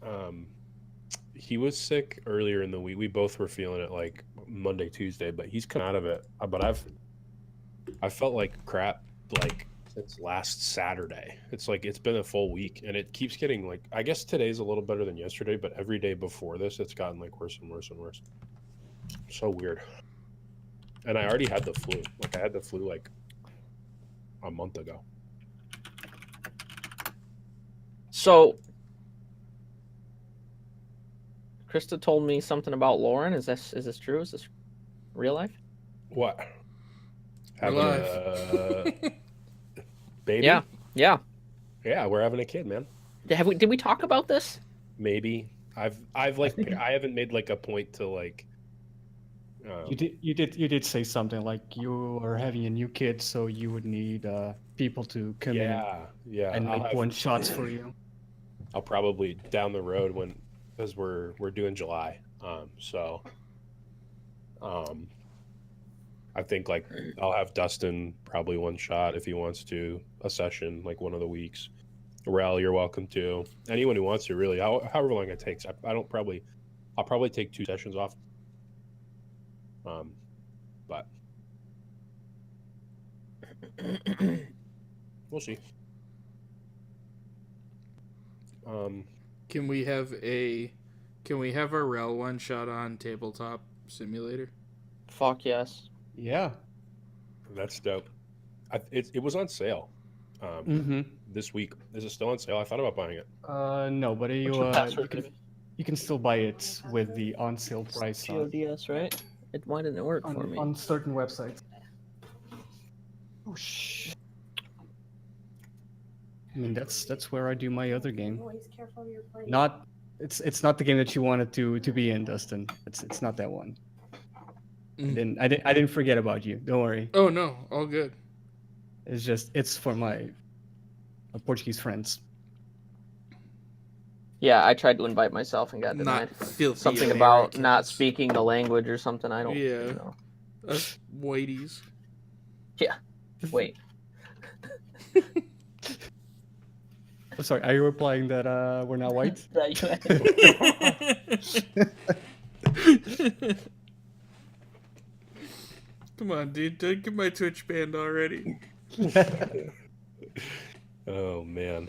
Um, he was sick earlier in the week. We both were feeling it like Monday, Tuesday, but he's come out of it. But I felt like crap like since last Saturday. It's like it's been a full week, and it keeps getting like I guess today's a little better than yesterday, but every day before this, it's gotten like worse and worse and worse. So weird. And I already had the flu. Like I had the flu like a month ago. So, Krista told me something about Lauren. Is this true? Is this real life? What? Having a baby? Yeah. Yeah, we're having a kid, man. Did we talk about this? Maybe. I've like I haven't made like a point to like. You did say something like you are having a new kid, so you would need people to come in and make one shots for you. I'll probably down the road because we're doing July, I think like I'll have Dustin probably one shot if he wants to, a session like one of the weeks. Rel, you're welcome to. Anyone who wants to, really, however long it takes. I'll probably take 2 sessions off. But we'll see. Can we have our Rel one shot on Tabletop Simulator? Fuck yes. Yeah. That's dope. It was on sale this week. Is it still on sale? I thought about buying it. No, but you can still buy it with the on sale price. GODS, right? Why didn't it work for me? On certain websites. Oh shit. I mean that's where I do my other game. Always careful of your plate. It's not the game that you wanted to be in, Dustin. It's not that one. I didn't forget about you. Don't worry. Oh no, all good. It's for my Portuguese friends. Yeah, I tried to invite myself and got denied. Something about not speaking the language or something. I don't. Yeah. You know. Us whiteies. Yeah. Wait. I'm sorry. Are you replying that we're not white? Come on, dude. Don't get my Twitch banned already. Oh, man.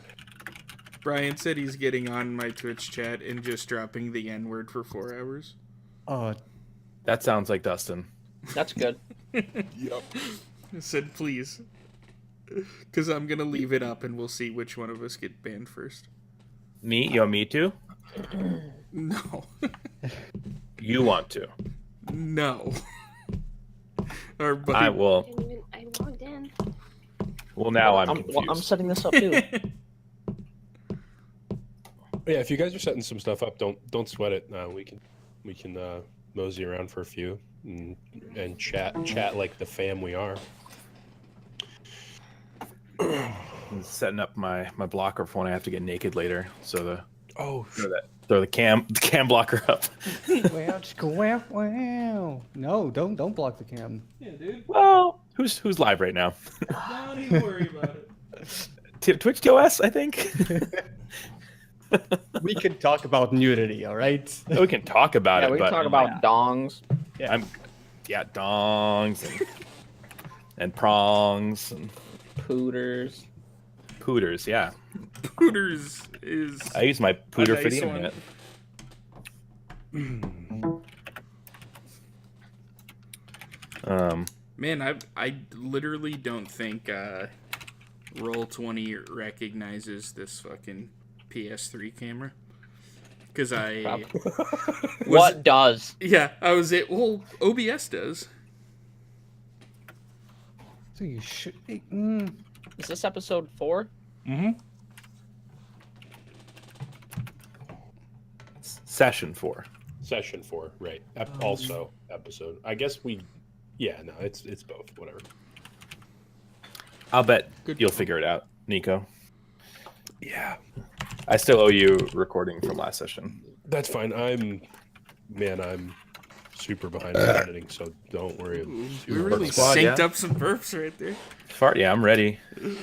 Brian said he's getting on my Twitch chat and just dropping the N-word for 4 hours. Oh, that sounds like Dustin. That's good. Yep. I said, please. Because I'm going to leave it up and we'll see which one of us get banned first. Me? You want me to? No. You want to? No. Our buddy... I will. I logged in. Well, now I'm confused. I'm setting this up too. Yeah, if you guys are setting some stuff up, don't sweat it. We can mosey around for a few and chat like the fam we are. I'm setting up my blocker for when I have to get naked later. So throw the cam blocker up. Wow. No, don't block the cam. Yeah, dude. Well, who's live right now? Don't even worry about it. Twitch TOS, I think. We can talk about nudity, all right? We can talk about it. We can talk about dongs. Yeah. Dongs and prongs and pooters. Pooters, yeah. Pooters is. I use my pooter for nice the one. internet. Man, I literally don't think Roll20 recognizes this fucking PS3 camera. Because What does? Yeah, well, OBS does. So you should. Is this episode 4? Mm-hmm. Session 4. Session 4, right. Also episode. I guess it's both, whatever. I'll bet you'll figure it out, Nico. Yeah. I still owe you recording from last session. That's fine. I'm super behind on editing, so don't worry. We really synced up some burps right there. Fart, yeah, I'm ready. Let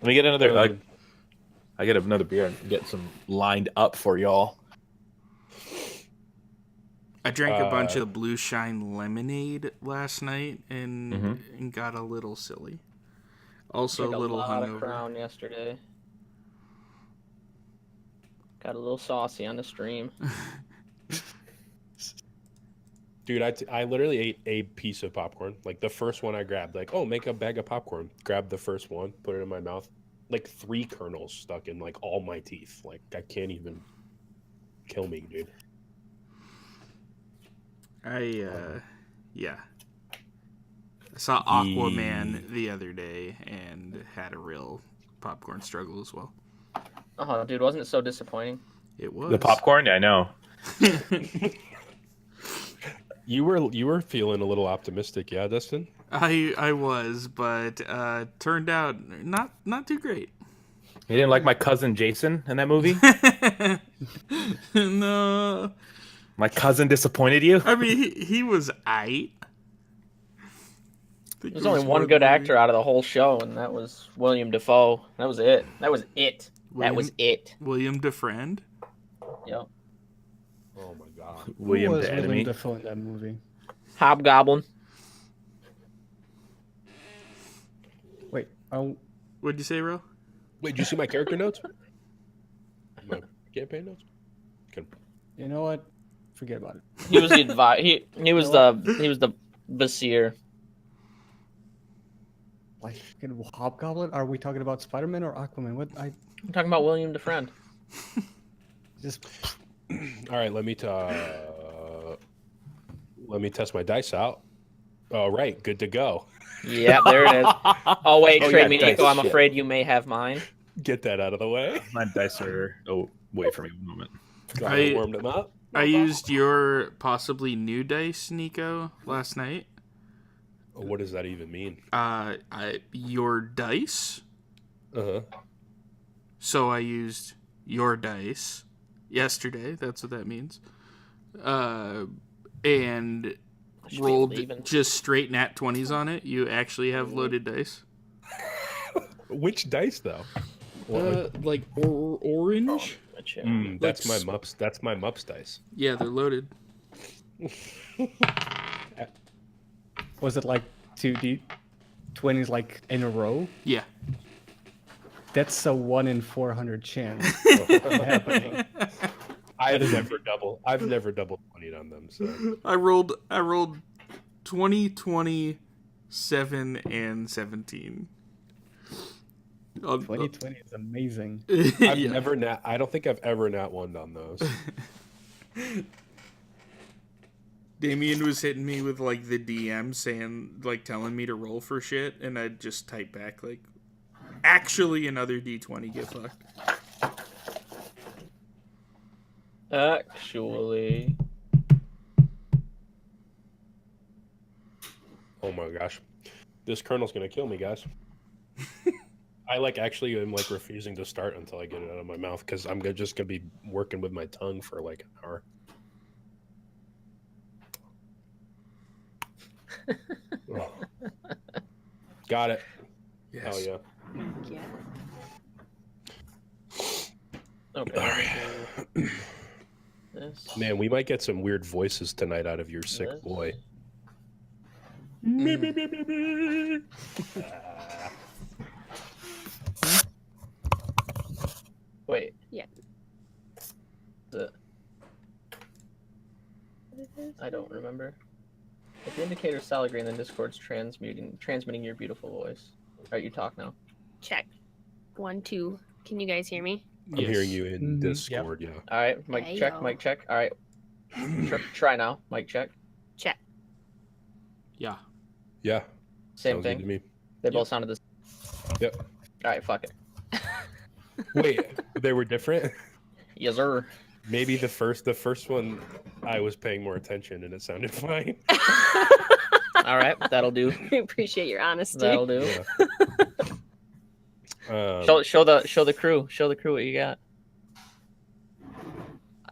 me get another. I get another beer and get some lined up for y'all. I drank a bunch of Blue Shine lemonade last night and got a little silly. Also a little lot hungover. of Crown yesterday. Got a little saucy on the stream. Dude, I literally ate a piece of popcorn. Like the first one I grabbed. Like, oh, make a bag of popcorn. Grabbed the first one, put it in my mouth. Like 3 kernels stuck in like all my teeth. Like I can't even kill me, dude. I saw Aquaman the other day and had a real popcorn struggle as well. Oh, dude, wasn't it so disappointing? It was. The popcorn? Yeah, I know. You were feeling a little optimistic, yeah, Dustin? I was, but turned out not too great. You didn't like my cousin Jason in that movie? No. My cousin disappointed you? I mean, he was aight. There's only one good actor out of the whole show, and that was William Dafoe. That was it. That was it. William DeFriend? Yep. Oh my god. William Who was the Enemy. William Dafoe in that movie? Hobgoblin. Wait, What'd you say, Ro? Wait, did you see my character notes? My campaign notes? Good. you know what? Forget about it. He was the he was the Vizier. Like Hobgoblin? Are we talking about Spider-Man or Aquaman? What I'm talking about William DeFriend. just All right, let me test my dice out. All right, good to go. Yeah, there it is. Oh wait, Oh, trade yeah, me, dice, Nico. I'm shit. afraid you may have mine. Get that out of the way. My dice are... Oh, wait for me a moment. I warmed them up. I used your possibly new dice, Nico, last night. What does that even mean? Your dice. Uh-huh. So I used your dice yesterday. That's what that means. And Should be rolled leaving. just straight nat 20s on it. You actually have loaded dice. Which dice though? Like orange. That's like my mups. That's my mups dice. Yeah, they're loaded. was it like 2d20s like in a row? Yeah. That's a 1 in 400 chance of happening. I've never doubled 20 on them. So I rolled 20, 20, 7, and 17. 2020 is amazing. I've Yeah. never I don't think I've ever nat one on those. Damien was hitting me with like the DM saying, like telling me to roll for shit, and I'd just type back like, actually another D20, get fucked. Actually. Oh my gosh, this kernel's gonna kill me, guys. I actually am refusing to start until I get it out of my mouth because I'm just gonna be working with my tongue for like an hour. Oh. Got it. Yes. Hell yeah. Okay. This. Man, we might get some weird voices tonight out of your sick This. boy. Wait. Yeah. I don't remember. If the indicator's solid green, then Discord's transmitting your beautiful voice. Alright, you talk now. Check. 1, 2. Can you guys hear me? I'm hearing you in Mhm. Discord, yeah. Alright, mic Hey, check, yo. mic check. Alright. Try now. Mic check. Check. Yeah. Yeah. Same Sounds good to thing. me. They both sounded the same. Yep. Alright, fuck it. Wait, they were different? Yes, sir. Maybe the first one I was paying more attention and it sounded fine. Alright, that'll do. I appreciate your honesty. That'll do. Yeah. Show the crew. Show the crew what you got.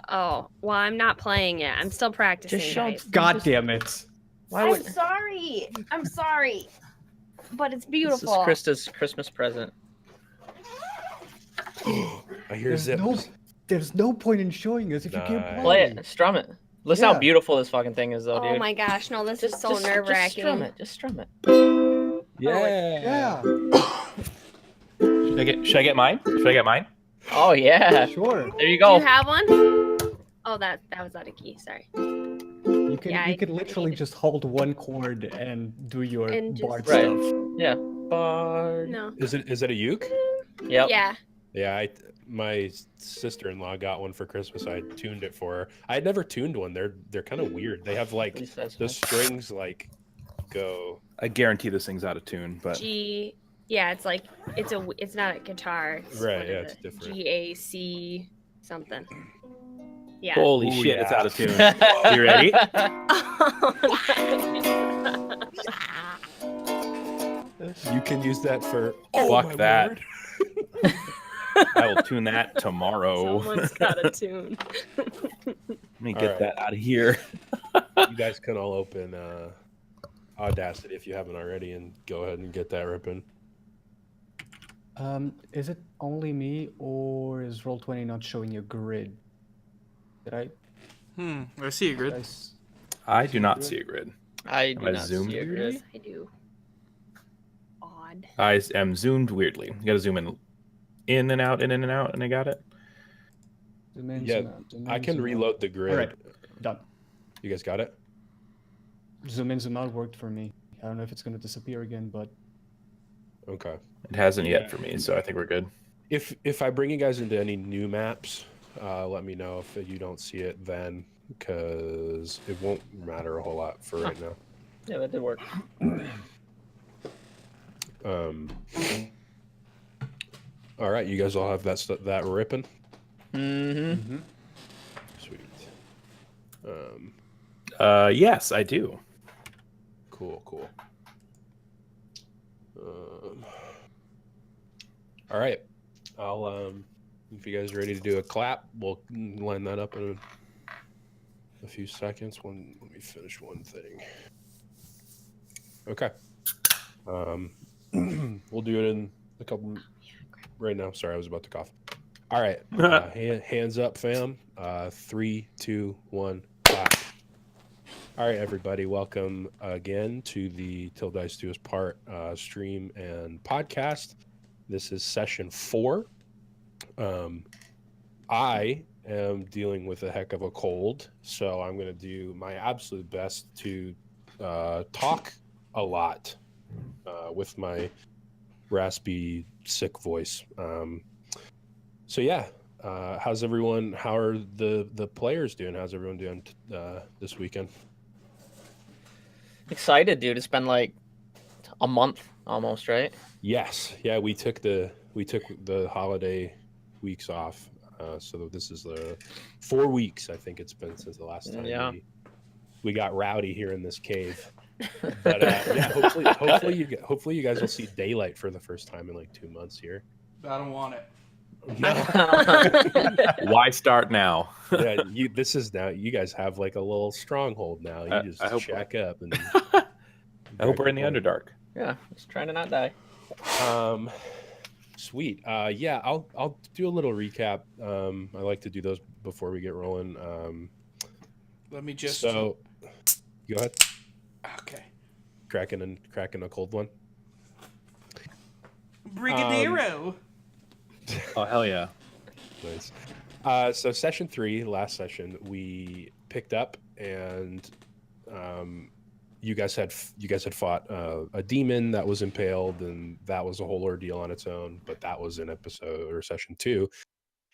Oh, well, I'm not playing yet. I'm still practicing. Just show- guys. God damn it. Why I'm would sorry. I'm sorry. But it's this is beautiful. Krista's Christmas present. I hear There's zips. there's no point in showing us if you can't Nice. Play it. Strum it. Listen Yeah. how beautiful this fucking thing is, though, dude. Oh my gosh, no, this is so Just nerve-wracking. strum it. Just strum it. Yeah. Should I get mine? Should I get mine? Oh yeah. Sure. There you Do go. you have one? Oh, that was out of key. Sorry. You can Yeah, you I can literally need it. just hold one chord and do your And just- bard Right. stuff. Yeah. Bard. No. Is it a uke? Yep. Yeah. Yeah, my sister-in-law got one for Christmas. I tuned it for her. I had never tuned one. They're kind of weird. They have At like least that's the fine. strings like go. I guarantee this thing's out of tune, but G. Yeah, it's like it's not a guitar. It's Right, what yeah, is it's it? different. GAC something. Yeah. holy Ooh, shit, yeah. it's out of tune. You ready? You can use that for Fuck my that. word. I will tune that tomorrow. Someone's got a tune. Let me All get right. that out of here. You guys can all open Audacity if you haven't already, and go ahead and get that ripping. Is it only me, or is Roll20 not showing a grid? Did I? I see a grid. I do not see a grid. I do I not zoomed see a weirdly? grid. I do. Odd. I am zoomed weirdly. You gotta zoom in and out, and I got it. Zoom in, Yeah, zoom out, zoom I in, can zoom out. reload the grid. All right, done. You guys got it? Zoom in, zoom out worked for me. I don't know if it's gonna disappear again, but Okay. It hasn't Yeah. yet for me, so I think we're good. If I bring you guys into any new maps, let me know if you don't see it then, because it won't matter a whole lot for right now. Yeah, that did work. All right, you guys all have that ripping. Mm-hmm. Sweet. Yes, I do. Cool. All right, I'll if you guys are ready to do a clap, we'll line that up in a few seconds. Let me finish one thing. Okay. We'll do it in a couple right now. Sorry, I was about to cough. All right, hands up, fam. 3, 2, 1, clap. All right, everybody, welcome again to the Till Dice Do Us Part stream and podcast. This is session 4. I am dealing with a heck of a cold, so I'm going to do my absolute best to talk a lot with my raspy, sick voice. So yeah, how's everyone? How are the players doing? How's everyone doing this weekend? Excited, dude. It's been like a month almost, right? Yes, yeah, we took the holiday weeks off, so this is the 4 weeks I think it's been since the last time Yeah. we got rowdy here in this cave. But yeah, hopefully you guys will see daylight for the first time in like 2 months here. I don't want it. Why start now? Yeah, this is now. You guys have like a little stronghold now. You just I hope- check up and. I hope we're in the Underdark. Yeah, just trying to not die. Sweet. Yeah, I'll do a little recap. I like to do those before we get rolling. Let me just. So, go ahead. Okay. Cracking a cold one. Brigadero. Oh hell yeah! Nice. So session 3, last session, we picked up and you guys had fought a demon that was impaled, and that was a whole ordeal on its own. But that was in episode or session 2.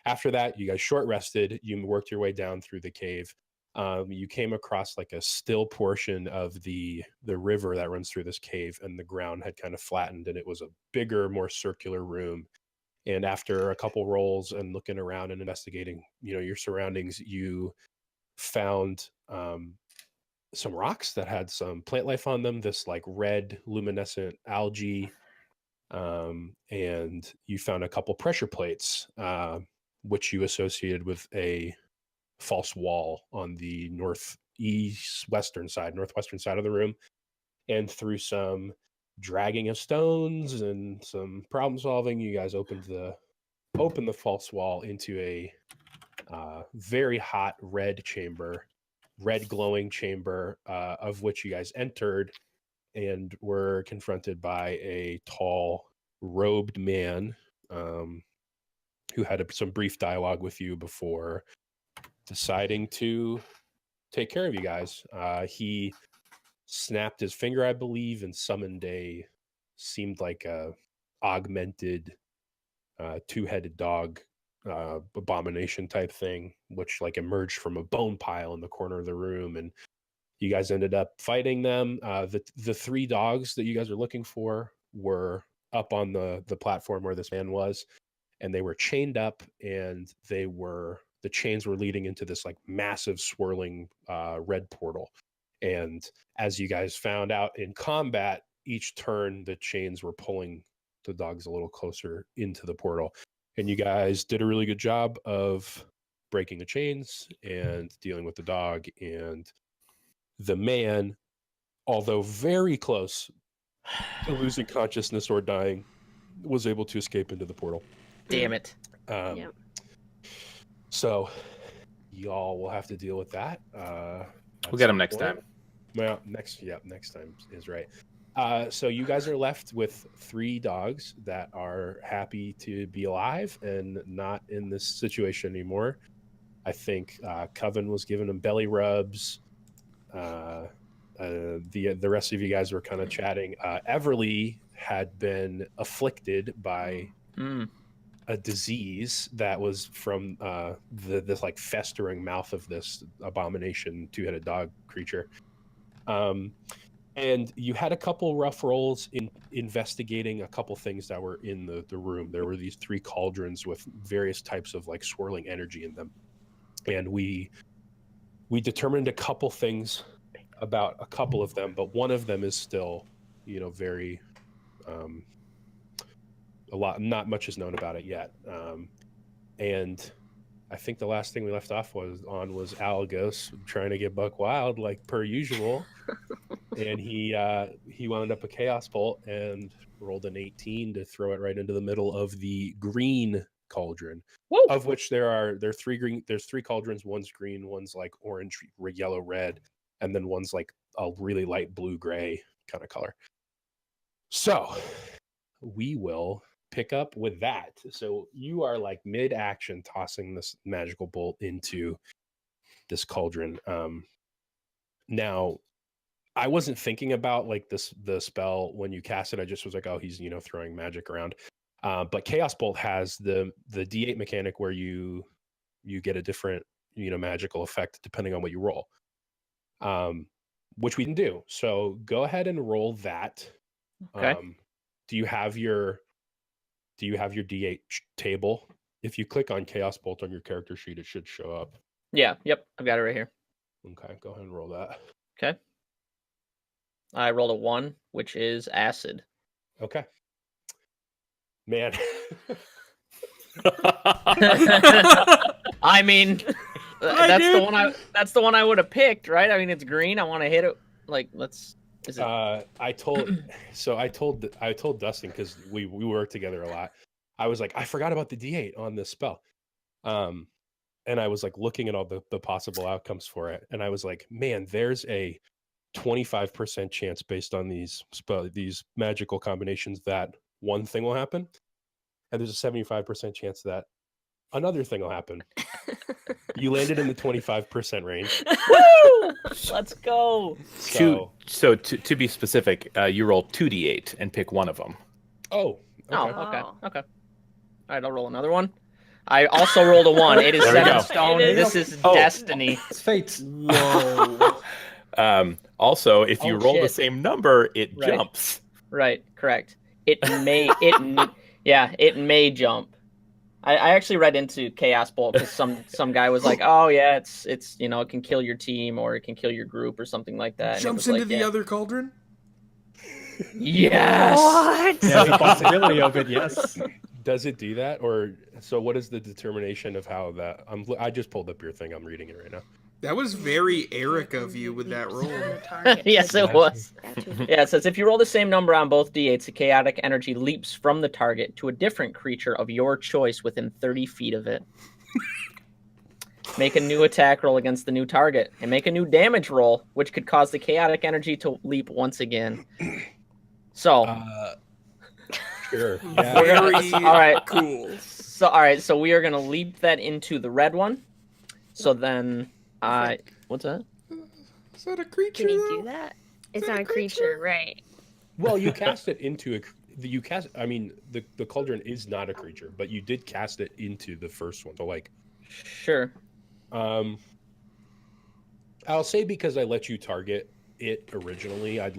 After that, you guys short rested. You worked your way down through the cave. You came across like a still portion of the river that runs through this cave, and the ground had kind of flattened, and it was a bigger, more circular room. And after a couple rolls and looking around and investigating, your surroundings, you found some rocks that had some plant life on them, this like red luminescent algae, and you found a couple pressure plates, which you associated with a false wall on the northwestern side of the room. And through some dragging of stones and some problem solving, you guys opened the open the false wall into a very hot red glowing chamber, of which you guys entered and were confronted by a tall, robed man who had some brief dialogue with you before deciding to take care of you guys. He snapped his finger, I believe, and summoned seemed like a augmented two-headed dog abomination type thing, which like emerged from a bone pile in the corner of the room, and you guys ended up fighting them. The three dogs that you guys are looking for were up on the platform where this man was, and they were chained up, and the chains were leading into this like massive swirling red portal. And as you guys found out in combat, each turn the chains were pulling the dogs a little closer into the portal. And you guys did a really good job of breaking the chains and dealing with the dog. And the man, although very close to losing consciousness or dying, was able to escape into the portal. Damn it. Yep. So y'all will have to deal with that. We'll get him next time. Well, next time is right. So you guys are left with three dogs that are happy to be alive and not in this situation anymore. I think Coven was giving them belly rubs. The rest of you guys were kind of chatting. Everly had been afflicted by a disease that was from this like festering mouth of this abomination two-headed dog creature. And you had a couple rough rolls in investigating a couple things that were in the room. There were these three cauldrons with various types of like swirling energy in them. And we determined a couple things about a couple of them, but one of them is still, very not much is known about it yet. And I think the last thing we left off was Algos trying to get Buck Wild like per usual. And he wound up a Chaos Bolt and rolled an 18 to throw it right into the middle of the green cauldron. Woo! Of which there's three cauldrons. One's green, one's like orange, yellow, red, and then one's like a really light blue gray kind of color. So we will pick up with that. So you are like mid-action tossing this magical bolt into this cauldron. Now I wasn't thinking about like the spell when you cast it. I just was like, oh, he's throwing magic around. But Chaos Bolt has the D8 mechanic where you get a different magical effect depending on what you roll, which we can do. So go ahead and roll that. Okay. Do you have your D8 table? If you click on Chaos Bolt on your character sheet, it should show up. Yeah. Yep. I've got it right here. Okay, go ahead and roll that. Okay. I rolled a 1, which is acid. Okay. Man. I mean, that's the one I would have picked, right? I mean, it's green. I want to hit it. Like, is it? I told Dustin, because we work together a lot. I was like, I forgot about the D8 on this spell. And I was like looking at all the possible outcomes for it. And I was like, man, there's a 25% chance based on these magical combinations that one thing will happen. And there's a 75% chance that another thing will happen. You landed in the 25% range. Woo! Let's go. So to be specific, you roll 2d8 and pick one of them. Oh. Okay. Okay. All right, I'll roll another one. I also rolled a 1. It is There we set in go. stone. This is Oh. destiny. It's fate. Whoa. Also, if you roll the shit. same number, it Right. jumps. Right. Correct. It may jump. I actually read into Chaos Bolt because some guy was like, "Oh yeah, it's it can kill your team or it can kill your group or something like that." And Jumps it was into like, the other cauldron. Yes. What? Yeah, the possibility of it, yes. Does it do that? Or so what is the determination of how that I just pulled up your thing. I'm reading it right now. That was very Eric of you with that roll. Yes, it was. Yeah, it says if you roll the same number on both d8s, the chaotic energy leaps from the target to a different creature of your choice within 30 feet of it. Make a new attack roll against the new target, and make a new damage roll, which could cause the chaotic energy to leap once again. So, Sure. Very all right, cool. So we are gonna leap that into the red one. So then, what's that? Is that a creature? Can you do that? It's not a creature, right? Well, you cast it into the cauldron is not a creature, but you did cast it into the first one. So like, Sure. I'll say because I let you target it originally, I would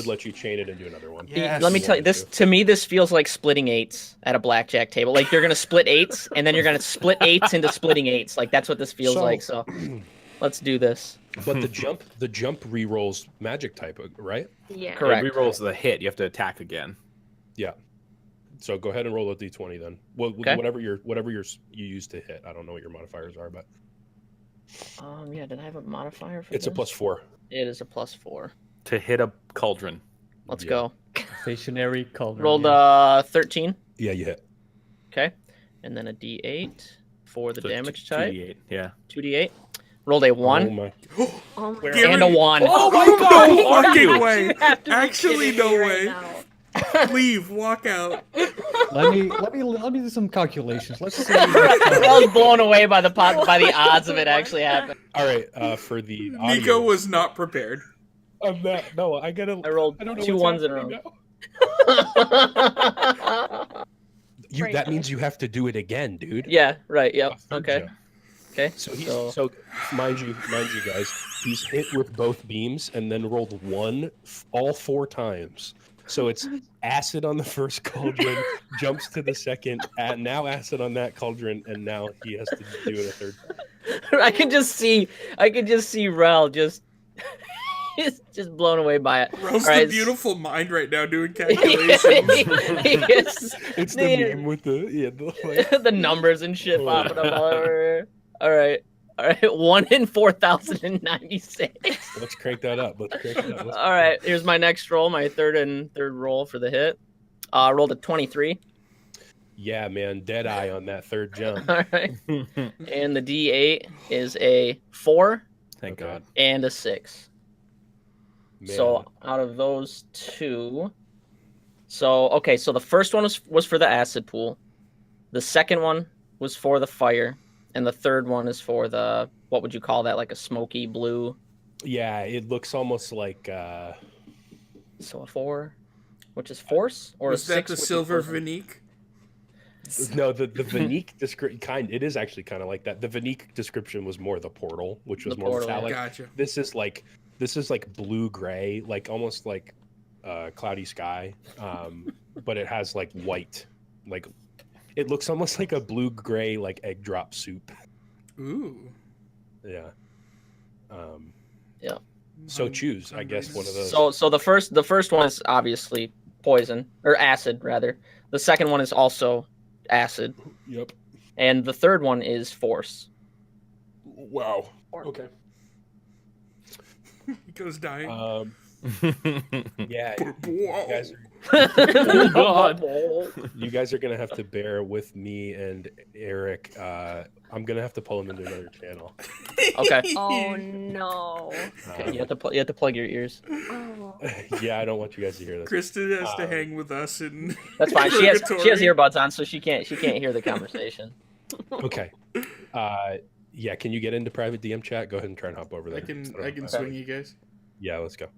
let you chain it into another one. Yes. Let me tell you, to me this feels like splitting eights at a blackjack table. Like you're gonna split eights, and then you're gonna split eights into splitting eights. Like that's what this feels like. So let's do this. But the jump re-rolls magic type, right? Yeah. Correct. It rerolls the hit. You have to attack again. Yeah. So go ahead and roll a d20 then. Well, Okay. whatever you use to hit. I don't know what your modifiers are, but Yeah. Did I have a modifier for it's a this? +4. It is a +4. To hit a cauldron. Let's Yeah. go. Stationary cauldron. Rolled 13. Yeah, you hit. Okay, and then a D8 for the So damage type. 2d8. Yeah. 2D8. Rolled a 1 Oh my. Oh my Gary- god. and a 1. Oh my God! no fucking You way! have to be Actually, kidding no me right way. now. Leave, walk out. Let me do some calculations. Let's see. I was blown away by the odds of it actually happening. All right, for the Nico audio, was not prepared. I'm not. No, I gotta. I rolled I don't know 2 what's ones in a row. happening now. That means you have to do it again, dude. Yeah, right. Yep. A third Okay. jump. Okay. So mind you guys, he's hit with both beams and then rolled 1 all 4 times. So it's acid on the first cauldron, jumps to the second, now acid on that cauldron, and now he has to do it a third time. I can just see Rel just he's just blown away by it. Rose All right, the beautiful mind right now doing He calculations. is. It's the meme with The numbers and shit popping up all over. All right. 1 in 4,096. Let's crank that up. All right. Here's my next roll. My third roll for the hit. Rolled a 23. Yeah, man, dead eye on that third jump. All right. And the D8 is a 4 Thank Okay. God. and a 6. Man. So out of those two, so the first one was for the acid pool, the second one was for the fire, and the third one is for the, what would you call that, like a smoky blue? Yeah, it looks almost like So a 4, which is force, or Was a that 6, the which is silver poison? Vinique? no, the Vanique it is actually kind of like that. The Vanique description was more the portal, which was The more portal, yeah. metallic. Gotcha. This is like blue gray, like almost like cloudy sky, but it has like white, like it looks almost like a blue gray like egg drop soup. Ooh. Yeah. Yeah. So choose, I guess, one of those. So the first one is obviously poison, or acid rather. The second one is also acid, Yep. and the third one is force. Wow. Okay. Nico's dying. Yeah. Whoa. Oh, God. You guys are gonna have to bear with me and Eric. I'm gonna have to pull him into another channel. Okay. Oh no. Okay, you have to plug your ears. Oh. Yeah, I don't want you guys to hear this. Kristen has to hang with us and That's fine. She has Purgatory. earbuds on, so she can't hear the conversation. Okay. Yeah, can you get into private DM chat? Go ahead and try and hop over there. I can Okay. swing you guys. Yeah, let's go.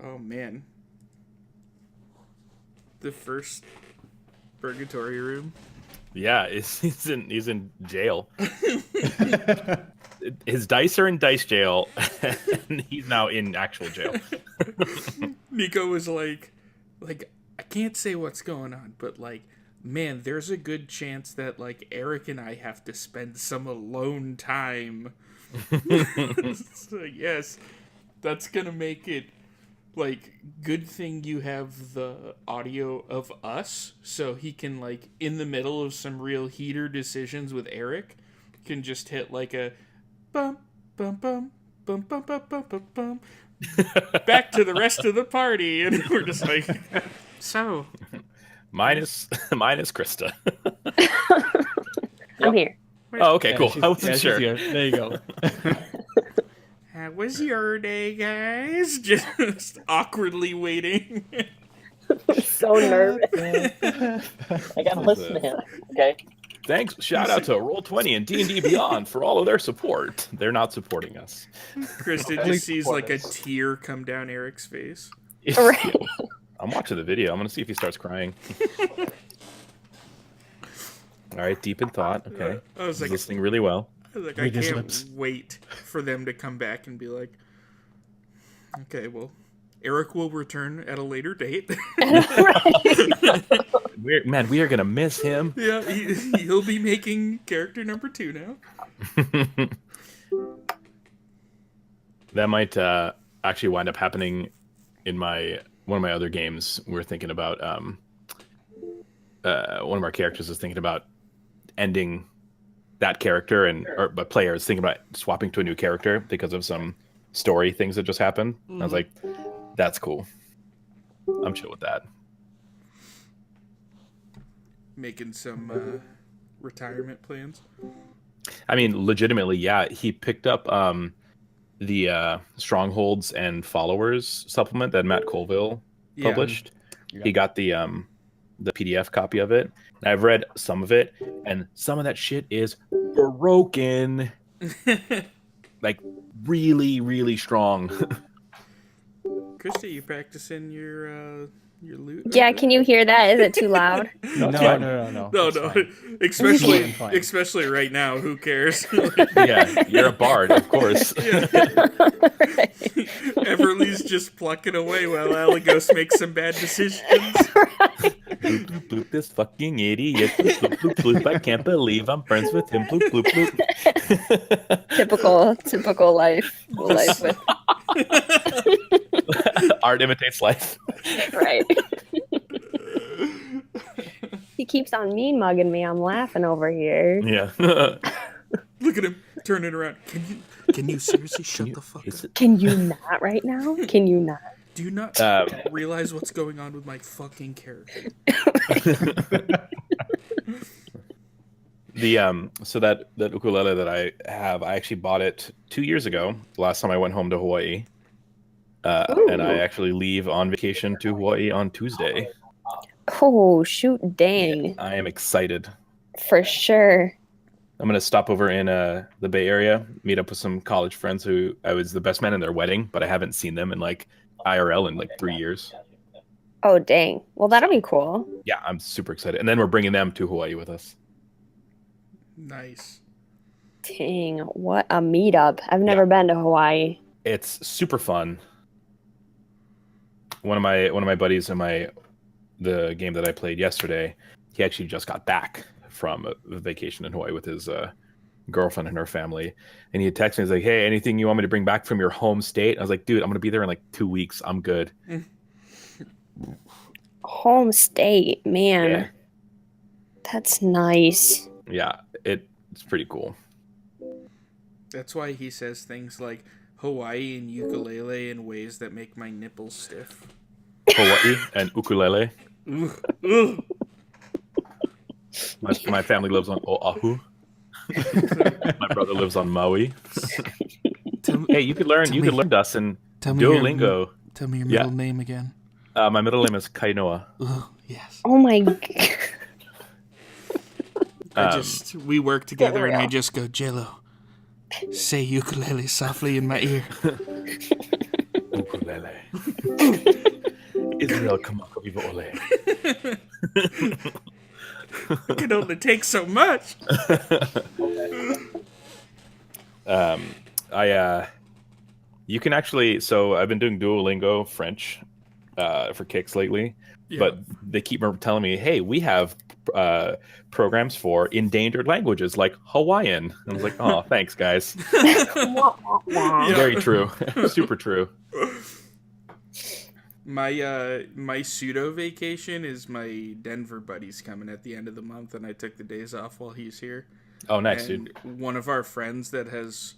Oh man. The first purgatory room. Yeah, he's in jail. His dice are in dice jail, and he's now in actual jail. Nico was like I can't say what's going on, but like, man, there's a good chance that like Eric and I have to spend some alone time. So, yes, that's gonna make it like, good thing you have the audio of us, so he can, like, in the middle of some real heater decisions with Eric, can just hit like a bum bum bum bum bum bum bum bum bum. Back to the rest of the party, and we're just like, so minus Krista. I'm here. Oh, okay, cool. she's- I wasn't she's sure. here. There you go. how was your day, guys? Just awkwardly waiting. So nervous. I gotta listen to him. Okay. Thanks. Shout out to Roll20 and D&D Beyond for all of their support. They're not supporting us. Kristen just sees like a tear come down Eric's face. Right. I'm watching the video. I'm gonna see if he starts crying. All right, deep in thought. Okay, I was he's like, listening really well. I was like, I Read his can't lips. wait for them to come back and be like, okay, well, Eric will return at a later date. We are gonna miss him. Yeah, he'll be making character number 2 now. That might actually wind up happening in one of my other games. We're thinking about one of our characters is thinking about ending that character, but player is thinking about swapping to a new character because of some story things that just happened. I was like, that's cool. I'm chill with that. Making some retirement plans. I mean, legitimately, yeah. He picked up the Strongholds and Followers supplement that Matt Colville published. Yeah. He got the PDF copy of it. And I've read some of it, and some of that shit is broken. Like, really, really strong. Krista, you practicing your loot? Yeah, can you hear that? Is it too loud? No. No, It's no. fine. Fine. Especially right now. Who cares? Yeah, you're a bard, of course. Everly's just plucking away while Alagos makes some bad decisions. Bloop, bloop, bloop, this fucking idiot. Bloop, bloop, bloop, bloop. I can't believe I'm friends with him. Bloop, bloop, bloop. Typical life with Art imitates life. right. He keeps on mean mugging me. I'm laughing over here. Yeah. Look at him turning around. Can you seriously shut the fuck up? Can you not right now? Can you not? Do you not realize what's going on with my fucking character? So that ukulele that I have, I actually bought it 2 years ago. Last time I went home to Hawaii, and I actually leave on vacation to Hawaii on Tuesday. Oh shoot! Dang. I am excited. For sure. I'm gonna stop over in the Bay Area, meet up with some college friends who I was the best man in their wedding, but I haven't seen them in like IRL in like 3 years. Oh dang. Well, that'll be cool. Yeah, I'm super excited, and then we're bringing them to Hawaii with us. Nice. Dang, what a meetup! I've never been to Hawaii. It's super fun. One of my buddies in the game that I played yesterday, he actually just got back from a vacation in Hawaii with his girlfriend and her family, and he had texted me. He's like, "Hey, anything you want me to bring back from your home state?" I was like, "Dude, I'm gonna be there in like 2 weeks. I'm good." Home state, man. Yeah. That's nice. Yeah, it's pretty cool. That's why he says things like Hawaii and ukulele in ways that make my nipples stiff. Hawaii and ukulele. Ugh, ugh. My family lives on Oahu. My brother lives on Maui. Hey, you could learn Dust in Duolingo. Tell me your Yeah. middle name again. My middle name is Kainoa. Ugh, yes. Oh my god. We work together and I real. just go, Jello, say ukulele softly in my ear. Ukulele. Israel Kamaka Viva Ole. It can only take so much. You can actually, so I've been doing Duolingo French for kicks lately, but they keep telling me, hey, we have programs for endangered languages like Hawaiian. I was like, oh, thanks, guys. Yeah. Very true. Super true. My pseudo vacation is my Denver buddies coming at the end of the month, and I took the days off while he's here. Oh, nice, and dude. One of our friends that has,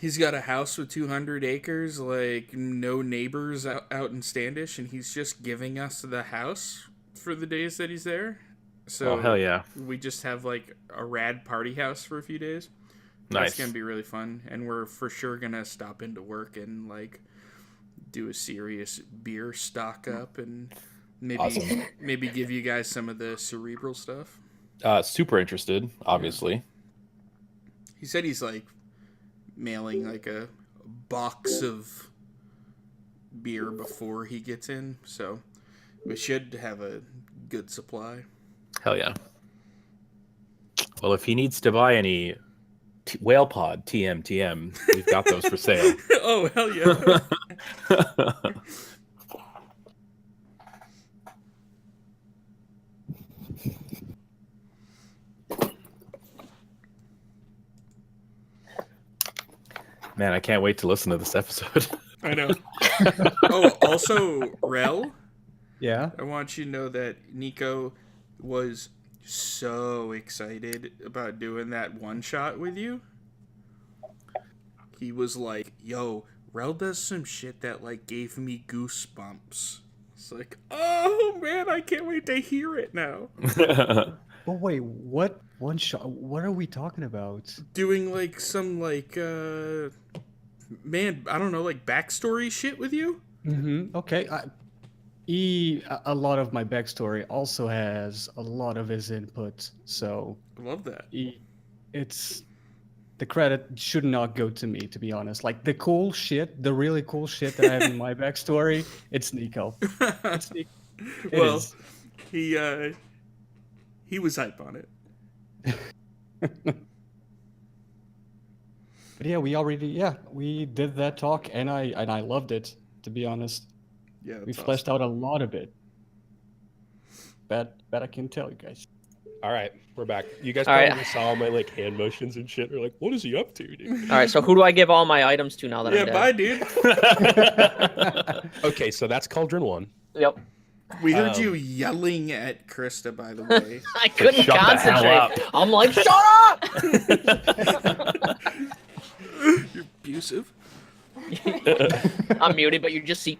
he's got a house with 200 acres, like no neighbors out in Standish, and he's just giving us the house for the days that he's there. So hell yeah. We just have like a rad party house for a few days. Nice. That's gonna be really fun, and we're for sure gonna stop into work and like do a serious beer stock up and maybe give you guys some of the cerebral stuff. Super interested, obviously. Yeah. He said he's like mailing like a box of beer before he gets in, so we should have a good supply. Hell yeah. Well, if he needs to buy any whale pod TM, we've got those for sale. Oh, hell yeah. Man, I can't wait to listen to this episode. I know. Oh, also, Rel, Yeah. I want you to know that Nico was so excited about doing that one shot with you. He was like, yo, Rel does some shit that like gave me goosebumps. It's like, oh man, I can't wait to hear it now. But wait, what one shot? What are we talking about? Doing like some like man, I don't know, like backstory shit with you. Mm-hmm. Okay. A lot of my backstory also has a lot of his input, so I love that. it's the credit should not go to me, to be honest. Like the cool shit, the really cool shit that I have in my backstory, it's Nico. It's Nico. Well, is. he was hype on it. But yeah, we did that talk, and I loved it, to be honest. Yeah, We fleshed out a lot of it. Bet I can tell you guys. All right, we're back. You guys All probably right. saw my like hand motions and shit. Or like, what is he up to, dude? All right, so who do I give all my items to now that Yeah, I'm dead? bye, dude. Okay, so that's Cauldron 1. Yep. We heard you yelling at Krista, by the way. I couldn't Shut the hell concentrate. up. I'm like, shut up! You're abusive. I'm muted, but you just see.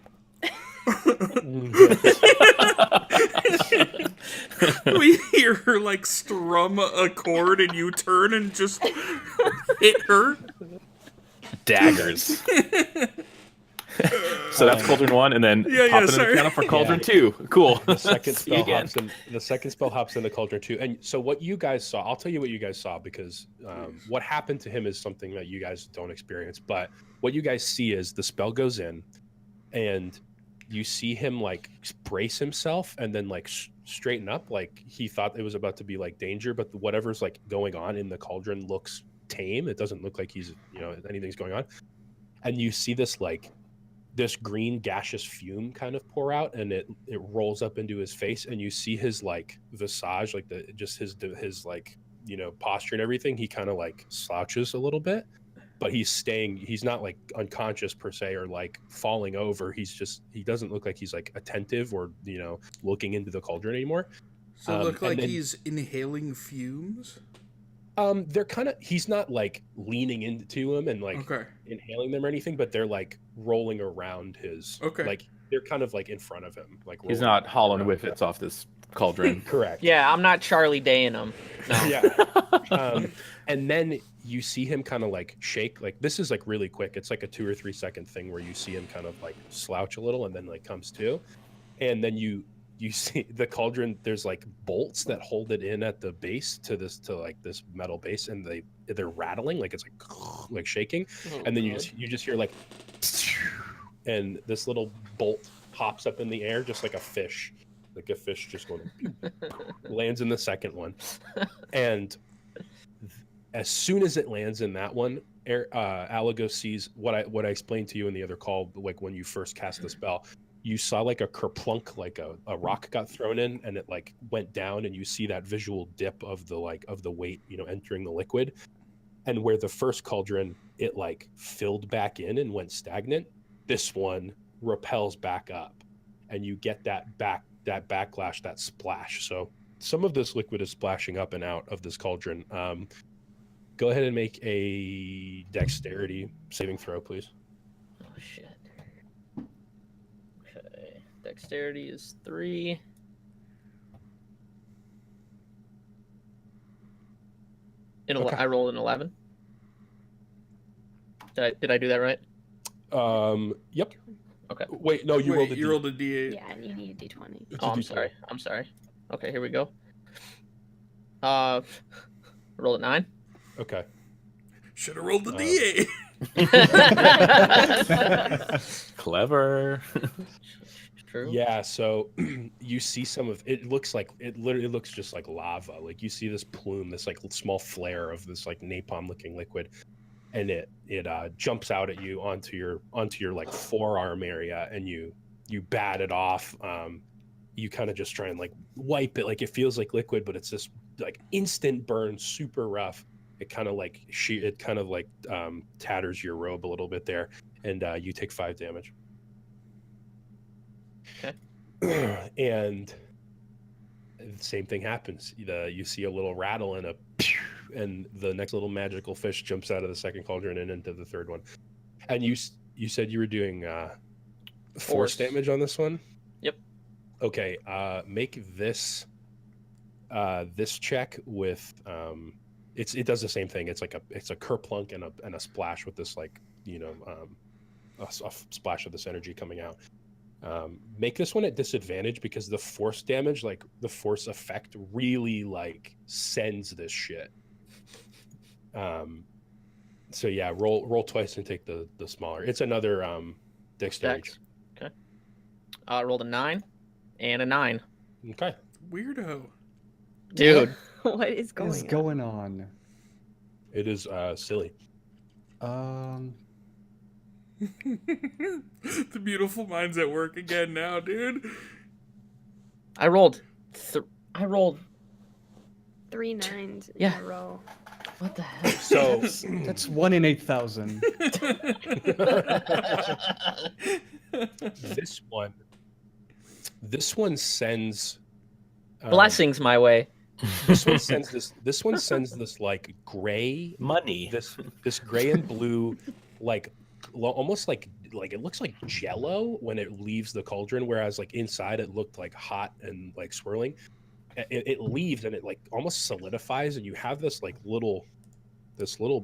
We hear her like strum a chord, and you turn and just hit her. Daggers. So that's Cauldron 1, and then Yeah, popping in sorry. the channel for Cauldron 2. Cool. The second See you spell again. hops into Cauldron 2. And so what you guys saw, I'll tell you what you guys saw, because what happened to him is something that you guys don't experience. But what you guys see is the spell goes in, and you see him like brace himself and then like straighten up, like he thought it was about to be like danger, but whatever's like going on in the cauldron looks tame. It doesn't look like he's, anything's going on. And you see this like this green gaseous fume kind of pour out, and it rolls up into his face, and you see his like visage, like his like, posture and everything. He kind of like slouches a little bit, but he's not like unconscious per se or like falling over. He doesn't look like he's like attentive or, looking into the cauldron anymore. So it look like he's inhaling fumes? They're he's not like leaning into him and like inhaling them or anything, but they're like rolling around his, like they're kind of like in front of him. Like he's not hauling whiffets off this cauldron. Correct. Yeah, I'm not Charlie Daying him. No. Yeah. And then you see him kind of like shake. Like this is like really quick. It's like a 2 or 3 second thing where you see him kind of like slouch a little and then like comes to, and then you see the cauldron. There's like bolts that hold it in at the base to this metal base, and they're rattling, like it's like shaking, and then you just hear like, and this little bolt pops up in the air just like a fish just going lands in the second one, and as soon as it lands in that one, Alago sees what I explained to you in the other call, like when you first cast the spell. You saw like a kerplunk, like a rock got thrown in, and it like went down, and you see that visual dip of the weight, entering the liquid. And where the first cauldron, it like filled back in and went stagnant. This one repels back up, and you get that backlash, that splash. So some of this liquid is splashing up and out of this cauldron. Go ahead and make a dexterity saving throw, please. Oh shit. Okay, dexterity is 3. Okay. I rolled an 11. Did I do that right? Yep. Okay. Wait, no, you rolled a D. rolled a D8. Yeah, and you need a d20. It's a Oh, I'm D20. sorry. Okay, here we go. Roll at 9. Okay. Should have rolled the D8. Clever. True. Yeah, so you see some of it. Looks like it literally looks just like lava. Like you see this plume, this like small flare of this like napalm-looking liquid, and it jumps out at you onto your like forearm area, and you bat it off. You kind of just try and like wipe it. Like it feels like liquid, but it's this like instant burn, super rough. It kind of like tatters your robe a little bit there, and you take 5 damage. Okay. And the same thing happens. You see a little rattle and and the next little magical fish jumps out of the second cauldron and into the third one. And you said you were doing force damage on this one? Yep. Okay, make this check with it does the same thing. It's a kerplunk and a splash with this like, a splash of this energy coming out. Make this one at disadvantage because the force damage, like the force effect, really like sends this shit. So yeah, roll twice and take the smaller. It's another dexterity. Dex. Okay. Rolled a 9 and a 9. Okay. Weirdo. Dude. What is What is going on? It is silly. The beautiful mind's at work again now, dude. I rolled 3 9s in Yeah. a row. What the hell? So That's 1 in 8,000. this one sends Blessings my way. This one sends this like gray Money. this gray and blue like almost like it looks like jello when it leaves the cauldron, whereas like inside it looked like hot and like swirling. It leaves and it like almost solidifies, and you have this little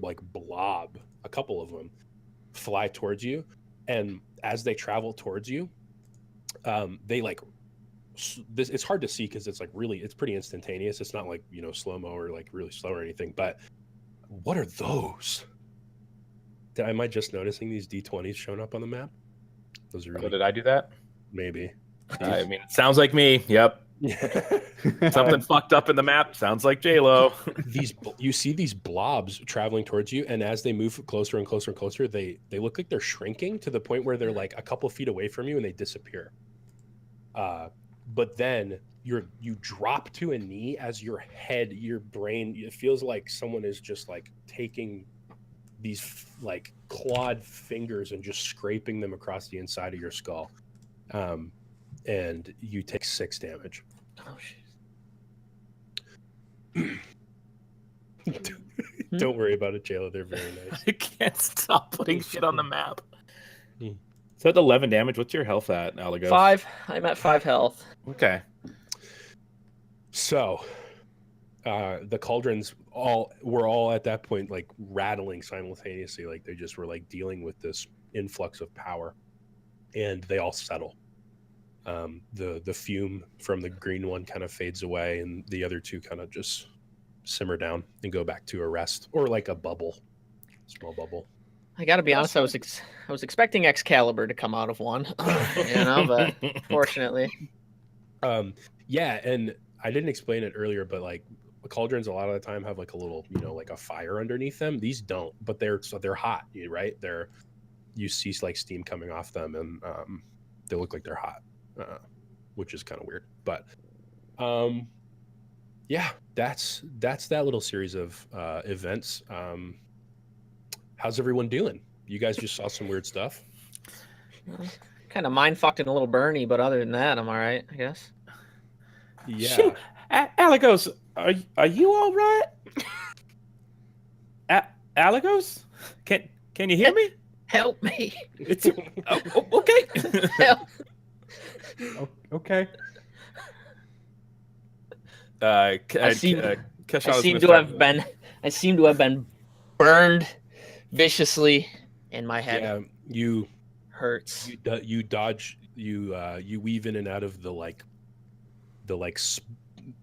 like blob, a couple of them fly towards you, and as they travel towards you, they like this. It's hard to see because it's pretty instantaneous. It's not like slow-mo or like really slow or anything. But what are those? Am I just noticing these D20s showing up on the map? Those are really, Did I do that? maybe. I mean, it sounds like me. Yep. Something fucked up in the map. Sounds like J-Lo. You see these blobs traveling towards you, and as they move closer and closer and closer, they look like they're shrinking to the point where they're like a couple feet away from you and they disappear. But then you drop to a knee as your brain, it feels like someone is just like taking these like clawed fingers and just scraping them across the inside of your skull. And you take 6 damage. Oh shit. Don't worry about it, Jayla. They're very nice. I can't stop putting shit on the map. So that's 11 damage. What's your health at, Alagos? 5. I'm at 5 health. Okay. So, the cauldrons were all at that point like rattling simultaneously, like they just were like dealing with this influx of power, and they all settle. The fume from the green one kind of fades away, and the other two kind of just simmer down and go back to a rest, or like a bubble, small bubble. I gotta be honest, I was expecting Excalibur to come out of one, but fortunately. Yeah, and I didn't explain it earlier, but like cauldrons a lot of the time have like a little, like a fire underneath them. These don't, but they're hot, right? You see like steam coming off them, and they look like they're hot, which is kind of weird. But yeah, that's that little series of events. How's everyone doing? You guys just saw some weird stuff. Kind Kind of mind fucked in a little Bernie, but other than that, I'm all right, I guess. Yeah. Shit. Alagos, are you all right? Alagos, can you hear me? Help me! It's okay. Help! Okay. I seem Keshawn I seem to have been burned viciously, and my head Yeah, you hurts. you dodge you weave in and out of the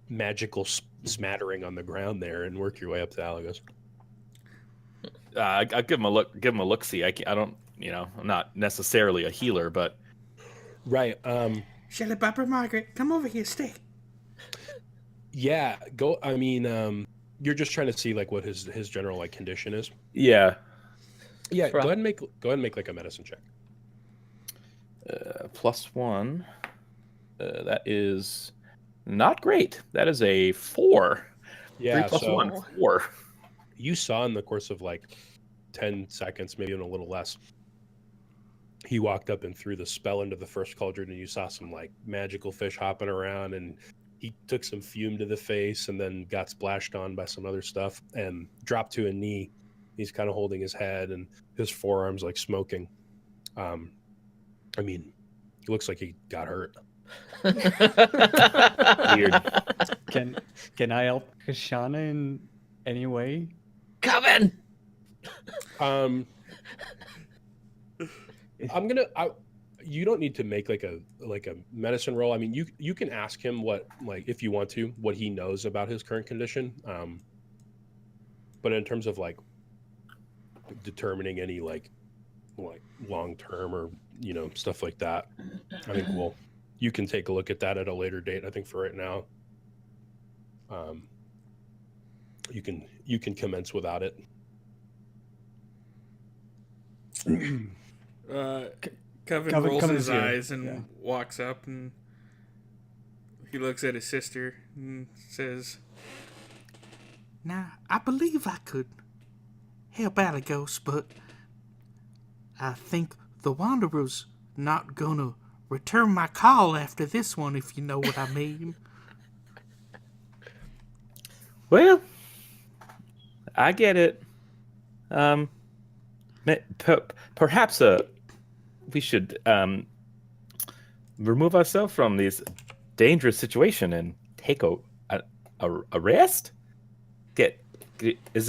magical smattering on the ground there and work your way up to Alagos. I give him a look. Give him a look. See, I don't. I'm not necessarily a healer, but Right. Shelly Barbara Margaret, come over here, stay. Yeah. Go. I mean, you're just trying to see like what his general like condition is. yeah. Yeah. Right. Go ahead and make like a medicine check. +1. That is not great. That is a 4. Yeah. 3 + so 1, 4. you saw in the course of like 10 seconds, maybe even a little less, he walked up and threw the spell into the first cauldron, and you saw some like magical fish hopping around, and he took some fume to the face and then got splashed on by some other stuff and dropped to a knee. He's kind of holding his head and his forearms like smoking. I mean, it looks like he got hurt. Weird. Can I help Kashana in any way? Coven! You don't need to make like a medicine roll. I mean, you can ask him what, like, if you want to, what he knows about his current condition. But in terms of like determining any like long term or stuff like that, I think you can take a look at that at a later date. I think for right now, you can commence without it. Coven rolls his here. eyes and Yeah. walks up, and he looks at his sister and says, "Now, I believe I could help Alagos, but I think the Wanderer's not gonna return my call after this one, if you know what I mean." Well, I get it. Perhaps we should remove ourselves from this dangerous situation and take a rest. Is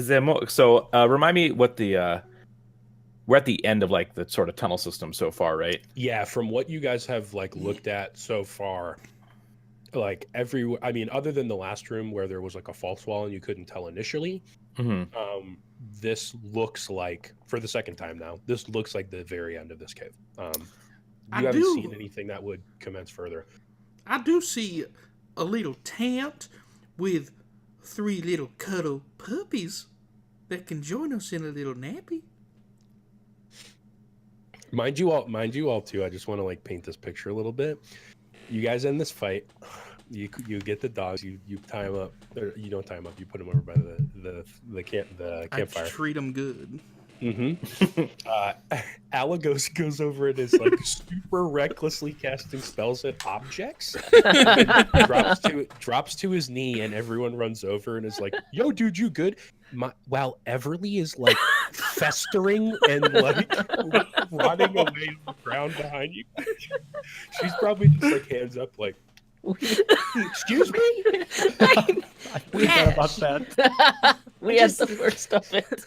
there more? So remind me what the we're at the end of like the sort of tunnel system so far, right? Yeah, from what you guys have like looked at so far, like I mean, other than the last room where there was like a false wall and you couldn't tell initially, this looks like, for the second time now, this looks like the very end of this cave. You haven't seen anything that would commence further. I do see a little tent with 3 little cuddle puppies that can join us in a little nappy. Mind you all too. I just want to like paint this picture a little bit. You guys end this fight. You get the dogs. You tie them up. Or you don't tie them up. You put them over by the campfire. I treat them good. Alagos goes over and is like super recklessly casting spells at objects. drops to his knee, and everyone runs over and is like, "Yo, dude, you good?" While Everly is like festering and like rotting away on the ground behind you. She's probably just like hands up, like, "Excuse me." I forgot about that. We had the worst of it.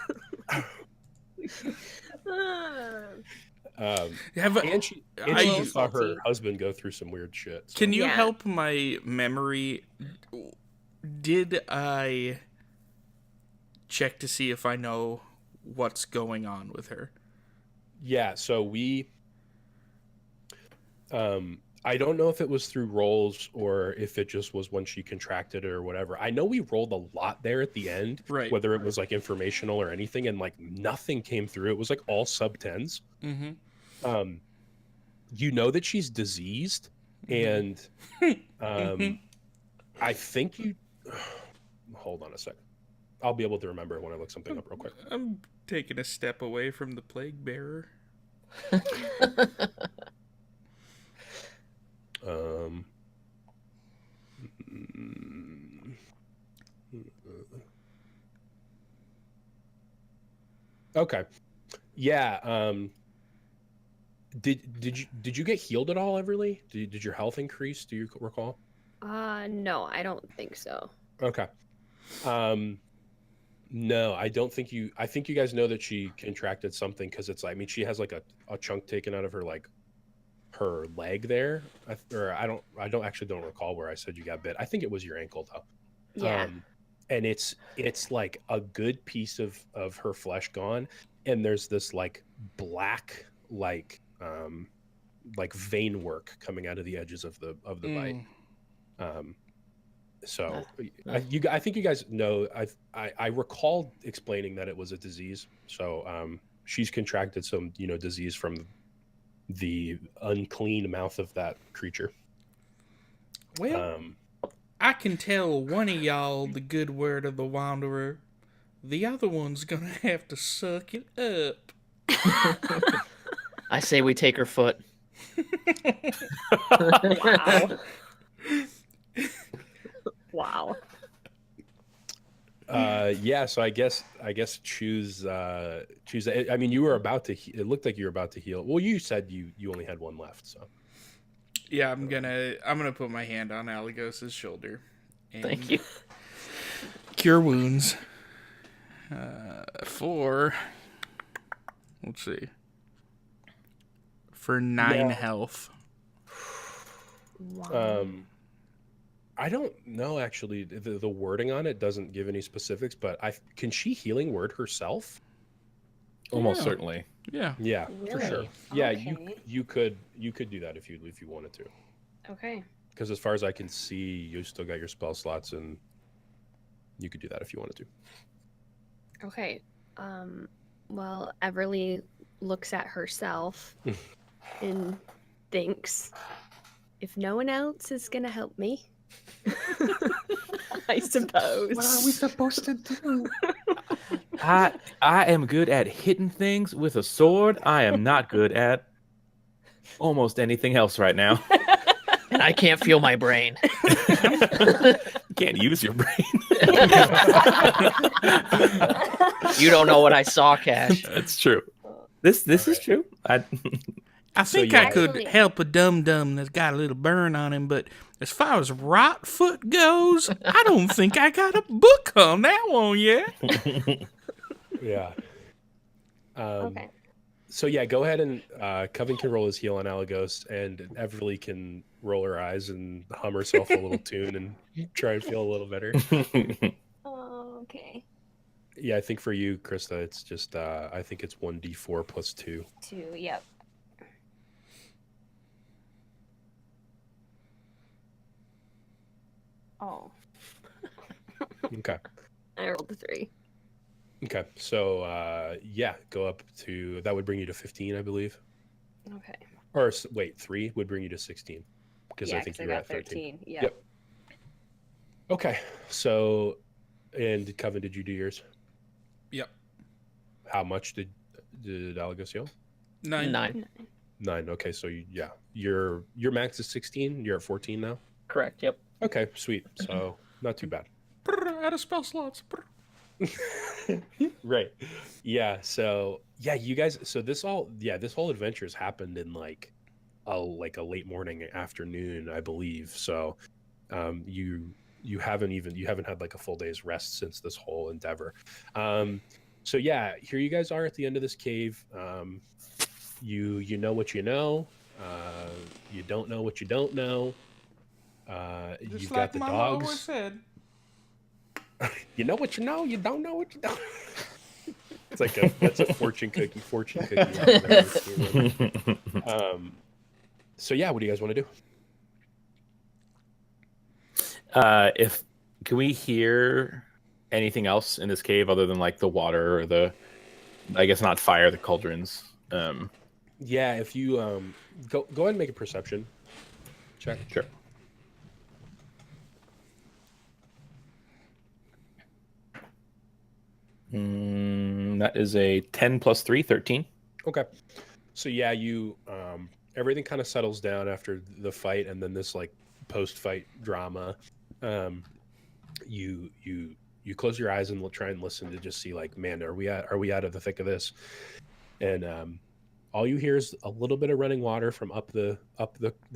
And she saw her husband go through some weird shit. So. Can you help my memory? Did I check to see if I know what's going on with her? Yeah, so we I don't know if it was through rolls or if it just was when she contracted it or whatever. I know we rolled a lot there at the end, right? Whether it was like informational or anything, and like nothing came through. It was like all sub 10s. You know that she's diseased, and I think you. Hold on a second. I'll be able to remember when I look something up real quick. I'm taking a step away from the plague bearer. Okay. Yeah. Did you get healed at all, Everly? Did your health increase? Do you recall? No, I don't think so. Okay. No, I don't think you. I think you guys know that she contracted something because it's like, I mean, she has like a chunk taken out of her like her leg there, I don't recall where I said you got bit. I think it was your ankle though. Yeah. And it's like a good piece of her flesh gone, and there's this like black like vein work coming out of the edges of the bite. So I think you guys know. I recall explaining that it was a disease. So she's contracted some disease from the unclean mouth of that creature. Well, I can tell one of y'all the good word of the Wanderer. The other one's gonna have to suck it up. I say we take her foot. Wow. Wow. Yeah, so I guess choose that. I mean, you were about to it looked like you were about to heal. Well, you said you only had one left, so Yeah, I'm gonna put my hand on Alagos's shoulder. And Thank you. Cure wounds. For let's see. For 9 health. Wow. I don't know actually. The wording on it doesn't give any specifics, but can she healing word herself? Almost Yeah. certainly. Yeah. Yeah, for sure. Really? Yeah, Okay. you could do that if you wanted to. Okay. Because as far as I can see, you still got your spell slots, and you could do that if you wanted to. Okay. Well, Everly looks at herself and thinks, if no one else is gonna help me, I suppose. What are we supposed to do? I am good at hitting things with a sword. I am not good at almost anything else right now. And I can't feel my brain. You can't use your brain. You don't know what I saw, Cash. That's true. This is true. I think yeah. I could Actually- help a dum-dum that's got a little burn on him, but as far as right foot goes, I don't think I got a book on that one yet. Yeah. Okay. So yeah, go ahead and Coven can roll his heal on Alagos, and Everly can roll her eyes and hum herself a little tune and try and feel a little better. Okay. Yeah, I think for you, Krista, it's just I think it's 1d4 plus 2. 2, yep. Oh, Okay. I rolled a 3. Okay. So yeah, go up to that would bring you to 15, I believe. Okay. Or wait, 3 would bring you to 16 because Yeah, I think 'cause you were got at 13. Yep. Okay. So, and Coven, did you do yours? Yep. How much did Alagos heal? 9. 9. 9. Okay, so your max is 16. You're at 14 now. Correct. Yep. Okay, sweet. So not too bad. Out of spell slots. Right. Yeah. So yeah, you guys. So this whole adventure has happened in like a late morning, afternoon, I believe. So you haven't had like a full day's rest since this whole endeavor. So yeah, here you guys are at the end of this cave. You know what you know. You don't know what you don't know. Just You've like got the Mama always dogs. said. You know what you know. You don't know what you don't. It's like that's a fortune cookie. So yeah, what do you guys want to do? Can we hear anything else in this cave other than like the water or the, I guess not fire, the cauldrons? Yeah, if you go ahead and make a perception check. Sure. That is a 10 plus 3, 13. Okay. So yeah, you everything kind of settles down after the fight, and then this like post-fight drama. You close your eyes and try and listen to just see like, man, are we out of the thick of this? And all you hear is a little bit of running water from up the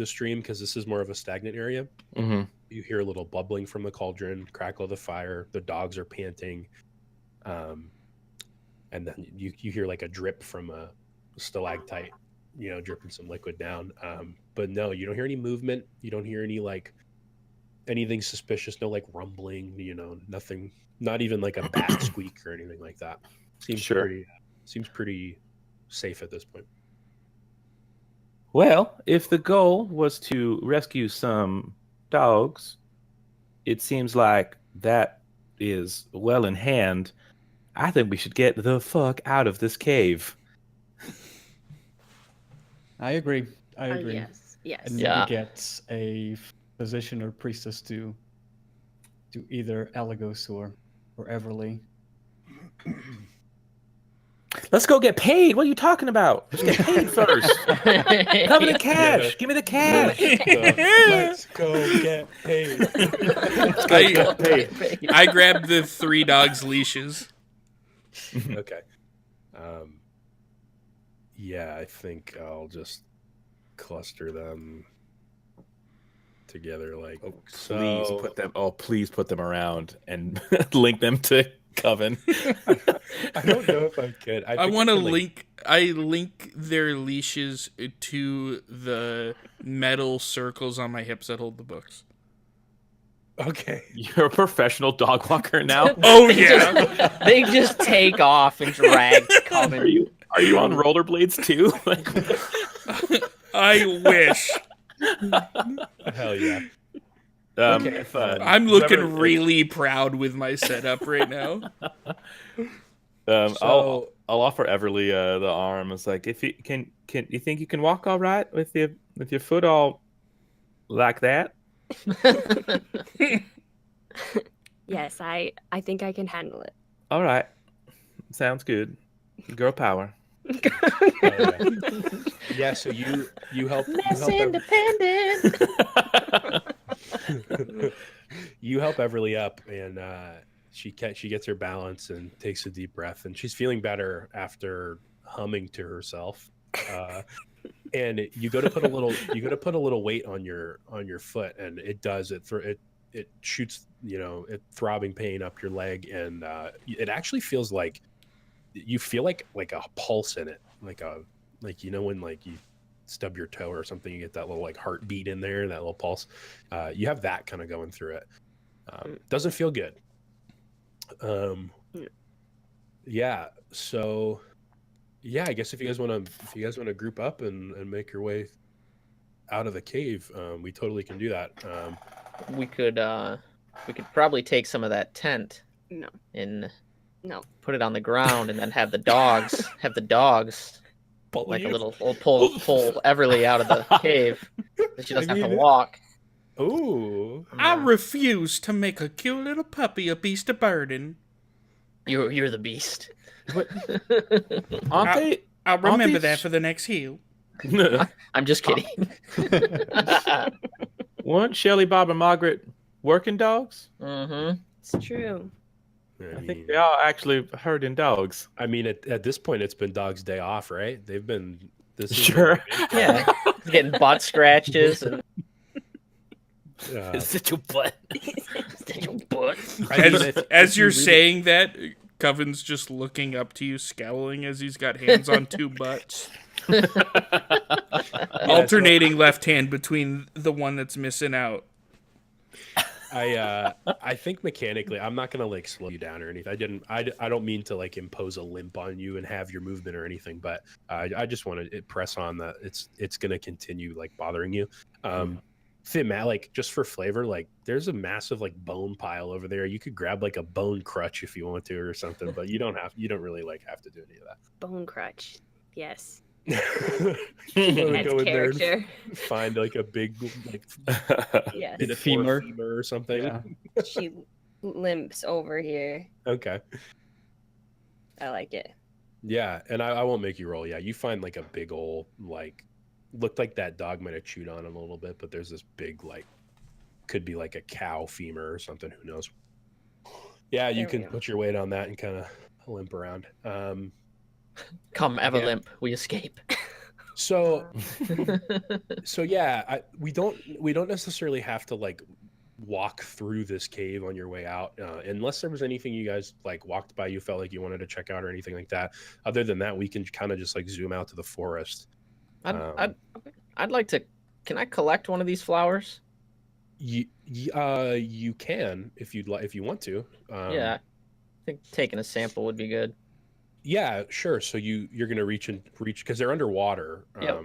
stream, because this is more of a stagnant area. Mm-hmm. You hear a little bubbling from the cauldron, crackle of the fire. The dogs are panting, and then you hear like a drip from a stalactite, dripping some liquid down. But no, you don't hear any movement. You don't hear any like anything suspicious. No like rumbling. Nothing. Not even like a bat squeak or anything like that. Seems pretty safe at this point. Well, if the goal was to rescue some dogs, it seems like that is well in hand. I think we should get the fuck out of this cave. I agree. Yes. And maybe get a physician or priestess to either Elagos or Everly. Let's go get paid. What are you talking about? Let's get paid first. Come in the cash. Yeah. Give me the cash. Let's go get paid. I grabbed the 3 dogs' leashes. Okay. Yeah, I think I'll just cluster them together like Please put them around and link them to Coven. I don't know if I could. I want to link. I link their leashes to the metal circles on my hips that hold the books. Okay. You're a professional dog walker now. Oh yeah. They just take off and drag Coven. Are you on rollerblades too? I wish. Hell yeah. Okay. I'm looking really proud with my setup right now. I'll offer Everly the arm. It's like, if you can you think you can walk all right with your foot all like that? Yes, I think I can handle it. All right, sounds good. Girl power. Yeah. So you help. Less independent. You help Everly up, and she gets her balance and takes a deep breath, and she's feeling better after humming to herself. And you go to put a little weight on your foot, and it does it shoots throbbing pain up your leg, and it actually feels like you feel like a pulse in it, like when like you stub your toe or something, you get that little like heartbeat in there, that little pulse. You have that kind of going through it. Doesn't feel good. Yeah. So yeah, I guess if you guys want to group up and make your way out of the cave, we totally can do that. We could probably take some of that tent. No. Put it on the ground and then have the dogs like a little pull Everly out of the cave. So she doesn't have to walk. Ooh. I refuse to make a cute little puppy a beast of burden. You're the beast. I'll remember that for the next heal. I'm just kidding. Weren't Shelley, Bob, and Margaret working dogs? Mm-hmm. It's true. I think they are actually herding dogs. I mean, at this point, it's been Dog's Day off, right? They've been Sure. Yeah, getting butt scratches and. Sit your butt. Sit your butt. As you're saying that, Coven's just looking up to you, scowling as he's got hands on 2 butts. Alternating left hand between the one that's missing out. I think mechanically, I'm not gonna like slow you down or anything. I don't mean to like impose a limp on you and have your movement or anything, but I just want to press on that it's gonna continue like bothering you. Matt, like just for flavor, like there's a massive like bone pile over there. You could grab like a bone crutch if you want to or something, but you don't really like have to do any of that. Bone crutch. Yes. Go That's in there character. and find like a big like Yes. bit of Femur. femur or something. Yeah. She limps over here. Okay. I like it. Yeah, and I won't make you roll. Yeah, you find like a big old like looked like that dog might have chewed on him a little bit, but there's this big like could be like a cow femur or something. Who knows? Yeah, you can put your weight on that and kind of limp around. Come, Everlimp, we escape. So yeah, we don't necessarily have to like walk through this cave on your way out, unless there was anything you guys like walked by you felt like you wanted to check out or anything like that. Other than that, we can kind of just like zoom out to the forest. I'd like to. Can I collect one of these flowers? You can if you'd like, if you want to. Yeah, I think taking a sample would be good. Yeah, sure. So you're gonna reach because they're underwater. Yep.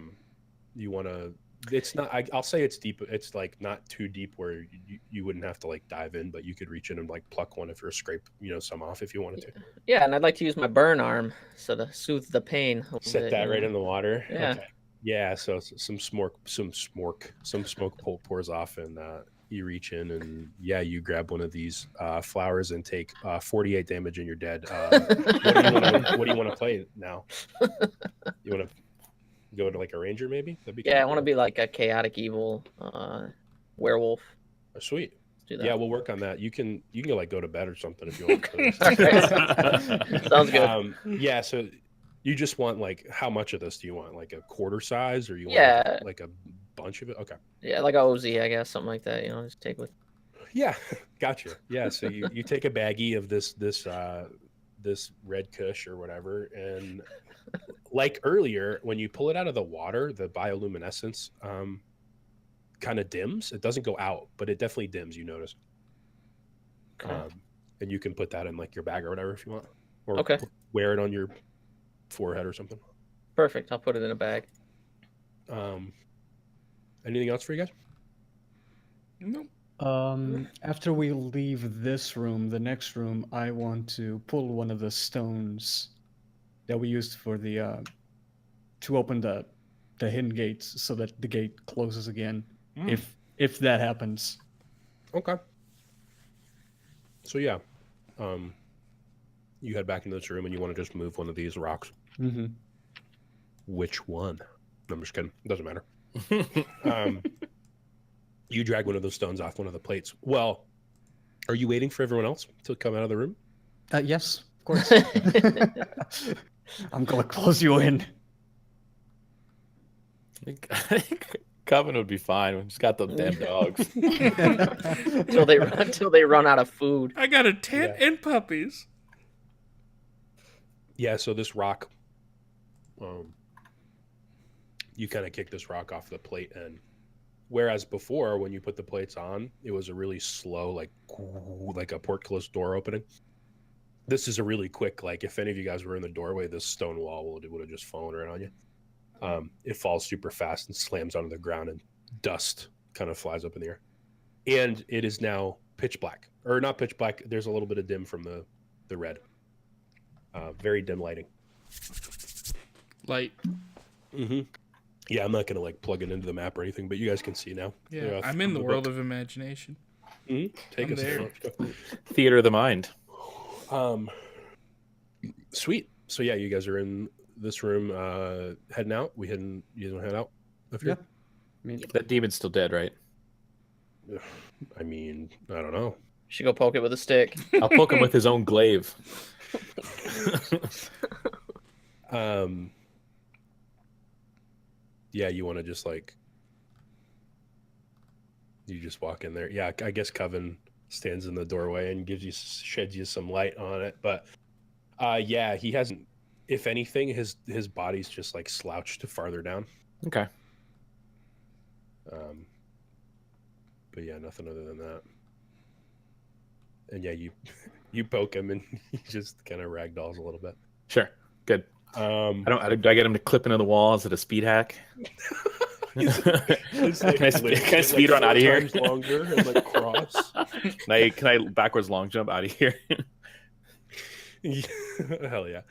You want to. It's not. I'll say it's deep. It's like not too deep where you wouldn't have to like dive in, but you could reach in and like pluck one if you're scrape some off if you wanted to. Yeah, and I'd like to use my burn arm so to soothe the pain. Set that right in the water. Yeah. Okay. Yeah. So some smoke pours off, and you reach in and you grab one of these flowers and take 48 damage and you're dead. What do you want to play now? You want to go to like a ranger maybe? That'd be I want to be like a chaotic evil werewolf. Oh, sweet. Let's do that. Yeah, we'll work on that. You can like go to bed or something if you want. Sounds good. Yeah, so you just want like how much of this do you want? Like a quarter size, or you want like a bunch of it? Okay. Yeah, like a OZ, I guess, something like that. Just take with. Yeah, gotcha. Yeah, so you take a baggie of this red kush or whatever, and like earlier when you pull it out of the water, the bioluminescence kind of dims. It doesn't go out, but it definitely dims. You notice. Okay. And you can put that in like your bag or whatever if you want, or Okay. wear it on your forehead or something. Perfect. I'll put it in a bag. Anything else for you guys? Nope. After we leave this room, the next room, I want to pull one of the stones that we used for the to open the hidden gates so that the gate closes again. If that happens. Okay. So yeah, you head back into this room and you want to just move one of these rocks. Mm-hmm. Which one? No, I'm just kidding. It doesn't matter. You drag one of those stones off one of the plates. Well, are you waiting for everyone else to come out of the room? Yes, of course. I'm gonna close you in. I think Coven would be fine. We just got the damn dogs. Until they run out of food. I got a tent and puppies. Yeah, so this rock, you kind of kick this rock off the plate, and whereas before when you put the plates on, it was a really slow, like a portcullis door opening. This is a really quick, like if any of you guys were in the doorway, this stone wall would have just fallen right on you. It falls super fast and slams onto the ground, and dust kind of flies up in the air. And it is now pitch black, or not pitch black. There's a little bit of dim from the red. Very dim lighting. Light. Mm-hmm. Yeah, I'm not gonna like plug it into the map or anything, but you guys can see now. Yeah, I'm in the world of imagination. Mm-hmm. Take us there. Theater of the mind. Sweet. So yeah, you guys are in this room, heading out. You guys want to head out? Yeah. I mean, That demon's still dead, right? I mean, I don't know. Should go poke it with a stick. I'll poke him with his own glaive. Yeah, you want to just like, you just walk in there. Yeah, I guess Coven stands in the doorway and sheds you some light on it. But yeah, he hasn't. If anything, his body's just like slouched farther down. Okay. But yeah, nothing other than that. And yeah, you poke him and he just kind of ragdolls a little bit. Sure. Good. Do I get him to clip into the wall? Is it a speed hack? It's like, Can I speed run out of here? Longer and like cross. Can I backwards long jump out of here? Hell yeah.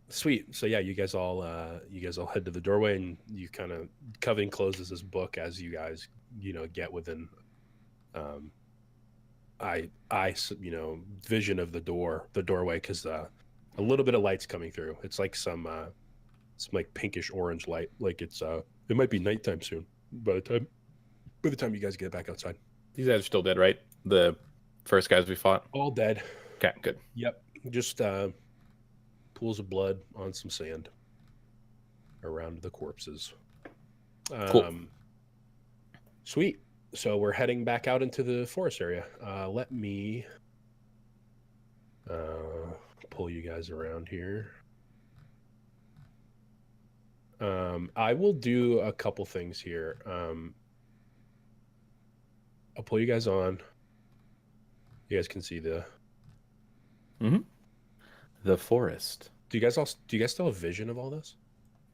Sweet. So yeah, you guys all head to the doorway, and you kind of Coven closes his book as you guys get within vision of the doorway, because a little bit of light's coming through. It's like some like pinkish orange light. Like it might be nighttime soon. By the time you guys get back outside, These guys are still dead, right? The first guys we fought. all dead. Okay, good. Yep, just pools of blood on some sand around the corpses. Cool. Sweet. So we're heading back out into the forest area. Let me pull you guys around here. I will do a couple things here. I'll pull you guys on. You guys can see the forest. Do you guys still have vision of all this?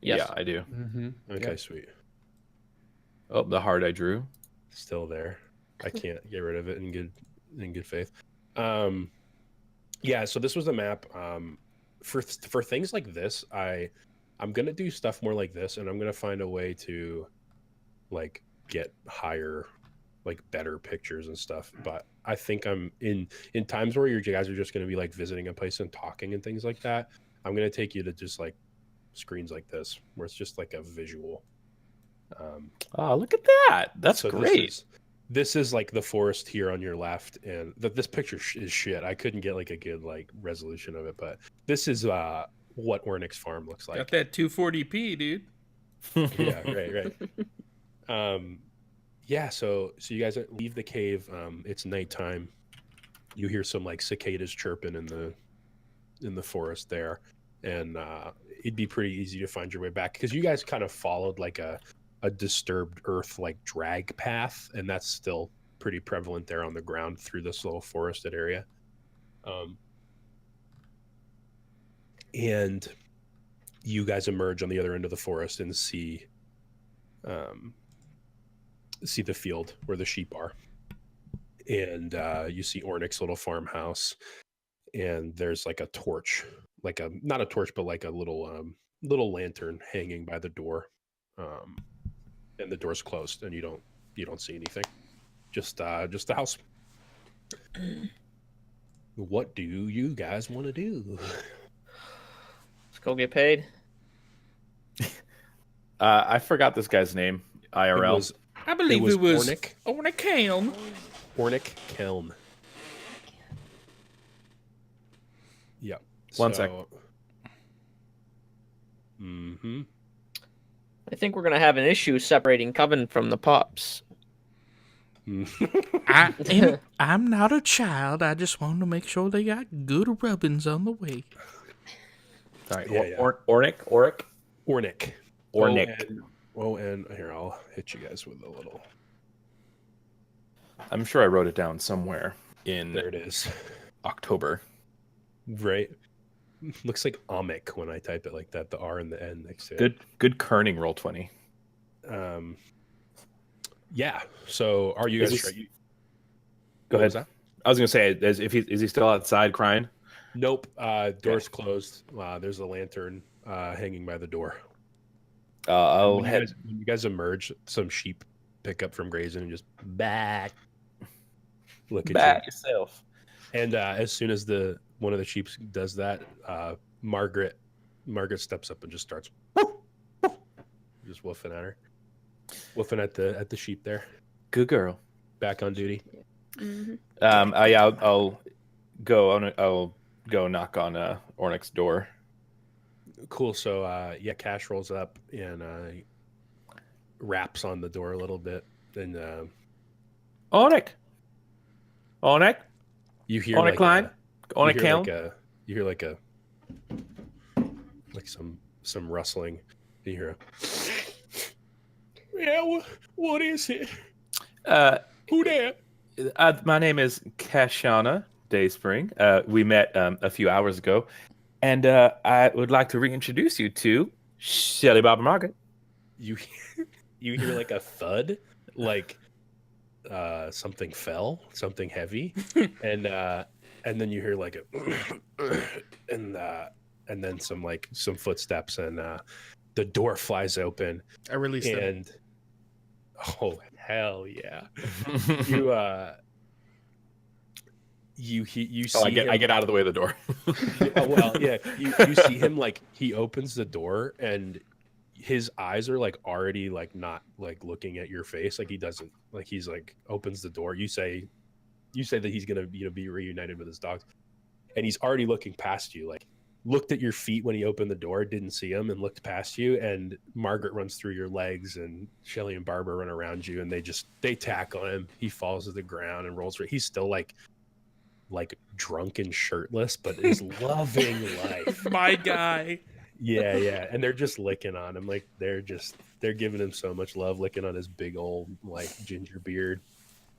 Yes. Yeah, I do. Mm-hmm. Okay, sweet. Oh, the heart I drew. Still there. I can't get rid of it in good faith. Yeah, so this was the map. For things like this, I'm gonna do stuff more like this, and I'm gonna find a way to like get higher, like better pictures and stuff. But I think I'm in times where you guys are just gonna be like visiting a place and talking and things like that. I'm gonna take you to just like screens like this, where it's just like a visual. Oh, look at that. That's So great. This is like the forest here on your left, and this picture is shit. I couldn't get like a good like resolution of it, but this is what Ornyx Farm looks like. Got that 240p, dude. Yeah, right. Yeah, so you guys leave the cave. It's nighttime. You hear some like cicadas chirping in the forest there, and it'd be pretty easy to find your way back because you guys kind of followed like a disturbed earth like drag path, and that's still pretty prevalent there on the ground through this little forested area. And you guys emerge on the other end of the forest and see the field where the sheep are, and you see Ornyx's little farmhouse, and there's like a torch, like a not a torch but like a little lantern hanging by the door, and the door's closed, and you don't see anything, just the house. What do you guys want to do? Let's go get paid. I forgot this guy's name. IRL. I believe was it was Ornyx. Ornyx. Ornyx Kelm. Yeah. One sec. Mm-hmm. I think we're gonna have an issue separating Coven from the pups. I'm not a child. I just want to make sure they got good rubbings on the way. All right. Yeah, yeah. Ornyx. Ornyx. Ornyx. Oh, and here, I'll hit you guys with a little. I'm sure I wrote it down somewhere in There it is. October. Right. Looks like Omic when I type it like that. The R and the N next to it. Good kerning roll 20. Yeah. So are you Is guys? he- What Go ahead. was that? I was gonna say, is he still outside crying? Nope. Door's closed. There's a lantern hanging by the door. I'll When head. you guys emerge, some sheep pick up from grazing and just back. Look at Back you. yourself. And as soon as one of the sheep does that, Margaret steps up and just starts just woofing at her, woofing at the sheep there. Good girl. Back on duty. Mm-hmm. Yeah, I'll go. I'll go knock on Ornyx's door. Cool. So yeah, Cash rolls up and raps on the door a little bit, and Ornyx. you hear Ornyx like line. Ornyx you Kelm. hear like some rustling. You hear yeah, what is it? Who there? My name is Kashana Dayspring. We met a few hours ago, and I would like to reintroduce you to Shelly Bob and Margaret. You hear like a thud, like something fell, something heavy, and then you hear like a and then some footsteps, and the door flies open, I released them. and you see Oh, I get out of the way of the door. well, yeah, you see him like he opens the door and his eyes are like already like not like looking at your face, like he doesn't like he's like opens the door. You say that he's gonna be reunited with his dogs, and he's already looking past you, like looked at your feet when he opened the door, didn't see him, and looked past you. And Margaret runs through your legs, and Shelly and Barbara run around you, and they tackle him. He falls to the ground and rolls. He's still like drunk and shirtless, but is loving life. My guy. Yeah, and they're just licking on him, like they're giving him so much love, licking on his big old like ginger beard.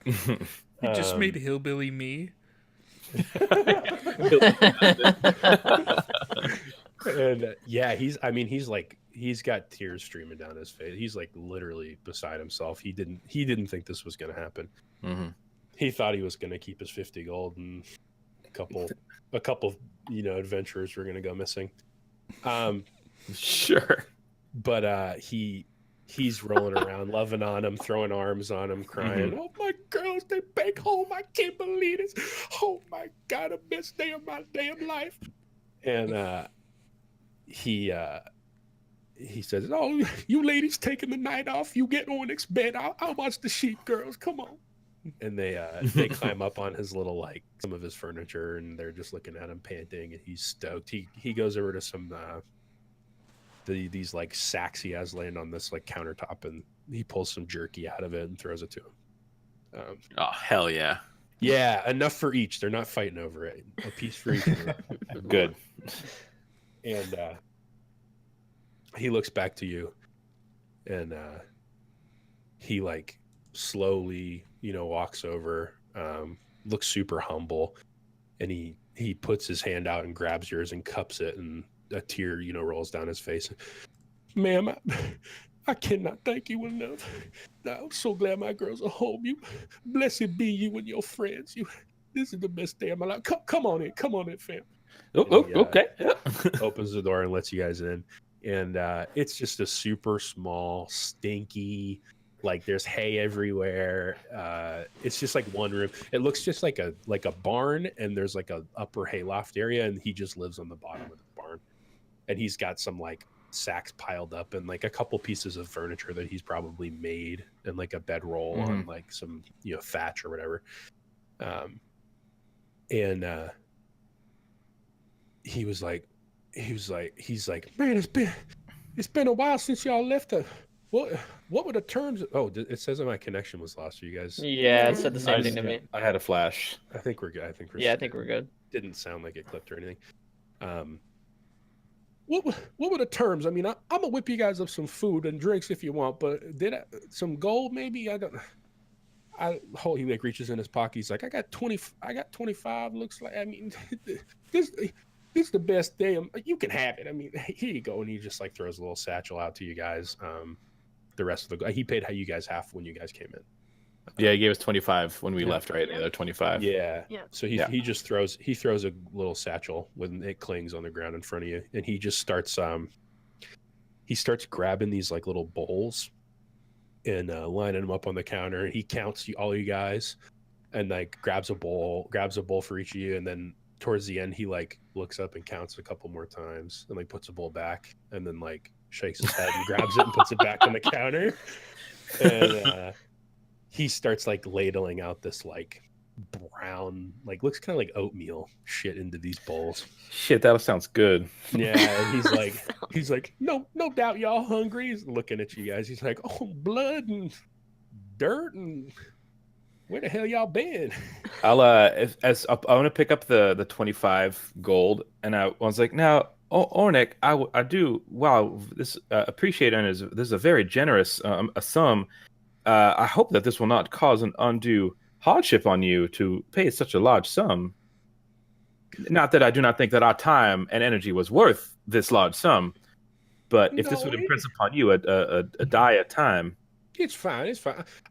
You just made hillbilly me. And he's got tears streaming down his face. He's like literally beside himself. He didn't think this was gonna happen. Mm-hmm. He thought he was gonna keep his 50 gold, and a couple adventurers were gonna go missing. Sure. But he's rolling around, loving on him, throwing arms on him, crying, Mhm. "Oh, my girls, they back home. I can't believe this. Oh, my God, the best day of my damn life." And he says, "Oh, you ladies taking the night off? You get Onyx bed. I'll watch the sheep girls. Come on." And they climb up on his little, like, some of his furniture, and they're just looking at him panting, and he's stoked. He goes over to some these like sacks he has laying on this like countertop, and he pulls some jerky out of it and throws it to him. Oh, hell yeah. Yeah, enough for each. They're not fighting over it. A piece for each. Good. And he looks back to you, and he like slowly, walks over, looks super humble, and he puts his hand out and grabs yours and cups it, and a tear, rolls down his face. "Ma'am, I cannot thank you enough. I'm so glad my girls are home. You, blessed be you and your friends. This is the best day of my life. Come on in, fam." Okay. Yeah. Opens the door and lets you guys in, and it's just a super small, stinky, like there's hay everywhere. It's just like one room. It looks just like a barn, and there's like a upper hayloft area, and he just lives on the bottom of the barn. And he's got some like sacks piled up and like a couple pieces of furniture that he's probably made, and like a bedroll on like some thatch or whatever. And he's like, "Man, it's been a while since y'all left. What were the terms?" Oh, it says that my connection was lost. Are you guys? Yeah, it said the same thing to me. I had a flash. I think we're good. I think we're good. Didn't sound like it clipped or anything. What were the terms? I mean, I'm gonna whip you guys up some food and drinks if you want, but some gold maybe? I don't. He like reaches in his pocket. He's like, I got 25. Looks like. I mean, this is the best day. You can have it. I mean, here you go. And he just like throws a little satchel out to you guys. The rest of he paid you guys half when you guys came in. Yeah, he gave us 25 when we left, right? The other 25. Yeah. Yeah. So he just throws a little satchel when it clings on the ground in front of you, and he just starts grabbing these like little bowls and lining them up on the counter. He counts all you guys, and like grabs a bowl for each of you, and then towards the end he like looks up and counts a couple more times, and like puts a bowl back, and then like shakes his head and grabs it and puts it back on the counter, and he starts like ladling out this like brown, like looks kind of like oatmeal shit into these bowls. Shit, that sounds good. Yeah, and he's like, no doubt y'all hungry. He's looking at you guys. He's like, "Oh, blood and dirt, and where the hell y'all been?" I'll I want to pick up the 25 gold, and I was like, "Now, Ornick, I do. Wow, this appreciate it. This is a very generous a sum. I hope that this will not cause an undue hardship on you to pay such a large sum. Not that I do not think that our time and energy was worth this large sum, but if this would impress upon you a dire time." It's fine.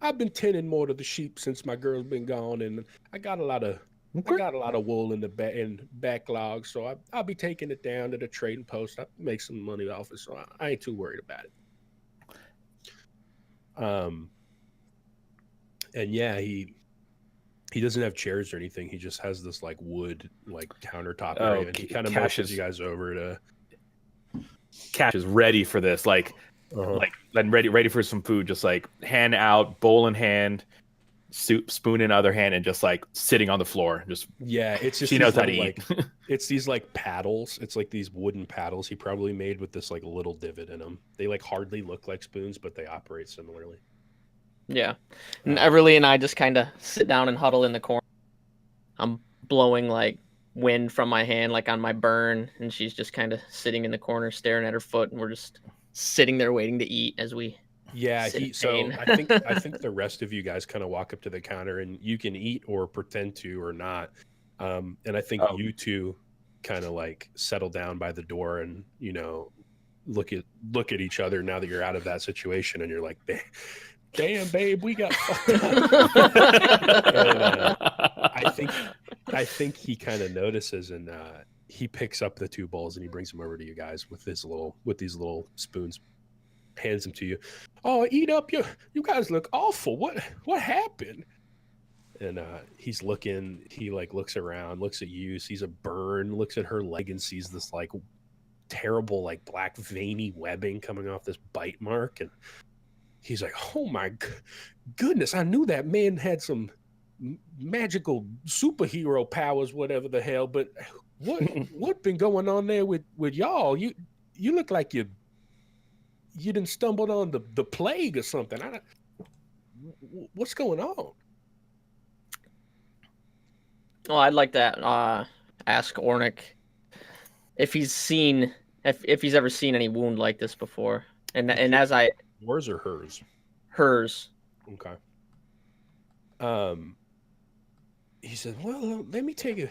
I've been tending more to the sheep since my girl's been gone, and I got a lot of wool in the backlog, so I'll be taking it down to the trading post. I make some money off it, so I ain't too worried about it. And yeah, he doesn't have chairs or anything. He just has this like wood like countertop Oh, area, and he kind of Cash motions is- you guys over to. Cash is ready for this, like ready for some food, just like hand out, bowl in hand, soup spoon in other hand, and just like sitting on the floor. Just Yeah, it's just she these knows how to little, eat. like it's these like paddles. It's like these wooden paddles he probably made with this like little divot in them. They like hardly look like spoons, but they operate similarly. Yeah. And Everly and I just kind of sit down and huddle in the corner. I'm blowing like wind from my hand, like on my burn, and she's just kind of sitting in the corner staring at her foot, and we're just sitting there waiting to eat as we. Yeah, Sit in so pain. I think the rest of you guys kind of walk up to the counter, and you can eat or pretend to or not. And I think Oh. you two kind of like settle down by the door, and look at each other now that you're out of that situation, and you're like, damn, babe, we got fucked up. And, I think he kind of notices, and he picks up the two bowls and he brings them over to you guys with these little spoons, hands them to you. Oh, eat up, you guys look awful. What happened? And he's looking. He like looks around, looks at you, sees a burn, looks at her leg, and sees this like terrible like black veiny webbing coming off this bite mark, and he's like, oh my goodness, I knew that man had some magical superhero powers, whatever the hell, but what been going on there with y'all? You look like you didn't stumbled on the plague or something. What's going on? Well, I'd like to ask Ornick if he's ever seen any wound like this before, and as I Yours or hers? hers. Okay. He said, well, let me take a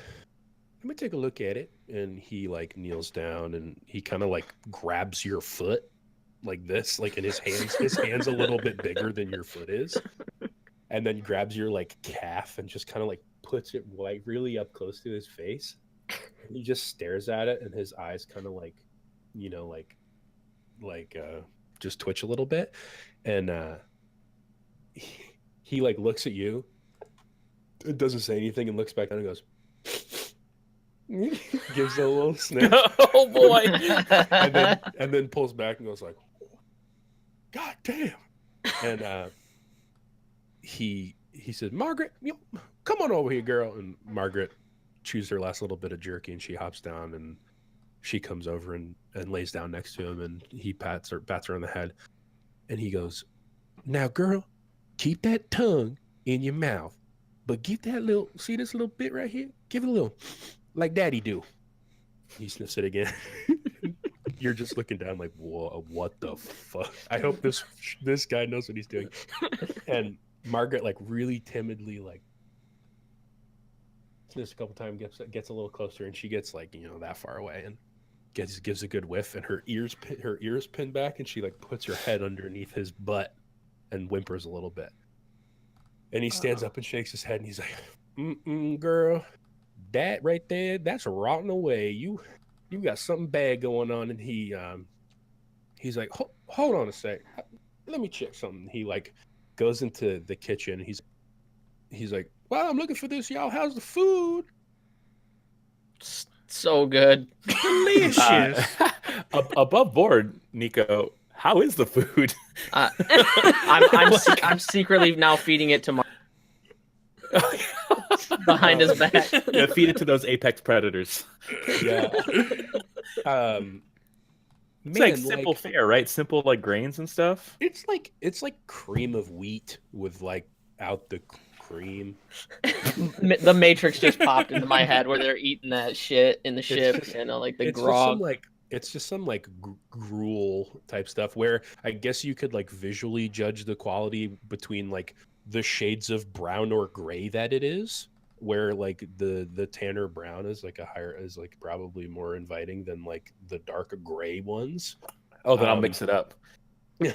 look at it. And he like kneels down and he kind of like grabs your foot like this, like in his hand's a little bit bigger than your foot is, and then grabs your like calf and just kind of like puts it like really up close to his face. And he just stares at it, and his eyes kind of like, just twitch a little bit, and he like looks at you, doesn't say anything, and looks back down and goes, gives a little sniff, Oh boy! and then pulls back and goes like, God damn. And he said, Margaret, come on over here, girl. And Margaret chews her last little bit of jerky, and she hops down, and she comes over and lays down next to him, and he pats her on the head, and he goes, now, girl, keep that tongue in your mouth, but give that see this little bit right here? Give it a little, like daddy do. He sniffs it again. You're just looking down like, what the fuck? I hope this guy knows what he's doing. And Margaret like really timidly like sniffs a couple times, gets a little closer, and she gets like that far away and gives a good whiff, and her ears pin back, and she like puts her head underneath his butt and whimpers a little bit. And he stands up and shakes his head, and he's like, girl, that right there, that's rotting away. You got something bad going on. And he's like, hold on a sec, let me check something. He like goes into the kitchen. He's like, well, I'm looking for this, y'all. How's the food? So good. Delicious. Above board, Nico. How is the food? I'm secretly now feeding it to Mark behind his back. Yeah, feed it to those apex predators. Yeah. It's like simple fare, right? Simple like grains and stuff. It's like cream of wheat with like out the cream. The Matrix just popped into my head where they're eating that shit in the ship, like the grog. It's just some like gruel type stuff where I guess you could like visually judge the quality between like the shades of brown or gray that it is, where like the tanner brown is like probably more inviting than like the dark gray ones. Oh, then I'll mix it up. So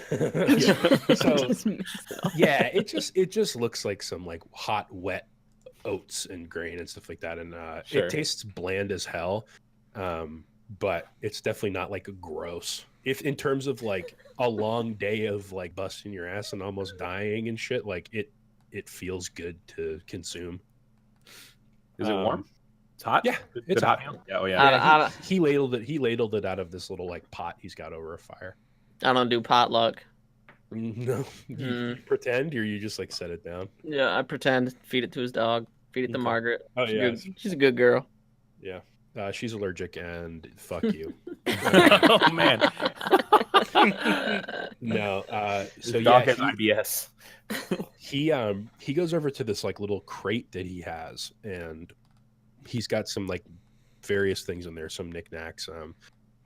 yeah, it just looks like some like hot wet oats and grain and stuff like that, and Sure. It tastes bland as hell, but it's definitely not like gross. If in terms of like a long day of like busting your ass and almost dying and shit, like it feels good to consume. Is it warm? It's hot. Yeah, Good it's hot hot. meal? Yeah. Oh I yeah. don't- He ladled it. He ladled it out of this little like pot he's got over a fire. I don't do potluck. No, you pretend, or you just like set it down. Yeah, I pretend. Feed it to his dog. Feed it to Okay. Margaret. Oh yeah, She's a good girl. yeah. She's allergic, and fuck you. Oh man. No. So His dog yeah, has IBS. he goes over to this like little crate that he has, and he's got some like various things in there, some knickknacks.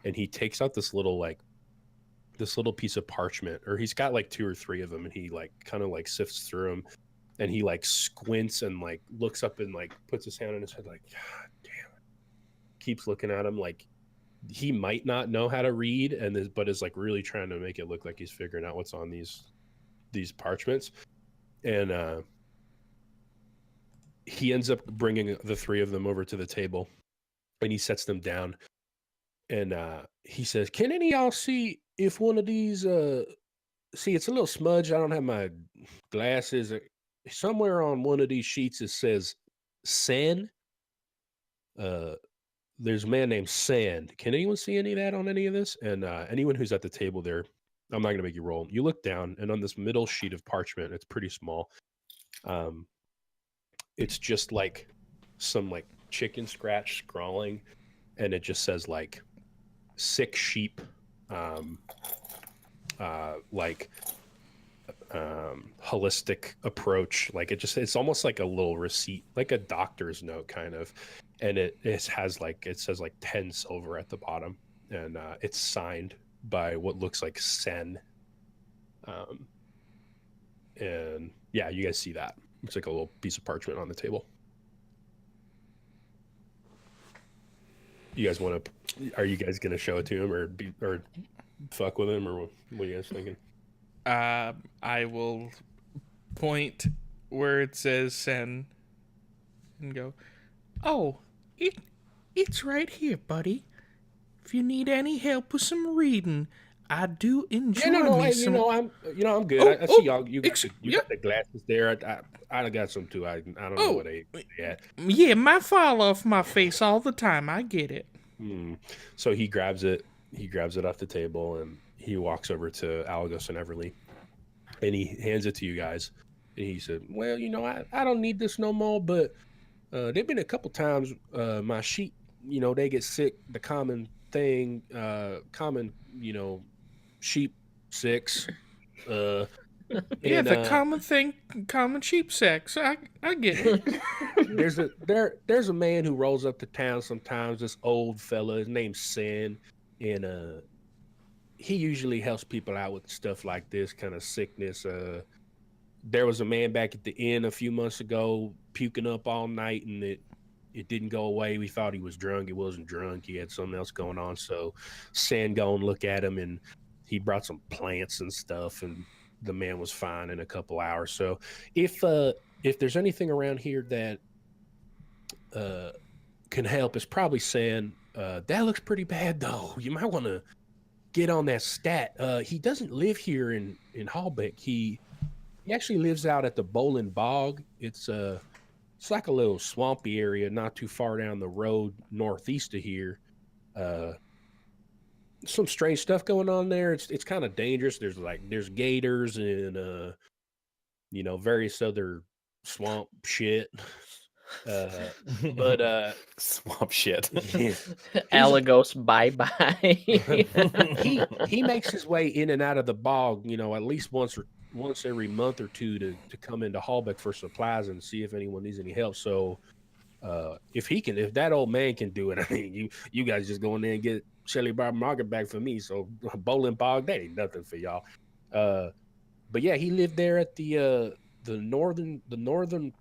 And he takes out this little piece of parchment, or he's got like 2 or 3 of them, and he like kind of like sifts through them, and he like squints and like looks up and like puts his hand on his head, like, God damn it. Keeps looking at him like he might not know how to read, but is like really trying to make it look like he's figuring out what's on these parchments. And he ends up bringing the 3 of them over to the table, and he sets them down, and he says, "Can any of y'all see if one of these see, it's a little smudged. I don't have my glasses. Somewhere on one of these sheets it says Sen. There's a man named Sen. Can anyone see any of that on any of this?" And anyone who's at the table there, I'm not going to make you roll. You look down, and on this middle sheet of parchment, it's pretty small. It's just like some like chicken scratch scrawling, and it just says like sick sheep, holistic approach. Like it's almost like a little receipt, like a doctor's note kind of. And it says like 10 silver at the bottom, and it's signed by what looks like Sen. And yeah, you guys see that. It's like a little piece of parchment on the table. You guys want to? Are you guys gonna show it to him, or fuck with him, or what are you guys thinking? I will point where it says Sen and go, "Oh, it's right here, buddy. If you need any help with some reading, I do enjoy me some." I'm good. Oh, I see y'all. You got yeah. the glasses there. I got some too. I don't know what they at. Yeah, my fall off my face all the time. I get it. So he grabs it. He grabs it off the table, and he walks over to Algos and Everly, and he hands it to you guys. And he said, "Well, I don't need this no more, but there've been a couple times my sheep, they get sick. The common thing, sheep sicks. Yeah, the common thing, common sheep sex. I get it. There's a man who rolls up to town sometimes. This old fella, his name's Sen, and he usually helps people out with stuff like this kind of sickness. There was a man back at the inn a few months ago puking up all night, and it didn't go away. We thought he was drunk. He wasn't drunk. He had something else going on. So Sen go and look at him, and he brought some plants and stuff, and the man was fine in a couple hours. So if there's anything around here that can help, it's probably Sen. That looks pretty bad though. You might want to get on that stat. He doesn't live here in Hallbeck. He actually lives out at the Bowling Bog. It's like a little swampy area not too far down the road northeast of here. Some strange stuff going on there. It's kind of dangerous. There's gators and various other swamp shit. But Swamp shit. yeah. Alagos, bye. he makes his way in and out of the bog, at least once every month or two to come into Hallbeck for supplies and see if anyone needs any help. So if that old man can do it, I mean, you guys just go in there and get Shelly Bar Market back for me. So Bowling Bog, that ain't nothing for y'all. But yeah, he lived there at the northern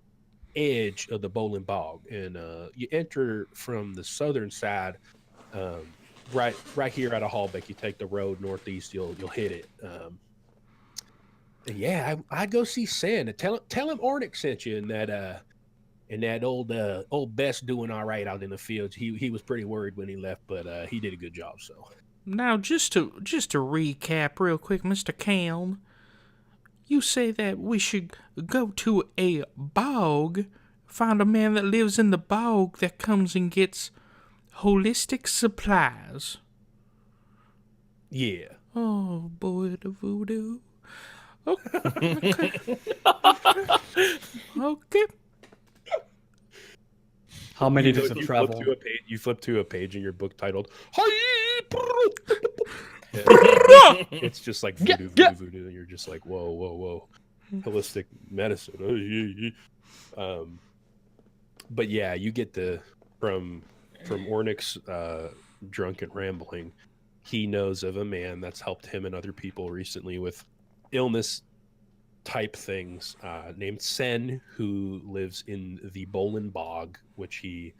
edge of the Bowling Bog, and you enter from the southern side, right here out of Hallbeck. You take the road northeast, you'll hit it. Yeah, I'd go see Sen. Tell him Ornick sent you, and that old Bess doing all right out in the fields. He was pretty worried when he left, but he did a good job. So Now, just to recap real quick, Mr. Keln, you say that we should go to a bog Found a man that lives in the bog that comes and gets holistic supplies. Yeah. Oh, boy, the voodoo. Okay. Okay. How many You know, days of you travel? flip to a page in your book titled it's just like voodoo, voodoo, voodoo, and you're just like, whoa, whoa, whoa, holistic medicine. But yeah, you get from Ornix drunken rambling. He knows of a man that's helped him and other people recently with illness type things, named Sen, who lives in the Bolin Bog, which he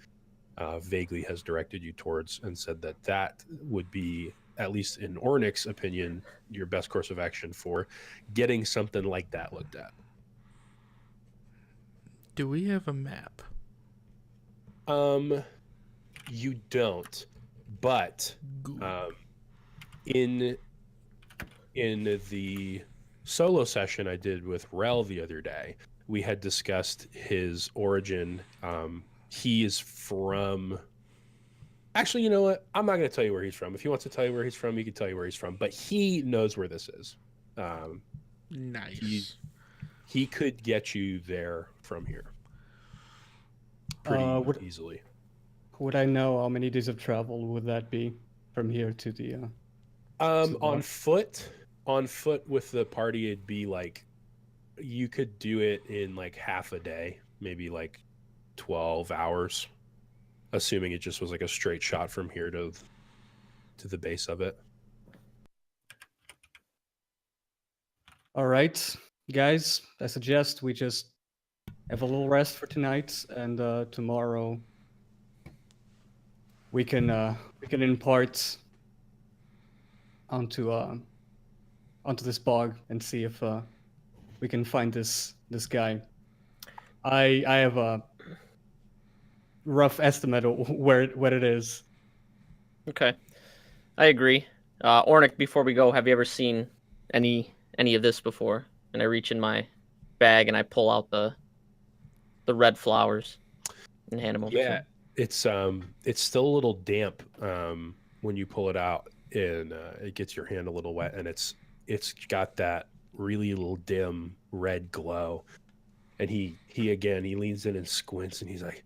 vaguely has directed you towards, and said that would be, at least in Ornix's opinion, your best course of action for getting something like that looked at. Do we have a map? You don't, but in the solo session I did with Rel the other day, we had discussed his origin. He is from... Actually, you know what? I'm not going to tell you where he's from. If he wants to tell you where he's from, he can tell you where he's from. But he knows where this is. Nice. He could get you there from here pretty easily. Would I know how many days of travel would that be from here to the? On foot with the party, it'd be like, you could do it in like half a day, maybe like 12 hours, assuming it just was like a straight shot from here to the base of it. All right, guys. I suggest we just have a little rest for tonight, and tomorrow we can impart onto this bog and see if we can find this guy. I have a rough estimate of where it is. Okay, I agree. Ornick, before we go, have you ever seen any of this before? And I reach in my bag and I pull out the red flowers and hand them over to him. It's still a little damp when you pull it out, and it gets your hand a little wet, and it's got that really little dim red glow. And he leans in and squints, and he's like,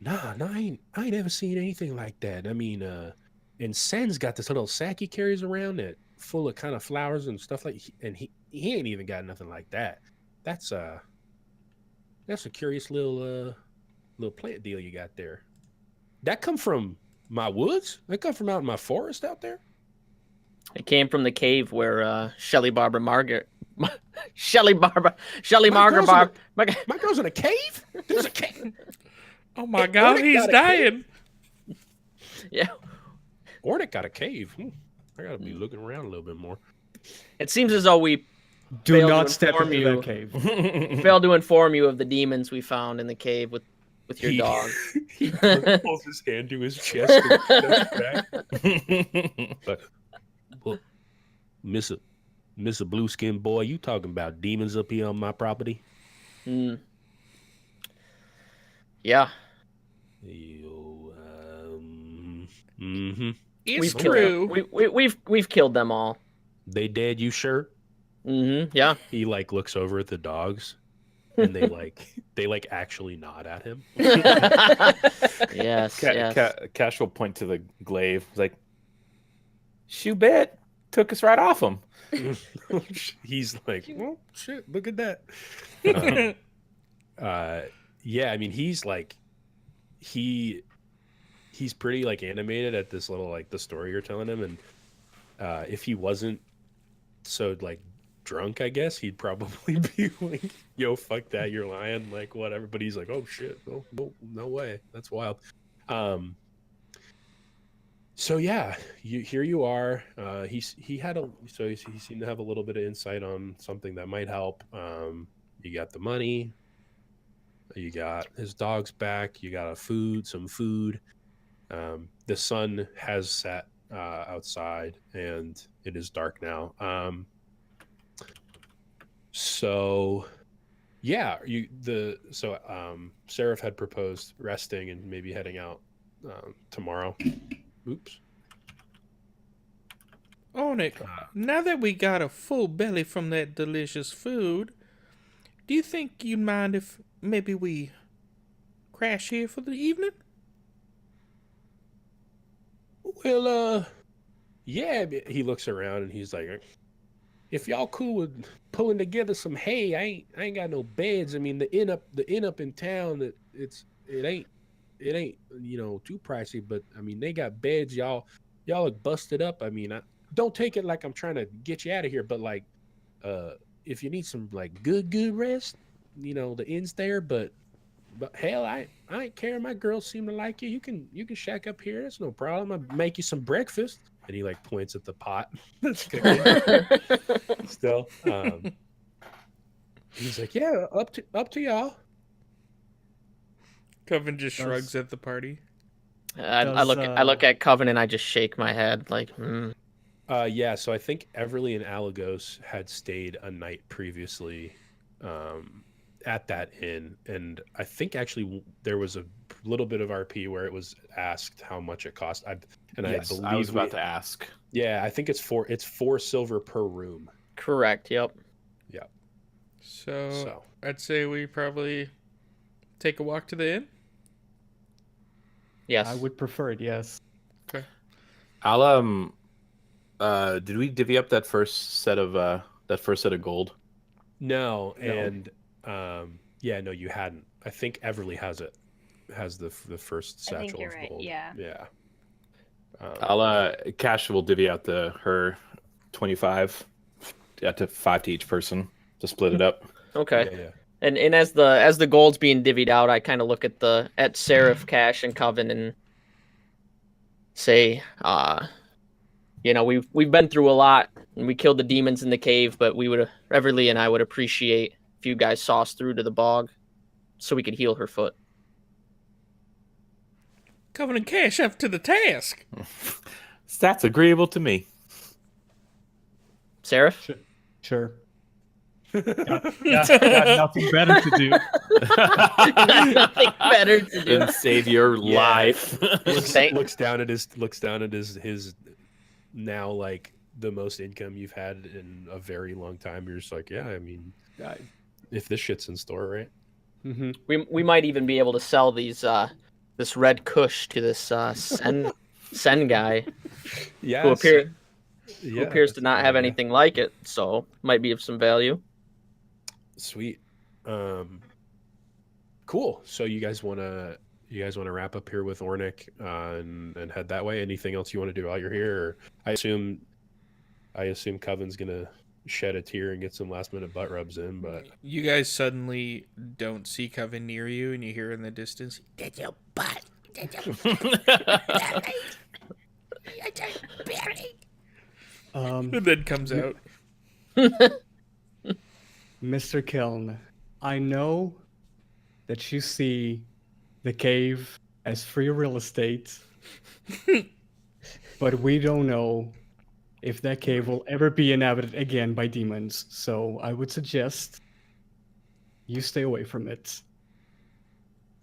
nah, I ain't ever seen anything like that. I mean, and Sen's got this little sack he carries around that full of kind of flowers and stuff and he ain't even got nothing like that. That's a curious little plant deal you got there. That come from my woods? That come from out in my forest out there? It came from the cave where Shelly Margaret. My girl's in a cave? There's a cave. Oh my god, he's dying. Yeah. Ornick got a cave. I gotta be looking around a little bit more. It seems as though we Do not step into that cave. failed to inform you of the demons we found in the cave with your dog. He pulls his hand to his chest and steps back. But, well, Mr. Blue Skin Boy, you talking about demons up here on my property? Yeah. It's We've true. We've killed them all. They dead, you sure? Yeah. He like looks over at the dogs, and they actually nod at him. Yes. Cash will point to the glaive. He's like, "Shoe bet took us right off him." He's like, well, shit, look at that. Yeah, I mean, he's like, he's pretty like animated at this little like the story you're telling him, and if he wasn't so like drunk, I guess he'd probably be like, yo, fuck that, you're lying, like whatever. But he's like, oh shit, no way, that's wild. So yeah, here you are. He seemed to have a little bit of insight on something that might help. You got the money, you got his dog's back, you got some food. The sun has set outside, and it is dark now. So Yeah, Seraph had proposed resting and maybe heading out tomorrow. Oops. Ornick, now that we got a full belly from that delicious food, do you think you'd mind if maybe we crash here for the evening? Well, yeah. He looks around and he's like, if y'all cool with pulling together some hay, I ain't got no beds. I mean, the inn up in town, it ain't too pricey, but I mean they got beds. Y'all look busted up. I mean, I don't take it like I'm trying to get you out of here, but like if you need some like good rest, the inn's there, but hell, I ain't care. My girls seem to like you. You can shack up here. That's no problem. I'll make you some breakfast. And he like points at the pot that's cooking. Still, he's like, yeah, up to y'all. Coven just shrugs at the party. I look at Coven and I just shake my head like, Yeah, so I think Everly and Alagos had stayed a night previously at that inn, and I think actually there was a little bit of RP where it was asked how much it cost. I believe I was about to ask. Yeah, I think it's 4 silver per room. Correct. Yep. Yep. So I'd say we probably take a walk to the inn. Yes. I would prefer it, yes. Okay. I'll did we divvy up that first set of gold? No, and yeah, no, you hadn't. I think Everly has the first I think satchel you're of right, gold. yeah. I'll Cash will divvy out her 25 to 5 to each person to split it up. Okay. Yeah. And as the gold's being divvied out, I kind of look at Seraph, Cash, and Coven and say, we've been through a lot and we killed the demons in the cave, but Everly and I would appreciate if you guys saw us through to the bog so we could heal her foot. Coven and Cash up to the task. That's agreeable to me. Seraph? Sure. Got nothing better to do. Nothing better to do. And save your life. looks down at his now like the most income you've had in a very long time. You're just like, yeah, I mean, if this shit's in store, right? Mm-hmm. We might even be able to sell these this red kush to this Sen guy Yeah. who appears to not have anything like it, so might be of some value. Sweet. Cool. So you guys want to wrap up here with Ornick and head that way? Anything else you want to do while you're here? Or I assume Coven's gonna shed a tear and get some last minute butt rubs in, but You guys suddenly don't see Coven near you, and you hear in the distance, "Get your butt, get your butt." And then comes out. Mr. Kiln, I know that you see the cave as free real estate, but we don't know if that cave will ever be inhabited again by demons. So I would suggest you stay away from it.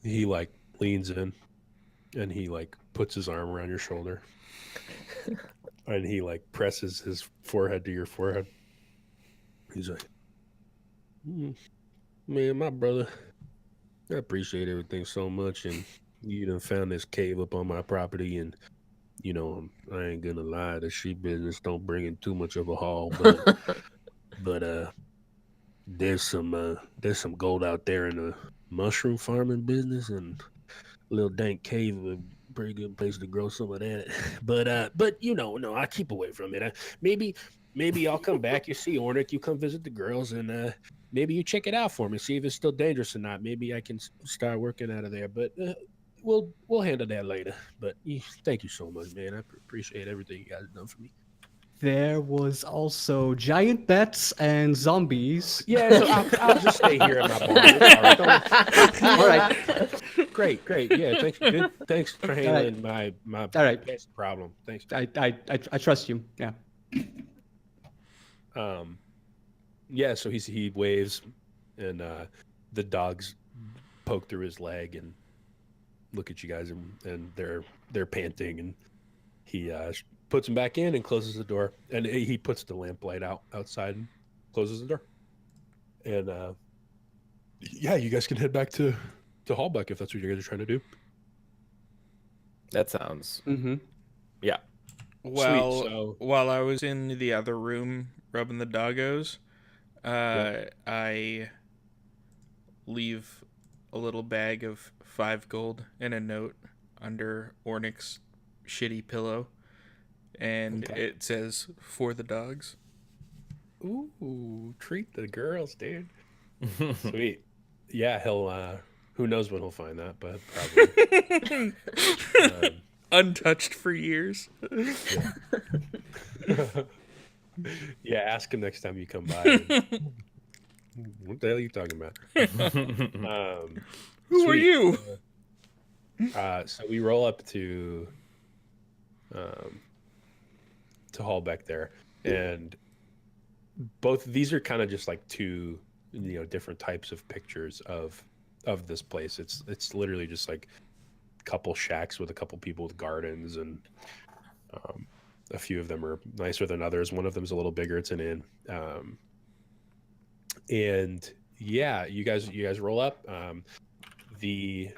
he like leans in and he like puts his arm around your shoulder and he like presses his forehead to your forehead. He's like, man, my brother, I appreciate everything so much, and you done found this cave up on my property, and I ain't gonna lie, the sheep business don't bring in too much of a haul, but there's some gold out there in the mushroom farming business, and a little dank cave would be a pretty good place to grow some of that. But no, I keep away from it. Maybe I'll come back. You see Ornick, you come visit the girls, and maybe you check it out for me, see if it's still dangerous or not. Maybe I can start working out of there. But we'll handle that later. But thank you so much, man. I appreciate everything you guys have done for me. There was also giant bats and zombies. Yeah, so I'll just stay here at my bar. All right. Great. Yeah, thanks for handling my All right. best problem. Thanks. I trust you. Yeah. Yeah, so he waves and the dogs poke through his leg and look at you guys, and they're panting, and he puts them back in and closes the door, and he puts the lamplight outside and closes the door. And yeah, you guys can head back to Hallbeck if that's what you guys are trying to do. That sounds. Mm-hmm. Yeah. Well, so- while I was in the other room rubbing the doggos, I leave a little bag of 5 gold and a note under Ornix's shitty pillow, and Okay. it says, "For the dogs." Ooh, treat the girls, dude. Sweet. Yeah, he'll. Who knows when he'll find that, but probably. Untouched for years. Yeah, ask him next time you come by. What the hell are you talking about? Who are Sweet. you? So we roll up to Hallbeck there, and both these are kind of just like two, different types of pictures of this place. It's literally just like a couple shacks with a couple people with gardens, and a few of them are nicer than others. One of them's a little bigger. It's an inn. And yeah, you guys roll up. The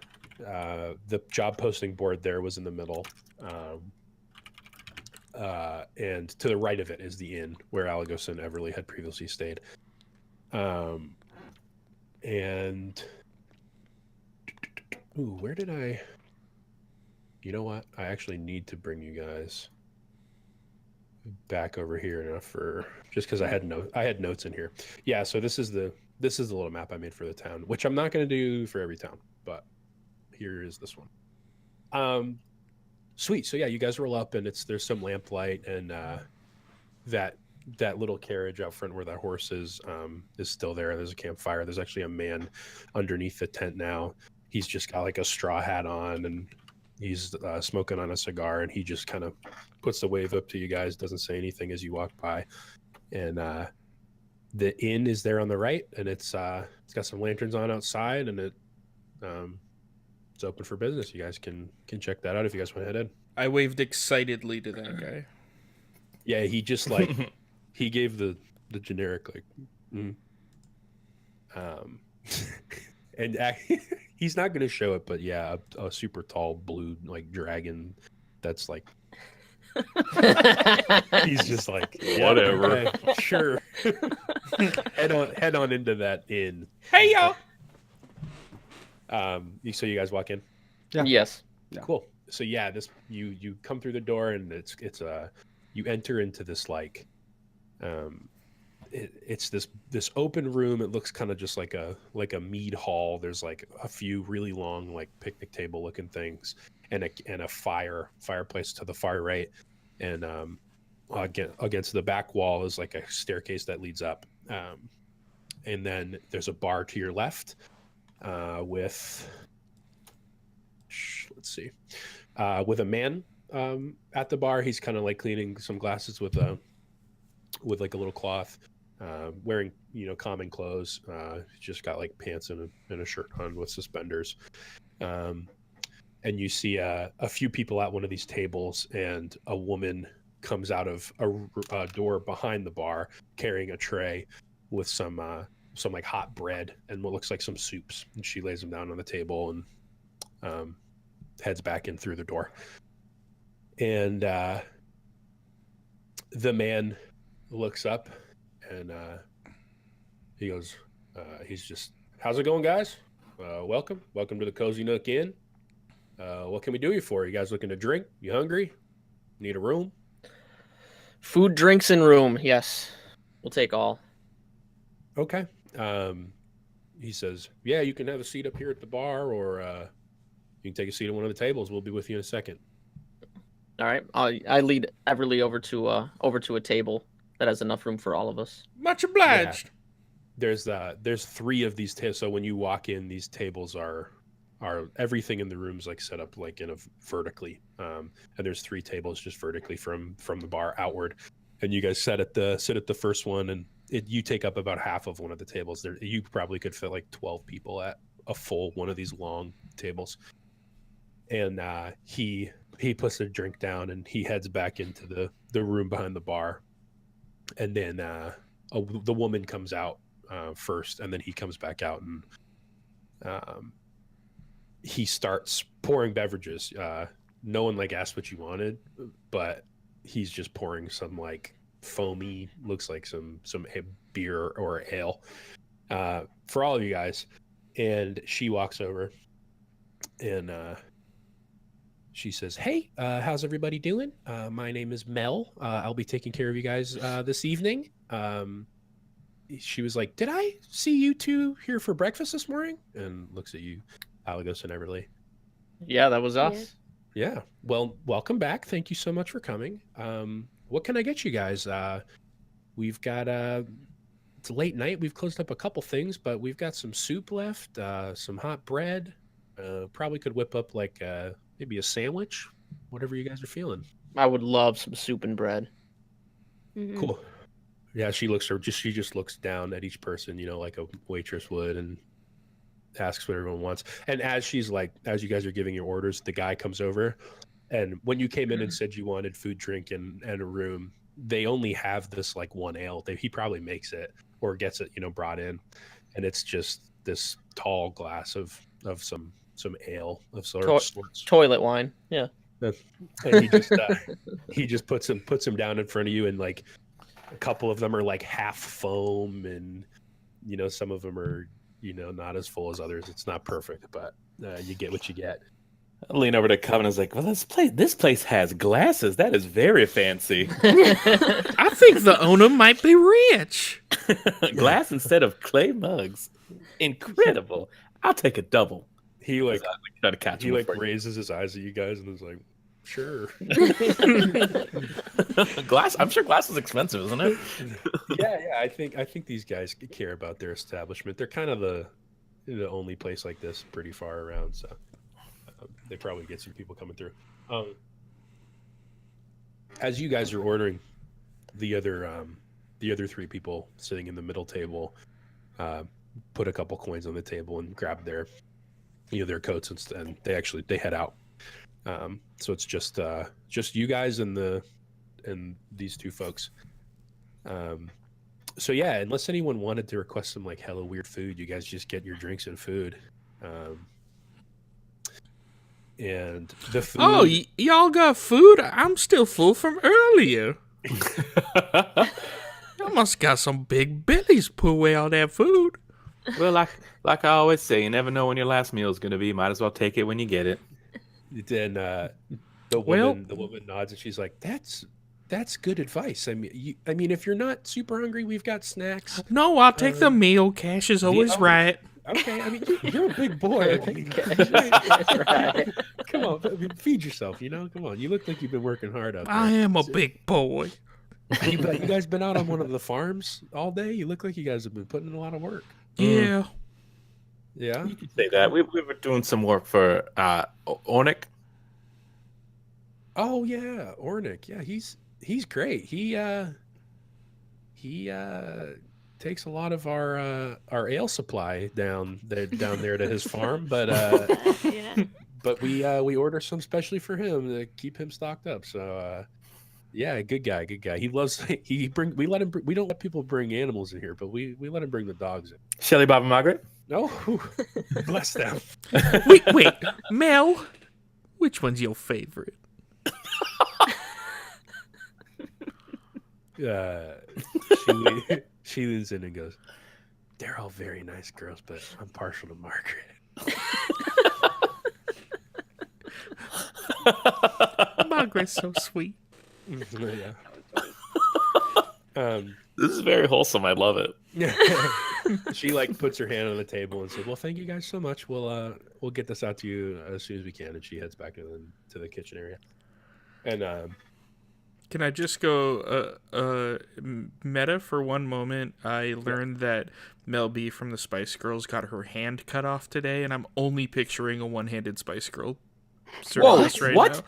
job posting board there was in the middle, and to the right of it is the inn where Alagos and Everly had previously stayed. And where did I? You know what? I actually need to bring you guys back over here enough for just because I had notes in here. Yeah, so this is the little map I made for the town, which I'm not going to do for every town, but here is this one. Sweet. So yeah, you guys roll up, and there's some lamplight, and that little carriage out front where that horse is still there. There's a campfire. There's actually a man underneath the tent now. He's just got like a straw hat on, and he's smoking on a cigar, and he just kind of puts the wave up to you guys, doesn't say anything as you walk by. And the inn is there on the right, and it's got some lanterns on outside, and it's open for business. You guys can check that out if you guys want to head in. I waved excitedly to that guy. Yeah, he just like he gave the generic like and he's not going to show it, but yeah, a super tall blue like dragon that's like he's just like, yeah, Whatever. okay, sure. head on into that inn. Hey y'all! So you guys walk in. Yeah. Yes. Yeah. Cool. So yeah, you come through the door, and it's you enter into this like it's this open room. It looks kind of just like a mead hall. There's like a few really long like picnic table looking things, and a fireplace to the far right, and against the back wall is like a staircase that leads up, and then there's a bar to your left with let's see, with a man at the bar. He's kind of like cleaning some glasses with like a little cloth, wearing common clothes. He's just got like pants and a shirt on with suspenders. And you see a few people at one of these tables, and a woman comes out of a door behind the bar carrying a tray with some like hot bread and what looks like some soups, and she lays them down on the table and heads back in through the door. And the man looks up, and he goes, he's just, how's it going, guys? Welcome to the Cozy Nook Inn. What can we do you for? You guys looking to drink? You hungry? Need a room? Food, drinks, and room. Yes, we'll take all. Okay. He says, yeah, you can have a seat up here at the bar, or you can take a seat at one of the tables. We'll be with you in a second. All right. I lead Everly over to a table that has enough room for all of us. Much obliged. There's 3 of these tables. So when you walk in, these tables are everything in the room's like set up like in a vertically, and there's 3 tables just vertically from the bar outward, and you guys sit at the first one, and you take up about half of one of the tables. There, you probably could fit like 12 people at a full one of these long tables. And he puts the drink down and he heads back into the room behind the bar. And then the woman comes out first, and then he comes back out, and he starts pouring beverages. No one like asked what you wanted, but he's just pouring some like foamy, looks like some beer or ale for all of you guys. And she walks over and she says, "Hey, how's everybody doing? My name is Mel. I'll be taking care of you guys this evening." She was like, "Did I see you two here for breakfast this morning?" And looks at you, Alagos and Everly. Yeah, that was us. Yeah. Well, welcome back. Thank you so much for coming. What can I get you guys? We've got it's a late night. We've closed up a couple things, but we've got some soup left, some hot bread. Probably could whip up like maybe a sandwich, whatever you guys are feeling. I would love some soup and bread. Mhm. Cool. Yeah, she just looks down at each person, like a waitress would, and asks what everyone wants. And as you guys are giving your orders, the guy comes over, and when you came in and said you wanted food, drink, and a room, they only have this like one ale. He probably makes it or gets it, brought in, and it's just this tall glass of some ale of sorts. Toilet wine. Yeah. And he just puts them down in front of you, and like a couple of them are like half foam, and some of them are not as full as others. It's not perfect, but you get what you get. I lean over to Coven and is like, "Well, this place has glasses. That is very fancy. I think the owner might be rich. Glass instead of clay mugs. Incredible. I'll take a double." He like Try to catch he him like before raises his eyes at you guys and is like, "Sure." Glass. I'm sure glass is expensive, isn't it? yeah. I think these guys care about their establishment. They're kind of the only place like this pretty far around, so they probably get some people coming through. As you guys are ordering, the other three people sitting in the middle table put a couple coins on the table and grab their their coats, and they head out. So it's just you guys and these two folks. So yeah, unless anyone wanted to request some like hella weird food, you guys just get your drinks and food. And the food. Oh, y'all got food? I'm still full from earlier. Y'all must got some big billies put away all that food. Well, like I always say, you never know when your last meal is going to be. Might as well take it when you get it. Then the woman nods and she's like, "That's good advice. I mean, if you're not super hungry, we've got snacks." No, I'll take the meal. Cash is always right. Okay, I mean, you're a big boy. Right. Come on, I mean, feed yourself. Come on. You look like you've been working hard out there. I am a big boy. You guys been out on one of the farms all day? You look like you guys have been putting in a lot of work. Yeah. Yeah. You could say that. We were doing some work for Ornick. Oh yeah, Ornick. Yeah, he's great. He takes a lot of our ale supply down there to his farm, but Yeah. but we order some specially for him to keep him stocked up. So yeah, good guy. He loves we don't let people bring animals in here, but we let him bring the dogs in. Shelly, Bob, and Margaret. No, bless them. Wait, Mel, which one's your favorite? She leans in and goes, "They're all very nice girls, but I'm partial to Margaret." Margaret's so sweet. Yeah. This is very wholesome. I love it. She like puts her hand on the table and says, "Well, thank you guys so much. We'll get this out to you as soon as we can." And she heads back to the kitchen area. And Can I just go meta for one moment? I learned that Mel B from the Spice Girls got her hand cut off today, and I'm only picturing a one-handed Spice Girl. serving us right what?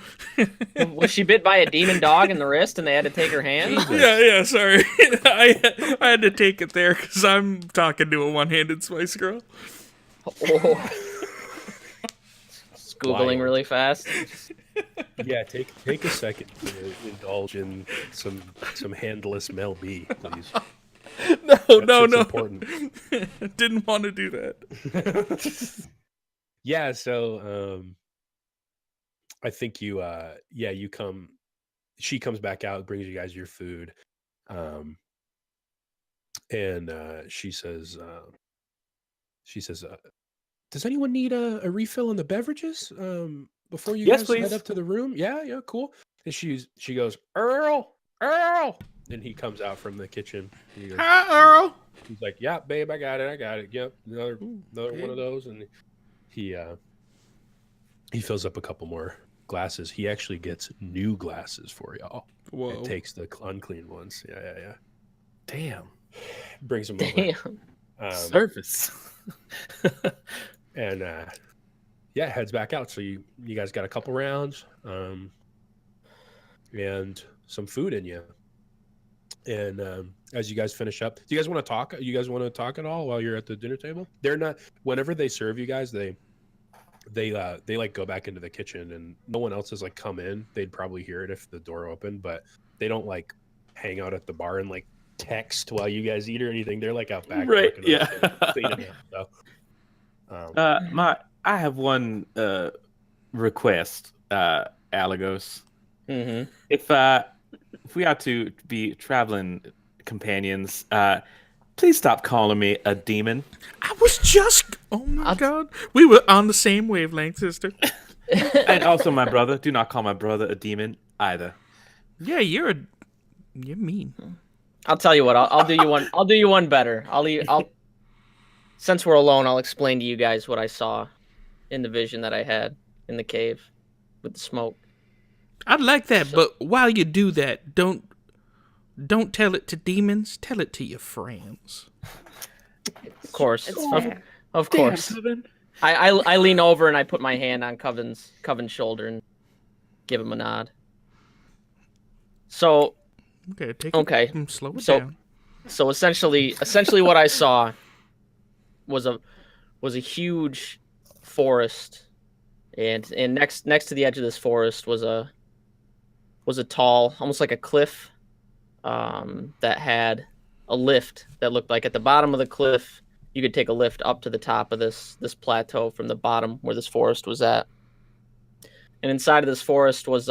now. Was she bit by a demon dog in the wrist and they had to take her hand? Yeah, sorry. I had to take it there because I'm talking to a one-handed Spice Girl. Oh. Googling really fast. Yeah, take a second to indulge in some handless Mel B, please. No. Important. Didn't want to do that. Yeah, so I think you come, she comes back out, brings you guys your food, and she says does anyone need a refill on the beverages before you Yes, guys please. head up to the room? Yeah, cool. And she goes, Earl, and he comes out from the kitchen. And he goes, Hi, Earl. he's like, yeah, babe, I got it. Yep, another one of those. And he fills up a couple more glasses. He actually gets new glasses for y'all. Whoa. It takes the unclean ones. Yeah. Damn. Brings them over. Damn. Service. And heads back out. So you guys got a couple rounds, and some food in you. And as you guys finish up, do you guys want to talk? You guys want to talk at all while you're at the dinner table? They're not. Whenever they serve you guys, they like go back into the kitchen, and no one else has like come in. They'd probably hear it if the door opened, but they don't like hang out at the bar and like text while you guys eat or anything. They're like out back, Right, working on yeah. cleaning up, so. I have one request, Alagos. Mm-hmm. If we are to be traveling companions, please stop calling me a demon. I was just... Oh, my God. We were on the same wavelength, sister. And also my brother. Do not call my brother a demon either. Yeah, you're mean. I'll tell you what. I'll do you one. I'll do you one better. I'll. Since we're alone, I'll explain to you guys what I saw in the vision that I had in the cave with the smoke. I'd like that, but while you do that, don't tell it to demons. Tell it to your friends. Of course, It's of, fair. of course. I lean over and I put my hand on Coven's shoulder and give him a nod. So Okay, Okay. Slow it So- down. So essentially what I saw was a huge forest, and next to the edge of this forest was a tall, almost like a cliff, that had a lift that looked like at the bottom of the cliff you could take a lift up to the top of this plateau from the bottom where this forest was at. And inside of this forest was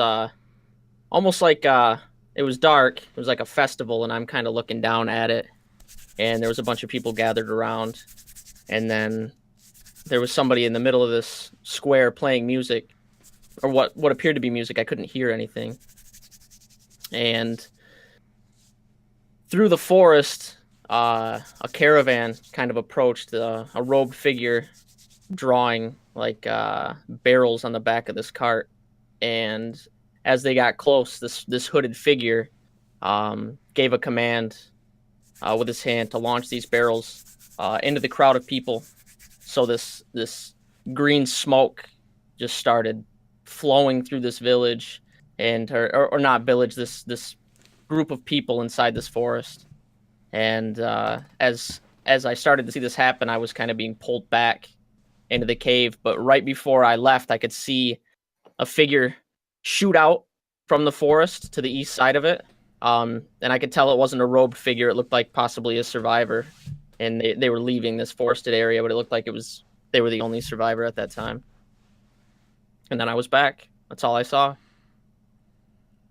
almost like it was dark. It was like a festival, and I'm kind of looking down at it. And there was a bunch of people gathered around. And then there was somebody in the middle of this square playing music, or what appeared to be music. I couldn't hear anything. And through the forest, a caravan kind of approached, a robed figure drawing like barrels on the back of this cart. And as they got close, this hooded figure gave a command with his hand to launch these barrels into the crowd of people. So this green smoke just started flowing through this village, and or not village, this group of people inside this forest. And as I started to see this happen, I was kind of being pulled back into the cave. But right before I left, I could see a figure shoot out from the forest to the east side of it. And I could tell it wasn't a robed figure. It looked like possibly a survivor. And they were leaving this forested area, but it looked like they were the only survivor at that time. And then I was back. That's all I saw.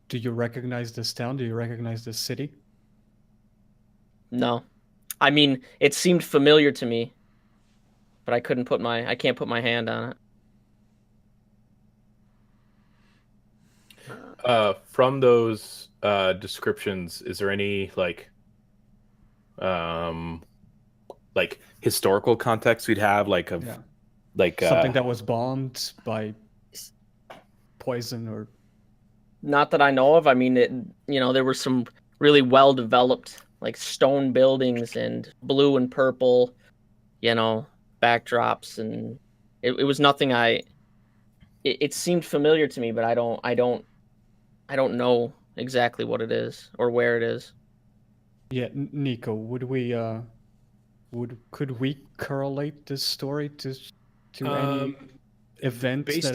Do you recognize this town? Do you recognize this city? No. I mean, it seemed familiar to me, but I can't put my hand on it. From those descriptions, is there any like historical context we'd have, like of Yeah. like Something that was bombed by poison or Not that I know of. I mean, there were some really well-developed like stone buildings and blue and purple, backdrops, and it was nothing I it seemed familiar to me, but I don't know exactly what it is or where it is. Yeah, Nico, could we correlate this story to any events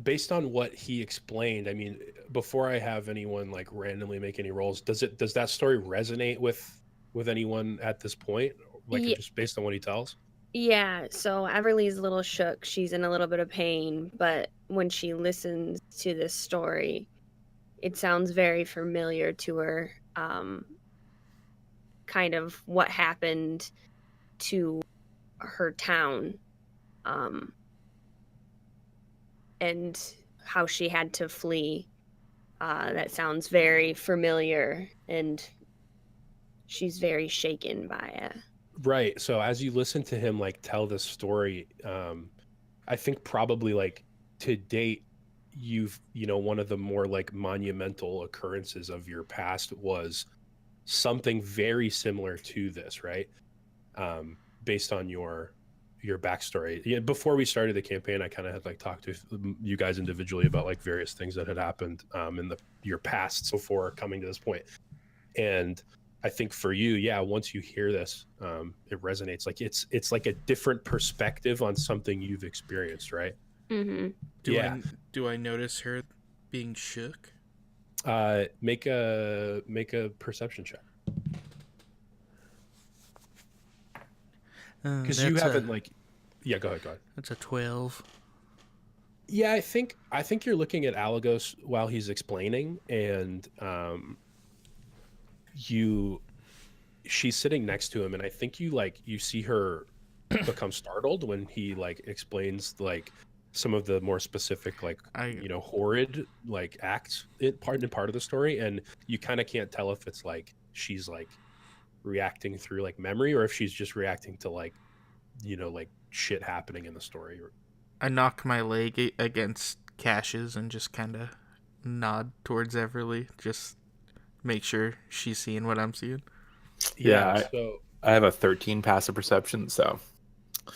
based on what he explained, I mean, before I have anyone like randomly make any rolls, does that story resonate with anyone at this point, like Ye- just based on what he tells? Yeah, so Everly's a little shook. She's in a little bit of pain, but when she listens to this story, it sounds very familiar to her. Kind of what happened to her town, and how she had to flee. That sounds very familiar, and she's very shaken by it. Right. So as you listen to him like tell this story, I think probably like to date, one of the more like monumental occurrences of your past was something very similar to this, right? Based on your backstory. Yeah, before we started the campaign, I kind of had like talked to you guys individually about like various things that had happened in your past so far coming to this point. And I think for you, yeah, once you hear this, it resonates. Like it's like a different perspective on something you've experienced, right? Mm-hmm. Do I notice her being shook? Make a perception check, because you haven't yeah, go ahead. That's a 12. Yeah, I think you're looking at Alagos while he's explaining, and she's sitting next to him, and I think you see her become startled when he like explains like some of the more specific like horrid like acts in part of the story, and you kind of can't tell if it's like she's like reacting through like memory or if she's just reacting to like like shit happening in the story. I knock my leg against Cash's and just kind of nod towards Everly, just make sure she's seeing what I'm seeing. Yeah, so I have a 13 passive perception, so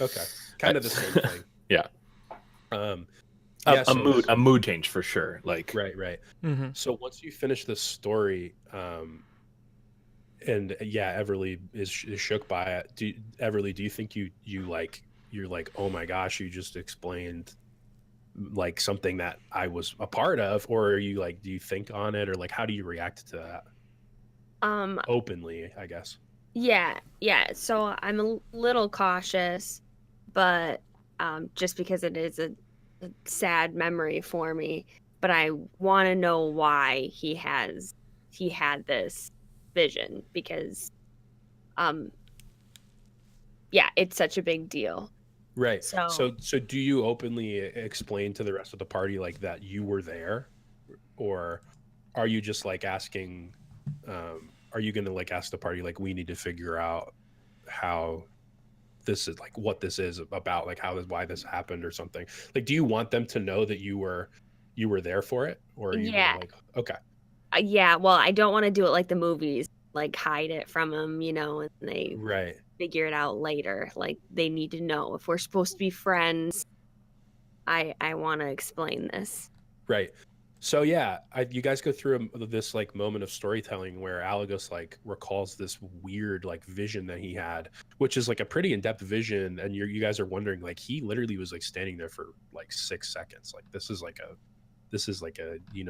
okay, kind of the same thing. Yeah. A mood change for sure. Like right. Mm-hmm. So once you finish the story, and yeah, Everly is shook by it. Everly, do you think you're like, oh my gosh, you just explained like something that I was a part of, or are you like, do you think on it, or like how do you react to that? Openly, I guess. Yeah. So I'm a little cautious, but just because it is a sad memory for me, but I want to know why he had this vision, because it's such a big deal. Right. So do you openly explain to the rest of the party like that you were there, or are you just like asking? Are you going to like ask the party like we need to figure out how this is like what this is about, like why this happened or something? Like, do you want them to know that you were there for it, or are you gonna, like okay? Yeah. Well, I don't want to do it like the movies, like hide it from them, and they Right. figure it out later. Like they need to know if we're supposed to be friends. I want to explain this. Right. So yeah, you guys go through this like moment of storytelling where Alagos like recalls this weird like vision that he had, which is like a pretty in-depth vision, and you guys are wondering like he literally was like standing there for like 6 seconds. Like this is like a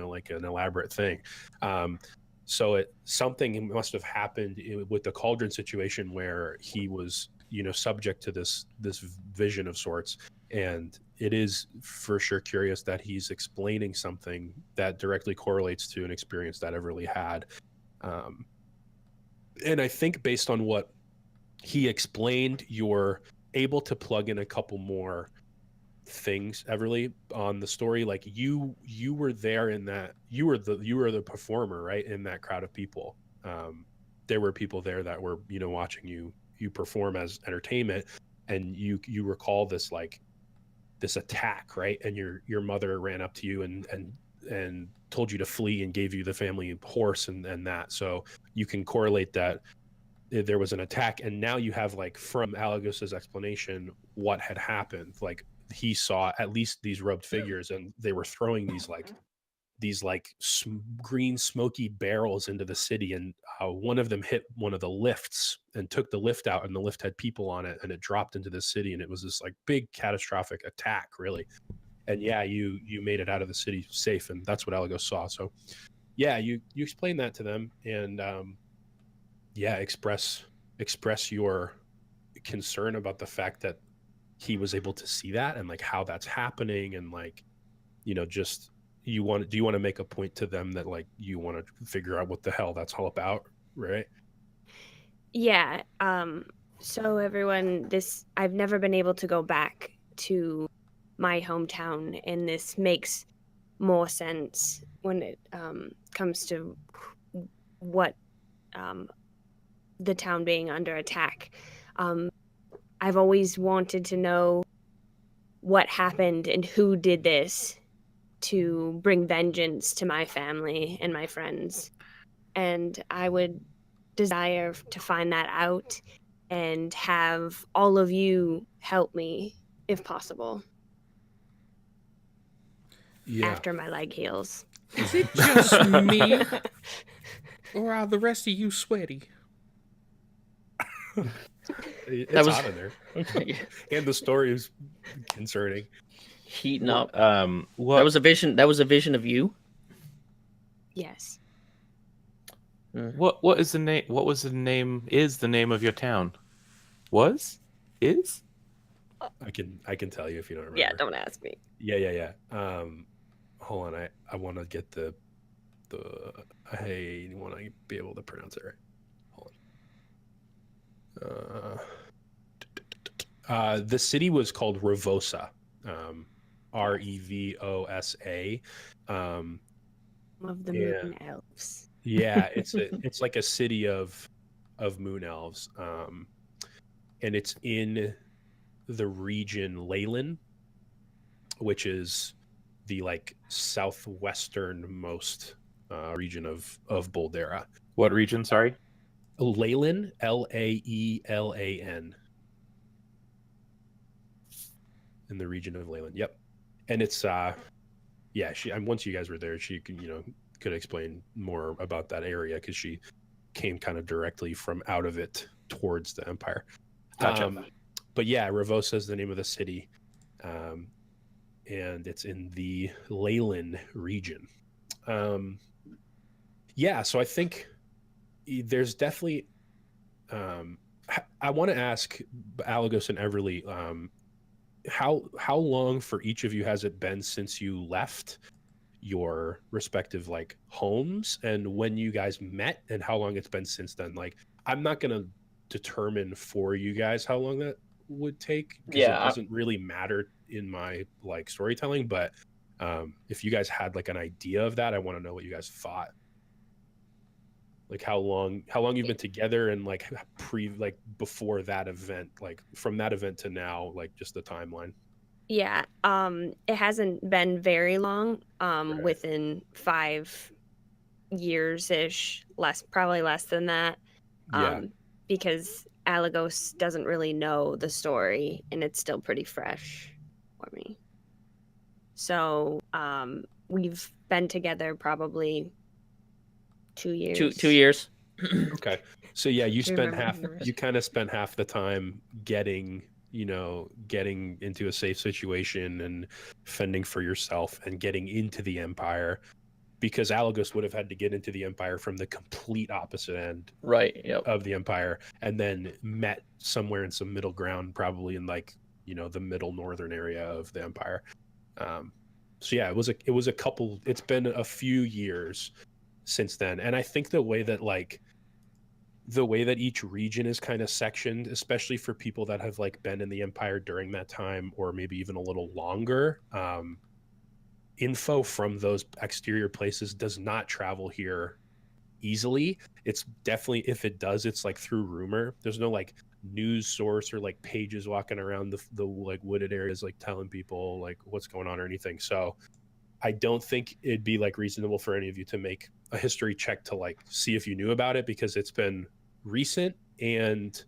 like an elaborate thing. So something must have happened with the cauldron situation where he was subject to this vision of sorts, and it is for sure curious that he's explaining something that directly correlates to an experience that Everly had. And I think based on what he explained, you're able to plug in a couple more things, Everly, on the story. Like you were there in that, you were the performer, right, in that crowd of people. There were people there that were watching you perform as entertainment, and you recall this like this attack, right? And your mother ran up to you and told you to flee and gave you the family horse and that. So you can correlate that there was an attack, and now you have like from Alagos's explanation what had happened. Like he saw at least these robed figures, and they were throwing these green smoky barrels into the city, and one of them hit one of the lifts and took the lift out, and the lift had people on it, and it dropped into the city, and it was this like big catastrophic attack, really. And yeah, you made it out of the city safe, and that's what Alagos saw. So yeah, you explain that to them, and yeah, express your concern about the fact that he was able to see that, and like how that's happening, and like, you know, just do you want to make a point to them that like you want to figure out what the hell that's all about, right? Yeah. So everyone, I've never been able to go back to my hometown, and this makes more sense when it comes to what the town being under attack. I've always wanted to know what happened and who did this to bring vengeance to my family and my friends. And I would desire to find that out and have all of you help me if possible. Yeah. After my leg heals. Is it just me, or are the rest of you sweaty? It's That was- hot in there. And the story is concerning. Heating up. What That was a vision. That was a vision of you. Yes. what is the name? What was the name? Is the name of your town? Was? Is? I can tell you if you don't remember. Yeah, don't ask me. Yeah. Hold on, I want to get the I want to be able to pronounce it right. Hold on. The city was called Revosa. Revosa. Of the Yeah. moon elves. Yeah, it's like a city of moon elves. And it's in the region Leyland, which is the like southwesternmost region of Boldera. What region? Sorry. Leyland, Laelan. In the region of Leyland. Yep. And it's yeah, once you guys were there, she could explain more about that area, because she came kind of directly from out of it towards the Empire. Gotcha. But yeah, Revosa is the name of the city, and it's in the Leyland region. Yeah, so I think there's definitely. I want to ask Alagos and Everly, how long for each of you has it been since you left your respective like homes, and when you guys met, and how long it's been since then? Like, I'm not gonna determine for you guys how long that would take, because it doesn't really matter in my like storytelling, but if you guys had like an idea of that, I want to know what you guys thought. Like how long you've been together, and like before that event, like from that event to now, like just the timeline. Yeah. It hasn't been very long. Right. Within 5 years ish, probably less than that. Yeah. Because Alagos doesn't really know the story, and it's still pretty fresh for me. So we've been together probably 2 years. 2 years. Okay. So yeah, you remember kind of spent half the time getting into a safe situation and fending for yourself and getting into the Empire, because Alagos would have had to get into the Empire from the complete opposite end Right. Yep. of the Empire, and then met somewhere in some middle ground, probably in like, the middle northern area of the Empire. So yeah, it's been a few years since then. And I think the way that each region is kind of sectioned, especially for people that have like been in the Empire during that time, or maybe even a little longer, info from those exterior places does not travel here easily. It's definitely, if it does, it's like through rumor. There's no like news source or like pages walking around the like wooded areas like telling people like what's going on or anything. So I don't think it'd be like reasonable for any of you to make a history check to like see if you knew about it, because it's been recent and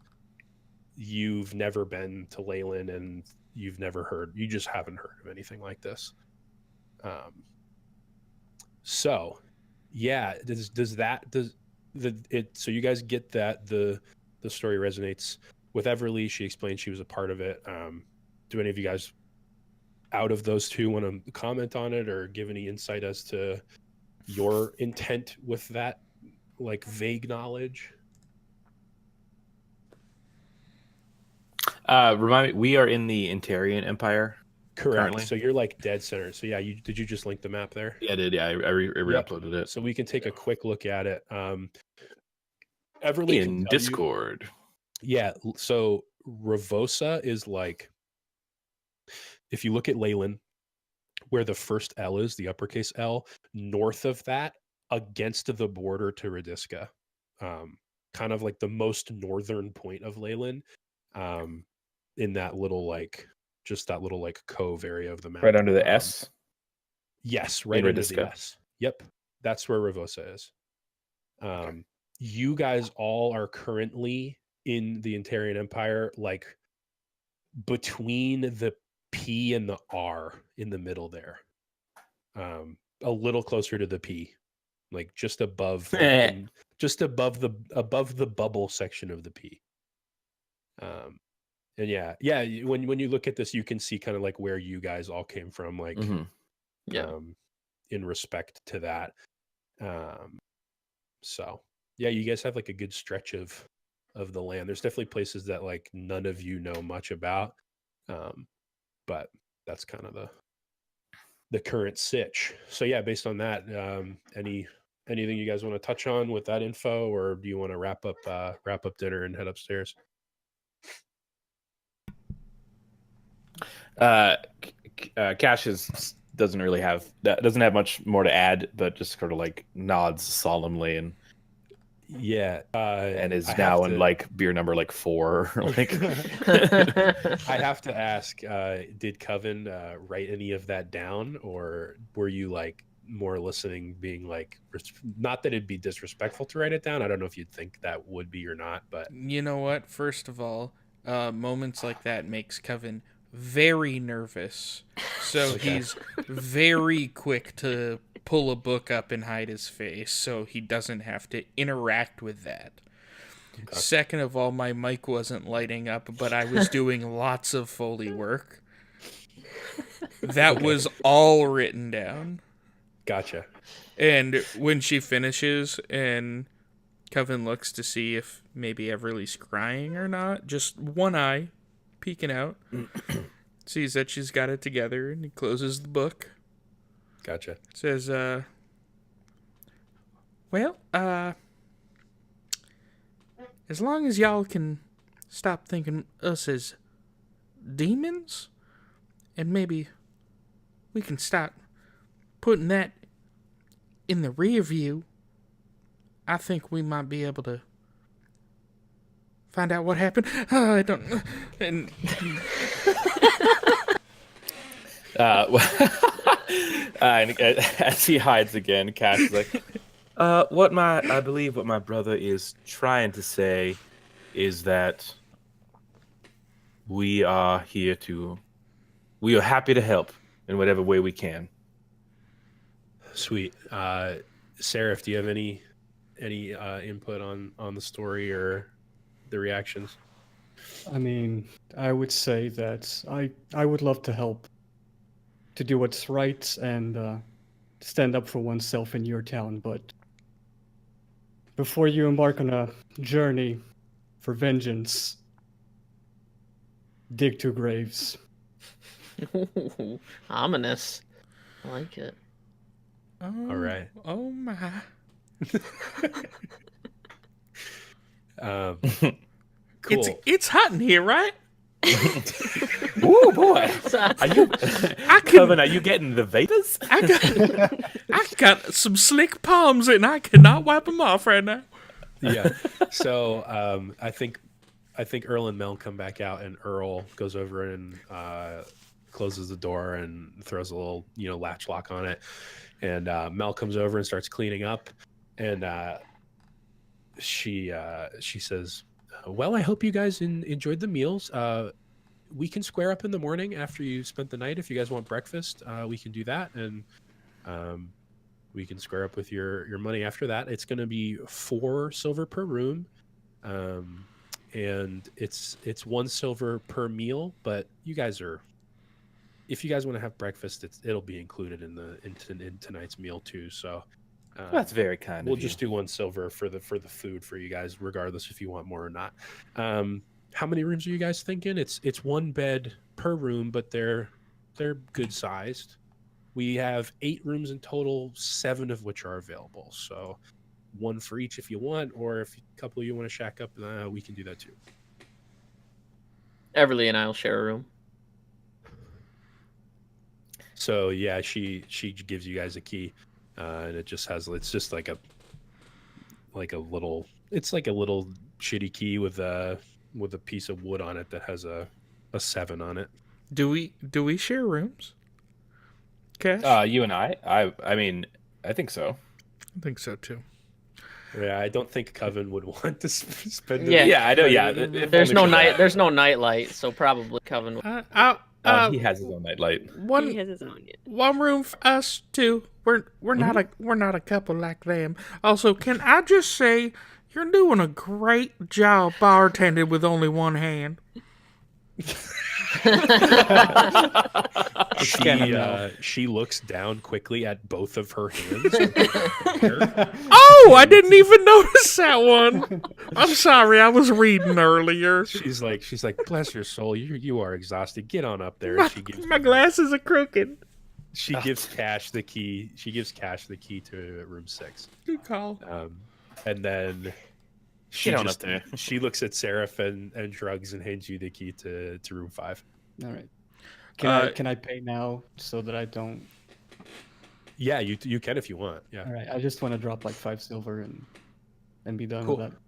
you've never been to Leyland, and you've never heard, you just haven't heard of anything like this. So yeah, so you guys get that the story resonates with Everly. She explained she was a part of it. Do any of you guys out of those two want to comment on it or give any insight as to your intent with that, like, vague knowledge? Remind me, we are in the Antarian Empire. Correct. Currently? So you're like dead center. So yeah, did you just link the map there? Yeah, I did. Yeah, I re-uploaded it. So we can take a quick look at it. Everly can In tell you- Discord. yeah. So Ravosa is like, if you look at Leyland, where the first L is, the uppercase L, north of that, against the border to Radiska, kind of like the most northern point of Leyland, in that little like, just that little like cove area of the map. Right under the S. Yes, right under the Radiska. S. Yep, that's where Ravosa is. You guys all are currently in the Antarian Empire, like between the P and the R, in the middle there. A little closer to the P, like just above, just above the bubble section of the P. And yeah, when you look at this, you can see kind of like where you guys all came from, like, Yeah. in respect to that. So yeah, you guys have like a good stretch of the land. There's definitely places that like none of you know much about, but that's kind of the current sitch. So yeah, based on that, anything you guys want to touch on with that info, or do you want to wrap up dinner and head upstairs? Cash doesn't have much more to add, but just sort of like nods solemnly and Yeah, and is I now have in to- like beer number like 4. Like I have to ask, did Coven write any of that down, or were you like more listening, being like, not that it'd be disrespectful to write it down? I don't know if you'd think that would be or not, but You know what? First of all, moments like that makes Coven very nervous. So Okay. he's very quick to pull a book up and hide his face so he doesn't have to interact with that. Okay. Second of all, my mic wasn't lighting up, but I was doing lots of Foley work. That was all written down. gotcha. And when she finishes and Coven looks to see if maybe Everly's crying or not, just one eye peeking out, sees that she's got it together, and he closes the book. Gotcha. Says, as long as y'all can stop thinking us as demons, and maybe we can start putting that in the rear view, I think we might be able to find out what happened. I don't. And and as he hides again, Cash is like, I believe what my brother is trying to say is that we are happy to help in whatever way we can. Sweet. Seraph, do you have any input on the story or the reactions? I mean, I would say that I would love to help, to do what's right and stand up for oneself in your town, but before you embark on a journey for vengeance, dig 2 graves. Ooh, ominous. I like it. oh, All right. Oh my! Cool. It's hot in here, right? Oh boy, are you? I can. Coven, are you getting the vapors? I got some slick palms and I cannot wipe them off right now. Yeah. So I think Earl and Mel come back out, and Earl goes over and closes the door and throws a little, latch lock on it. And Mel comes over and starts cleaning up, and she says, "Well, I hope you guys enjoyed the meals. we can square up in the morning after you spent the night. If you guys want breakfast, we can do that, and we can square up with your money after that. It's going to be 4 silver per room, and it's 1 silver per meal. But you guys are, if you guys want to have breakfast, it'll be included in tonight's meal too. So That's very kind. we'll of you. just do 1 silver for the food for you guys, regardless if you want more or not. How many rooms are you guys thinking? It's 1 bed per room, but they're good sized. We have 8 rooms in total, 7 of which are available. So 1 for each if you want, or if a couple of you want to shack up, we can do that too. Everly and I'll share a room. So yeah, she gives you guys a key, and it's just like a little shitty key with a piece of wood on it that has a 7 on it. Do we share rooms? Cash? You and I mean, I think so. I think so too. Yeah, I don't think Coven would want to spend. Yeah. Yeah, I know. Yeah, There's no night. There's no nightlight, so probably Coven. He has his own nightlight. He One has his own. one room for us two. We're not a couple like them. Also, can I just say you're doing a great job bartending with only one hand. She looks down quickly at both of her hands. Oh, I didn't even notice that one. I'm sorry, I was reading earlier. She's like, bless your soul, you are exhausted. Get on up there. And My glasses are crooked. She gives Cash the key. She gives Cash the key to room 6. Good call. And then Get on up there. she looks at Seraph and shrugs and hands you the key to room 5. All right. Can I pay now so that I don't? Yeah, you can if you want. Yeah. All right. I just want to drop like 5 silver and be done Cool. with that.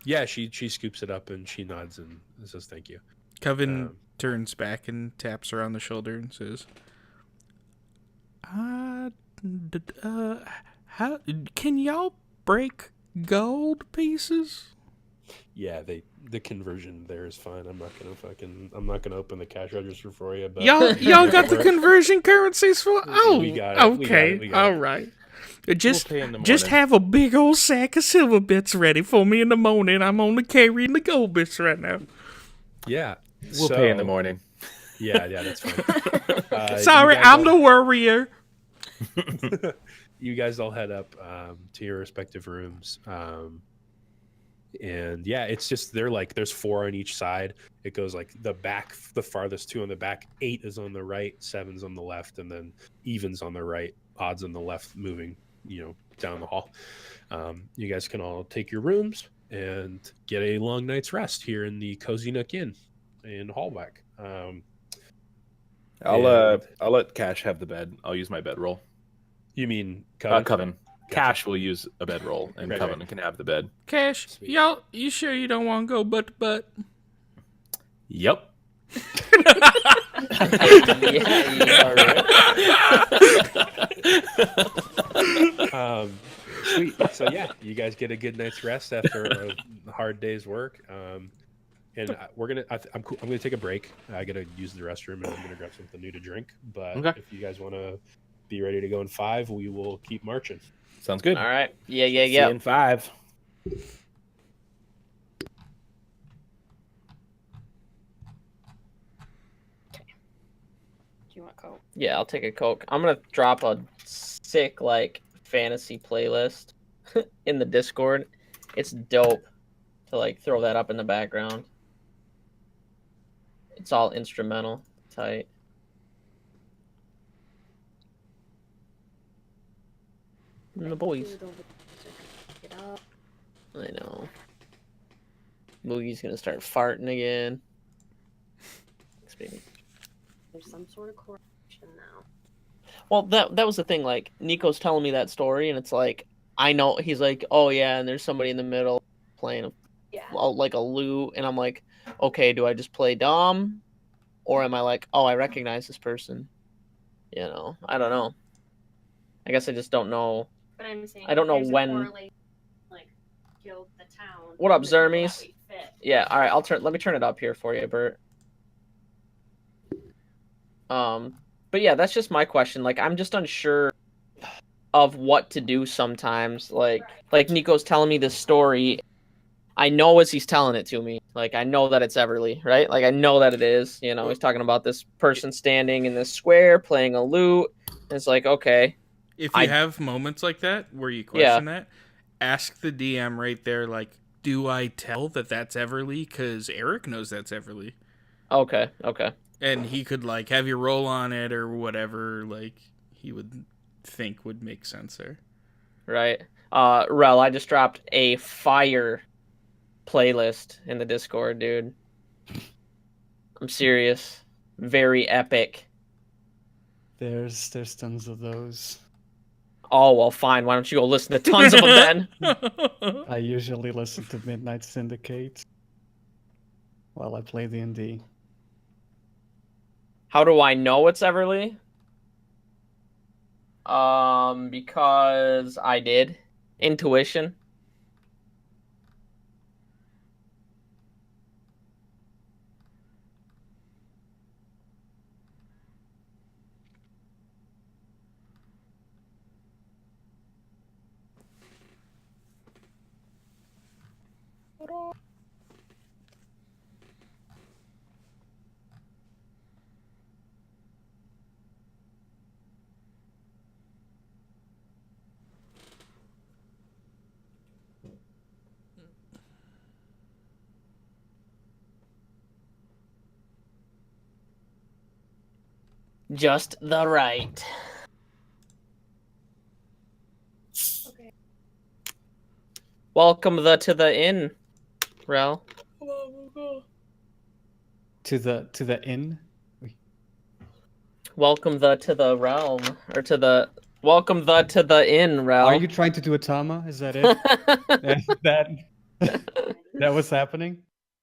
Yeah, she scoops it up and she nods and says thank you. Coven turns back and taps her on the shoulder and says, how can y'all break gold pieces?" Yeah, the conversion there is fine. I'm not gonna open the cash register for you. But Y'all got the conversion currencies for? Oh, We got it. We got okay, it. We got all it. right. Just We'll pay in the just morning. have a big old sack of silver bits ready for me in the morning. I'm only carrying the gold bits right now. Yeah, We'll pay in the morning. Yeah, that's fine. Sorry, I'm the worrier. You guys all head up to your respective rooms. And yeah, it's just there's 4 on each side. It goes like the farthest 2 on the back, 8 is on the right, 7's on the left, and then evens on the right, odds on the left, moving down the hall. You guys can all take your rooms and get a long night's rest here in the Cozy Nook Inn in Hallback. I'll let Cash have the bed. I'll use my bedroll. You mean Coven? Coven. Gotcha. Cash will use a bedroll, and Right, Coven right. can have the bed. Cash, Sweet. you sure you don't want to go butt to butt? Yep. Sweet. So yeah, you guys get a good night's rest after a hard day's work. And I'm gonna take a break. I gotta use the restroom and I'm gonna grab something new to drink. But Okay. if you guys want to be ready to go in 5, we will keep marching. Sounds good. All right. Yeah. See you in 5. Do you want Coke? Yeah, I'll take a Coke. I'm gonna drop a sick fantasy playlist in the Discord. It's dope to throw that up in the background. It's all instrumental. Tight. And the boys. Get up. I know. Boogie's gonna start farting again. Thanks, baby. There's some sort of correlation now. Well, that was the thing. Nico's telling me that story, and it's I know he's oh yeah, and there's somebody in the middle playing Yeah. a lute, and I'm okay, do I just play dumb, or am I oh, I recognize this person? I don't know. I guess I just don't know. But I'm saying I don't know there's a when- correlation, killed the town. What up, with the people Zermies? that we fit. Yeah, all right. Let me turn it up here for you, Bert. But yeah, that's just my question. Like, I'm just unsure of what to do sometimes. Like Nico's telling me this story. I know as he's telling it to me. Like, I know that it's Everly, right? Like, I know that it is. You know, he's talking about this person standing in this square playing a lute. And it's like, okay. If you have moments like that where you question that, ask the DM right there, like, do I tell that that's Everly? Because Eric knows that's Everly. Okay. And he could, like, have you roll on it or whatever, like, he would think would make sense there. Right. Rel, I just dropped a fire playlist in the Discord, dude. I'm serious. Very epic. There's tons of those. Oh, well, fine. Why don't you go listen to tons of them then? I usually listen to Midnight Syndicate while I play D&D. How do I know it's Everly? Because I did. Intuition. Just the right. Okay. Welcome to the inn, Rel. To the inn? Welcome to the realm, or to the welcome to the inn, Rel. Are you trying to do a Tama? Is that it? that was happening?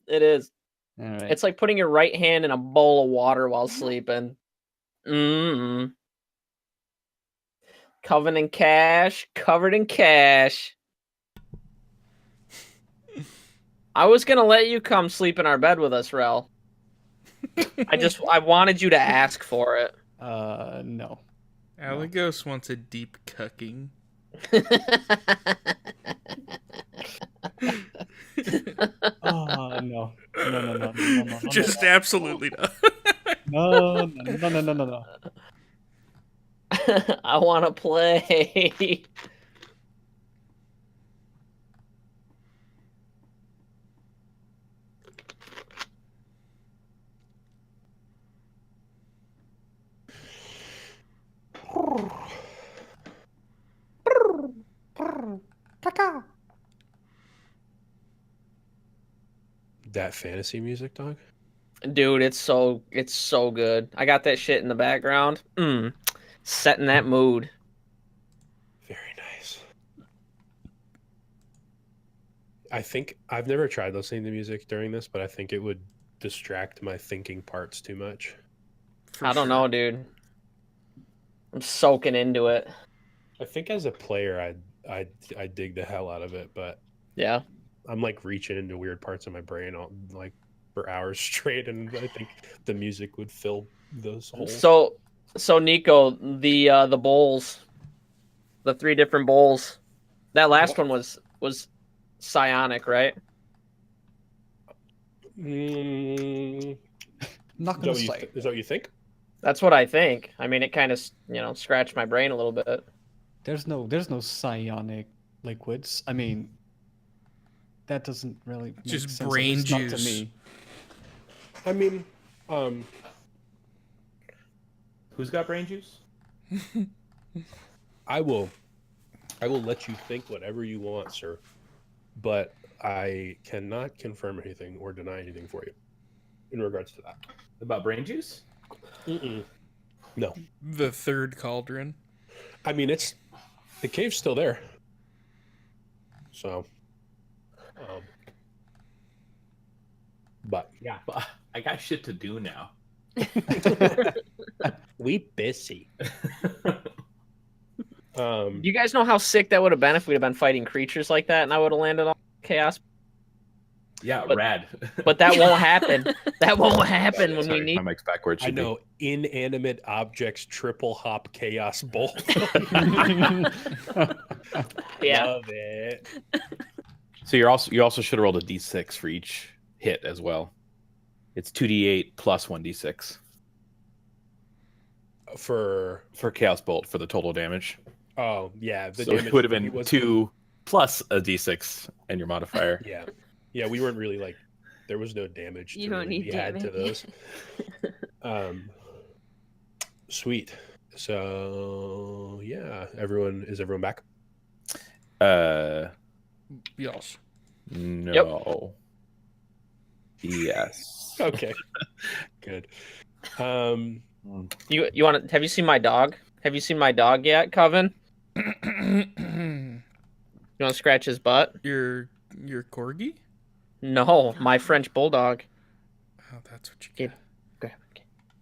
It is. All right. It's like putting your right hand in a bowl of water while sleeping. Covered in cash. I was gonna let you come sleep in our bed with us, Rel. I wanted you to ask for it. No. Aligos wants a deep cucking. Oh no. No. Just absolutely not. No. I want to play. That fantasy music, dog. Dude, it's so good. I got that shit in the background. Setting that mood. Very nice. I think I've never tried listening to music during this, but I think it would distract my thinking parts too much. I don't know, dude. I'm soaking into it. I think as a player, I dig the hell out of it, but yeah, I'm like reaching into weird parts of my brain all, like for hours straight, and I think the music would fill those holes. So Nico, the bowls, the 3 different bowls. That last one was psionic, right? Not gonna say. Is that what you think? That's what I think. I mean, it kind of scratched my brain a little bit. There's no psionic liquids. I mean, that doesn't really make just sense, brain at least not juice. to me. I mean, Who's got brain juice? I will let you think whatever you want, sir, but I cannot confirm anything or deny anything for you in regards to that. About brain juice? No. The third cauldron. I mean, the cave's still there. So, but Yeah, but I got shit to do now. we busy. You guys know how sick that would have been if we'd have been fighting creatures like that and I would have landed on chaos? Yeah, But- rad. But that won't happen. That won't happen when Sorry, we need. my mic's backwards. I should be. know inanimate objects triple hop chaos bolt. Yeah. Love it. So you also should have rolled a d6 for each hit as well. It's 2d8 plus 1d6 For chaos bolt for the total damage. oh yeah, the So damage it would have been was 2 plus a d6 and your modifier. Yeah, we weren't really like there was no damage You to don't really need be had to damage. those. Sweet. So yeah, is everyone back? Yes. No. Yes. Okay. Good. You want to? Have you seen my dog? Have you seen my dog yet, Coven? You want to scratch his butt? your corgi? No, my French bulldog. Oh, that's what you Get- get.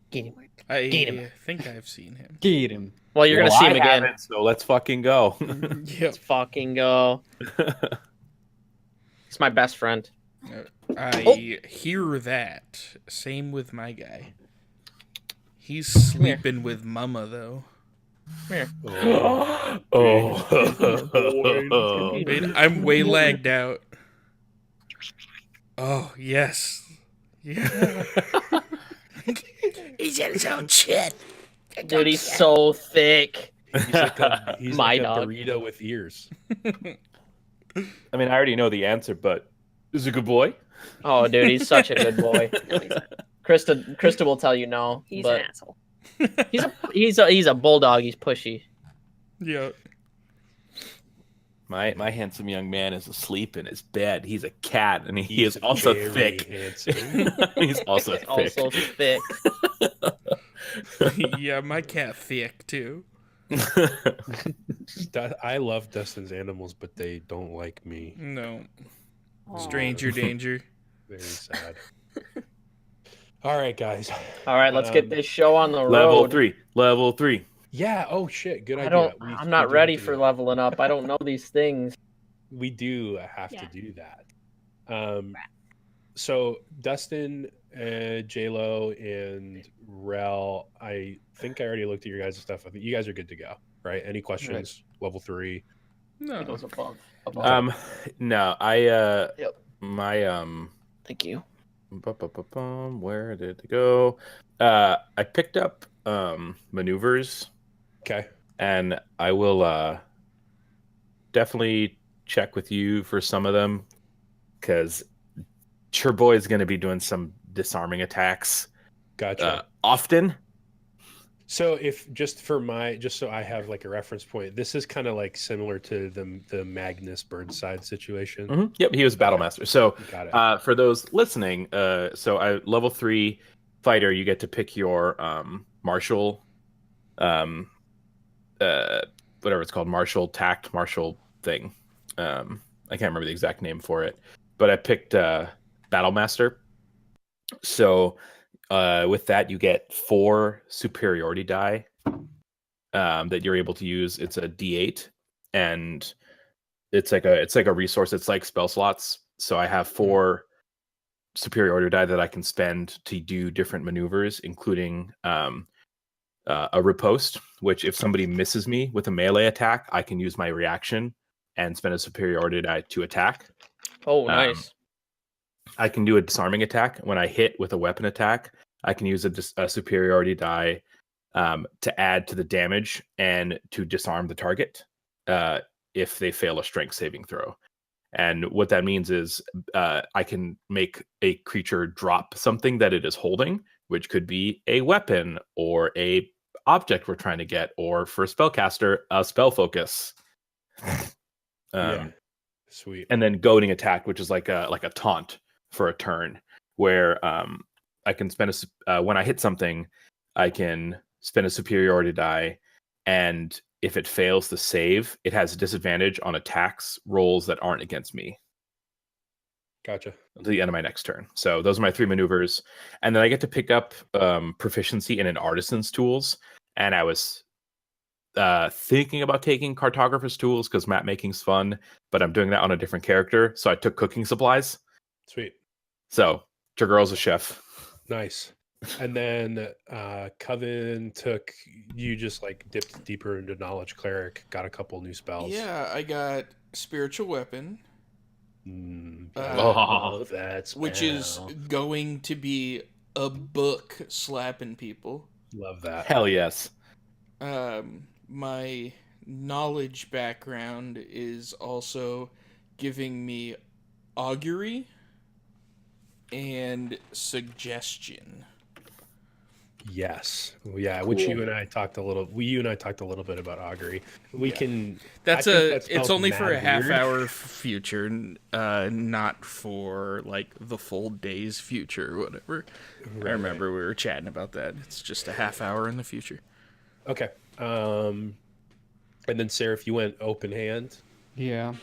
Get him. I Get him. think I've seen him. Get him. Well, you're Well, gonna see I him again. haven't, so let's fucking go. Yep. Let's fucking go. It's my best friend. I hear that. Same with my guy. He's sleeping with Mama though. Oh. Wait, I'm way lagged out. Oh yes. Yeah. He's in his own shit. Dude, he's so thick. He's like a, he's My like a dog. burrito with ears. I mean, I already know the answer, but is he a good boy? Oh, dude, he's such a good boy. Krista will tell you no, He's but an asshole. he's a bulldog. He's pushy. Yeah. My handsome young man is asleep in his bed. He's a cat, and he is also very thick. handsome. He's also He's thick. also thick. Yeah, my cat thick too. I love Dustin's animals, but they don't like me. No. Aw. Stranger danger. Very sad. All right, guys. All right, let's get this show on the road. Level 3. Yeah. Oh shit. Good idea. I don't. We- I'm we not do ready have to for do- leveling up. I don't know these things. We do have Yeah. to do that. So Dustin, J Lo, and Rel. I think I already looked at your guys' stuff. I think you guys are good to go, right? Any questions? Level 3. No. It goes above. No, I Yep. my Thank you. where did it go? I picked up maneuvers, Okay. and I will definitely check with you for some of them, because Boy is going to be doing some disarming attacks Gotcha. often. So if just so I have like a reference point, this is kind of like similar to the Magnus Burnside situation. Mhm. Yep, he was battle master. So Got it. for those listening, so I level 3 fighter, you get to pick your martial, whatever it's called, martial tact, martial thing. I can't remember the exact name for it, but I picked battle master. So with that, you get 4 superiority die that you're able to use. It's a D8, and it's like a resource. It's like spell slots. So I have 4 superiority die that I can spend to do different maneuvers, including a riposte, which if somebody misses me with a melee attack, I can use my reaction and spend a superiority die to attack. Oh, nice. I can do a disarming attack. When I hit with a weapon attack, I can use a superiority die to add to the damage and to disarm the target if they fail a strength saving throw. And what that means is I can make a creature drop something that it is holding, which could be a weapon or a object we're trying to get, or for a spellcaster, a spell focus. Yeah. Sweet. And then goading attack, which is like a taunt for a turn, where I can spend when I hit something, I can spend a superiority die, and if it fails the save, it has a disadvantage on attacks rolls that aren't against me Gotcha. until the end of my next turn. So those are my 3 maneuvers, and then I get to pick up proficiency in an artisan's tools. And I was thinking about taking cartographer's tools because map making's fun, but I'm doing that on a different character, so I took cooking supplies. Sweet. So your girl's a chef. Nice. And then Coven took you just like dipped deeper into knowledge cleric, got a couple new spells. Yeah, I got spiritual weapon, Oh, that's which is going to be a book slapping people. love that. Hell yes. My knowledge background is also giving me augury and suggestion. Yes. Yeah, which Cool. you and I talked a little bit about augury. We can That's I think that it's smells only for a mad half weird. hour future, not for like the full day's future or whatever. I remember we were chatting about that. It's just a half hour in the future. Okay. And then Sarah, if you went open hand. Yeah.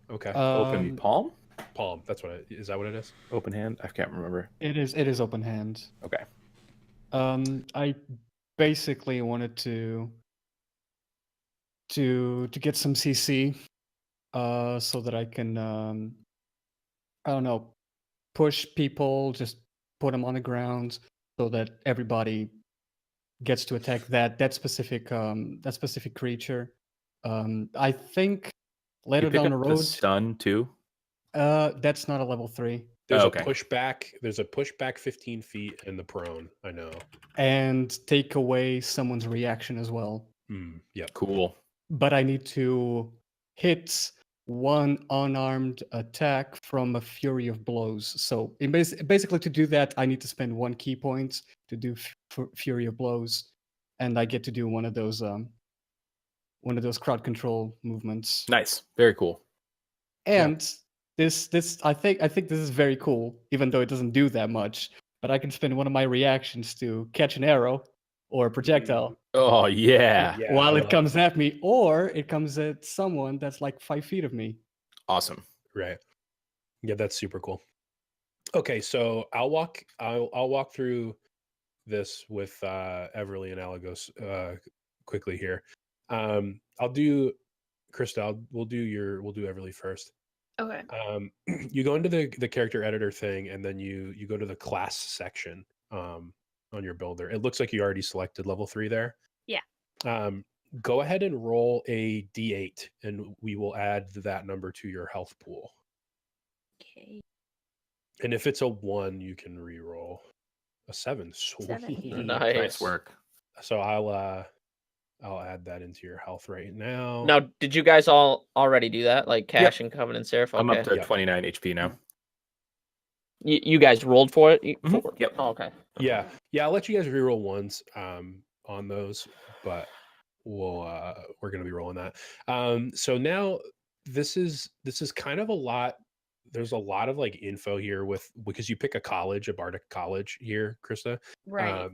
Okay. Open palm? Palm. That's what is that what it is? Open hand? I can't remember. It is open hand. Okay. I basically wanted to get some CC, so that I can I don't know, push people, just put them on the ground, so that everybody gets to attack that specific creature. I think later You pick down the up the road, stun too? that's not a level 3. There's Okay. a pushback. There's a pushback 15 feet in the prone. I know. And take away someone's reaction as well. Yep. Cool. But I need to hit one unarmed attack from a fury of blows. So basically to do that, I need to spend 1 key point to do fury of blows, and I get to do one of those crowd control movements. Nice. Very cool. And this I think this is very cool, even though it doesn't do that much. But I can spend one of my reactions to catch an arrow or a projectile Oh yeah. while I it love comes at me, or it comes at someone that's like 5 feet of me. Awesome. Right. Yeah, that's super cool. Okay, so I'll walk through this with Everly and Alagos quickly here. I'll do Krista. We'll do Everly first. Okay. You go into the character editor thing, and then you go to the class section on your builder. It looks like you already selected level 3 there. Yeah. Go ahead and roll a d8, and we will add that number to your health pool. Okay. And if it's a 1, you can re-roll a 7. Sweet. 7. Nice work. So I'll add that into your health right now. Now, did you guys all already do that? Like Cash and Covenant Seraph? I'm Okay. up to Yep. 29 HP now. You guys rolled for it? Yep. Oh, okay. Yeah. I'll let you guys re-roll ones on those, but we're gonna be rolling that. So now this is kind of a lot. There's a lot of like info here because you pick a Bardic college here, Krista. Right.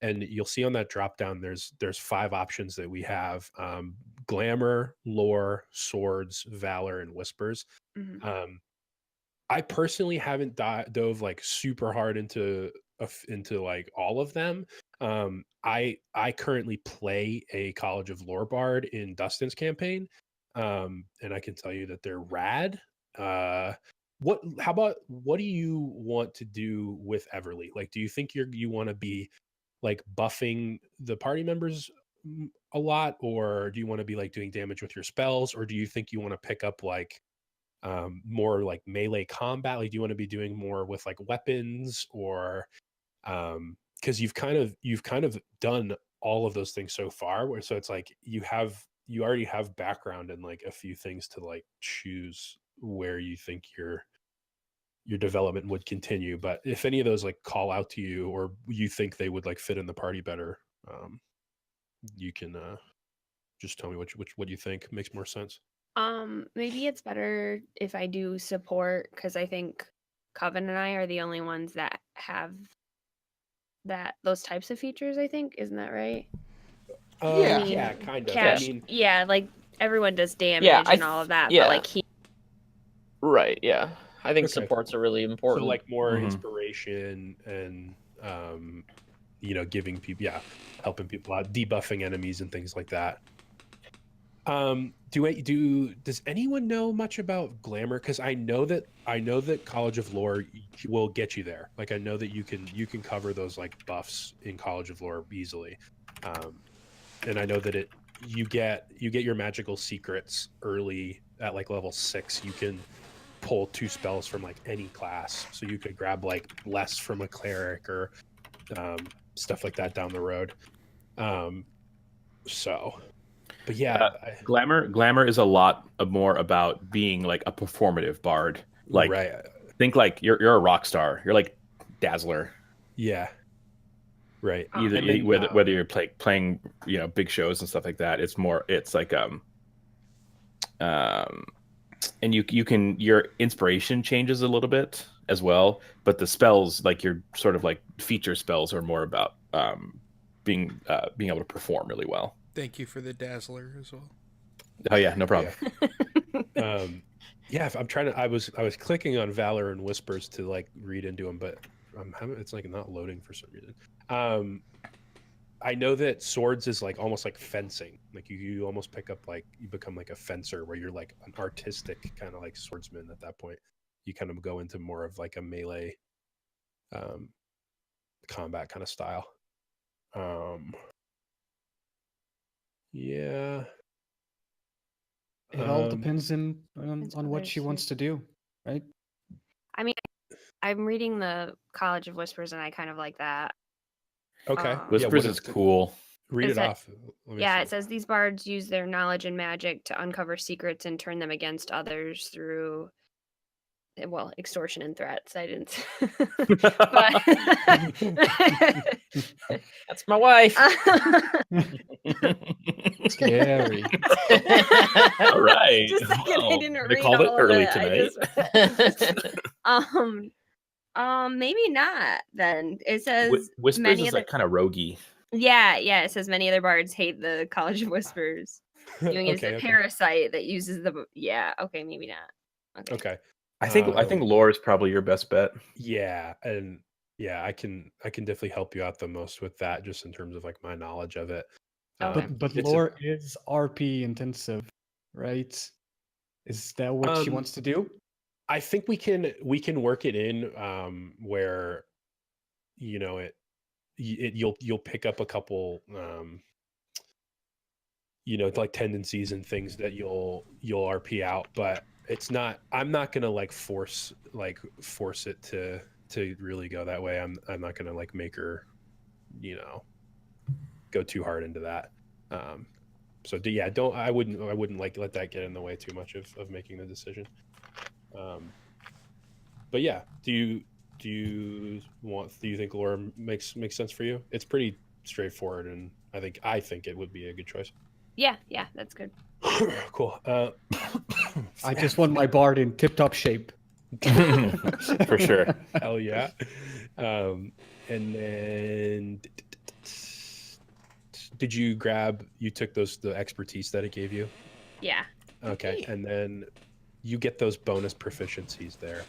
And you'll see on that drop down there's 5 options that we have: glamour, lore, swords, valor, and whispers. Mhm. I personally haven't dove like super hard into like all of them. I currently play a College of Lore Bard in Dustin's campaign, and I can tell you that they're rad. How about what do you want to do with Everly? Like, do you think you want to be like buffing the party members a lot, or do you want to be like doing damage with your spells, or do you think you want to pick up like more like melee combat? Like, do you want to be doing more with like weapons, or because you've kind of done all of those things so far, so it's like you already have background in like a few things to like choose where you think your development would continue. But if any of those like call out to you, or you think they would like fit in the party better, you can just tell me what you think makes more sense. Maybe it's better if I do support, because I think Coven and I are the only ones that have those types of features. I think, isn't that right? Yeah. I mean, Yeah, kind of. Cash, I mean, yeah, like everyone does damage I and all of that, yeah. but like he. Right, yeah. I think Okay. supports are really important. so like more Mhm. inspiration and giving people, helping people out, debuffing enemies and things like that. Does anyone know much about glamour? Because I know that College of Lore will get you there. Like I know that you can cover those like buffs in College of Lore easily, and I know that you get your magical secrets early at like level 6. You can pull 2 spells from like any class, so you could grab like less from a cleric or stuff like that down the road. But yeah, Glamour is a lot more about being like a performative bard. Like, right. think like you're a rock star. You're like Dazzler. Yeah. Right. Either And then, whether you're playing big shows and stuff like that. It's like and you can, your inspiration changes a little bit as well, but the spells, like your sort of like feature spells, are more about being able to perform really well. Thank you for the Dazzler as well. Oh yeah, no problem. Yeah, I'm trying to. I was clicking on Valor and Whispers to like read into them, but it's like not loading for some reason. I know that swords is like almost like fencing. Like you almost pick up, like you become like a fencer where you're like an artistic kind of like swordsman at that point. You kind of go into more of like a melee combat kind of style. Yeah. It all depends on Depends what what she it is, wants to do, right? I mean, I'm reading the College of Whispers, and I kind of like that. Okay. Whispers is cool. Read Is it it- off. Let me Yeah, see. it says these bards use their knowledge and magic to uncover secrets and turn them against others through, well, extortion and threats. I didn't. But That's my wife. Scary. All right. Just a second, I didn't They read called it all of early it. tonight. Maybe not. Then it says Whispers many is other. like kind of roguey. Yeah. It says many other bards hate the College of Whispers, viewing it as a Okay. parasite that uses the. Yeah. Okay. Maybe not. Okay. I think lore is probably your best bet. Yeah, and yeah, I can definitely help you out the most with that, just in terms of like my knowledge of it. Okay. But it's a- lore is RP intensive, right? Is that what she wants to do? I think we can work it in where you'll pick up a couple like tendencies and things that you'll RP out, but I'm not gonna like force it to really go that way. I'm not gonna like make her go too hard into that. So yeah, I wouldn't like let that get in the way too much of making the decision. But yeah, do you think lore makes sense for you? It's pretty straightforward, and I think it would be a good choice. Yeah. That's good. Cool. I just want my bard in tip-top shape. For sure. Hell yeah. And then did you took the expertise that it gave you? Yeah. Okay. And then you get those bonus proficiencies there.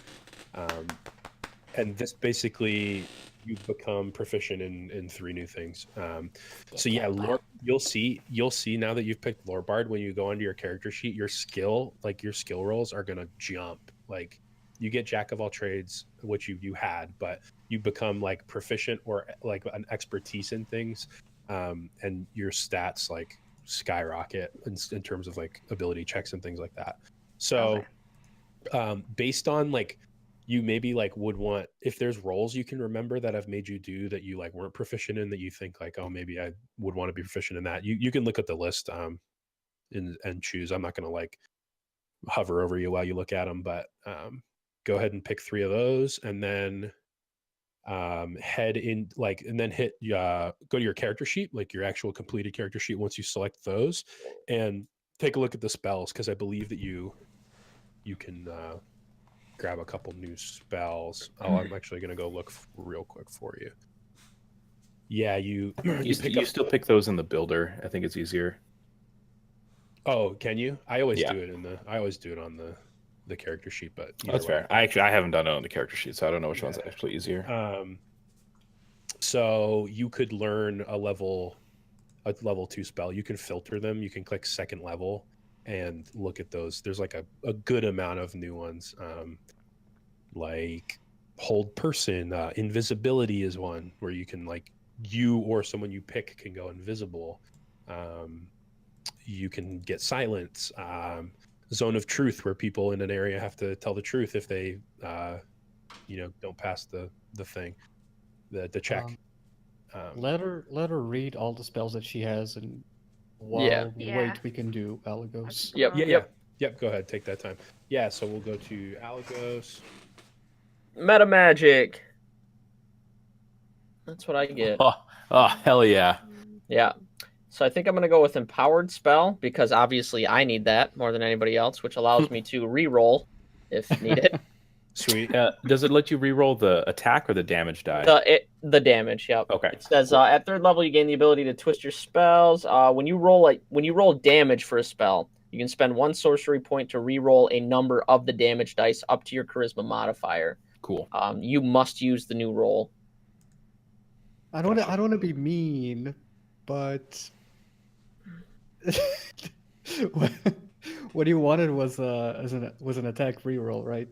And this basically, you become proficient in 3 new things. So yeah, lore, you'll see now that you've picked Lore Bard, when you go onto your character sheet, your skill rolls are gonna jump. Like you get Jack of all trades, which you had, but you become like proficient or like an expertise in things, and your stats like skyrocket in terms of like ability checks and things like that. So based on like, you maybe like would want, if there's roles you can remember that I've made you do that you like weren't proficient in, that you think like, oh, maybe I would want to be proficient in that, you can look at the list and choose. I'm not going to like hover over you while you look at them, but go ahead and pick 3 of those, and then head in like, and then hit go to your character sheet, like your actual completed character sheet. Once you select those, and take a look at the spells, because I believe that you can grab a couple new spells. I'm actually going to go look real quick for you. Yeah, you still pick those in the builder. I think it's easier. Oh, can you? I always Yeah. do it I always do it on the character sheet, but That's fair. I haven't done it on the character sheet, so I don't know which one's actually easier. So you could learn a level a level 2 spell, you can filter them. You can click second level and look at those. There's like a good amount of new ones. Like hold person, invisibility is one where you can like you or someone you pick can go invisible. You can get silence. Zone of truth, where people in an area have to tell the truth if they don't pass the thing, the check. Let her read all the spells that she has, and while Yeah. we Yeah. wait, we can do Alagos. Yep. Go ahead, take that time. Yeah, so we'll go to Alagos. Meta magic. That's what I get. Oh, hell yeah. Yeah. So I think I'm going to go with empowered spell because obviously I need that more than anybody else, which allows me to re-roll if needed. Sweet. Does it let you reroll the attack or the damage die? The damage, yep. Okay. It says at 3rd level you gain the ability to twist your spells. When you roll damage for a spell, you can spend 1 sorcery point to re-roll a number of the damage dice up to your charisma modifier. Cool. You must use the new roll. I don't want to be mean, but what you wanted was an attack reroll, right?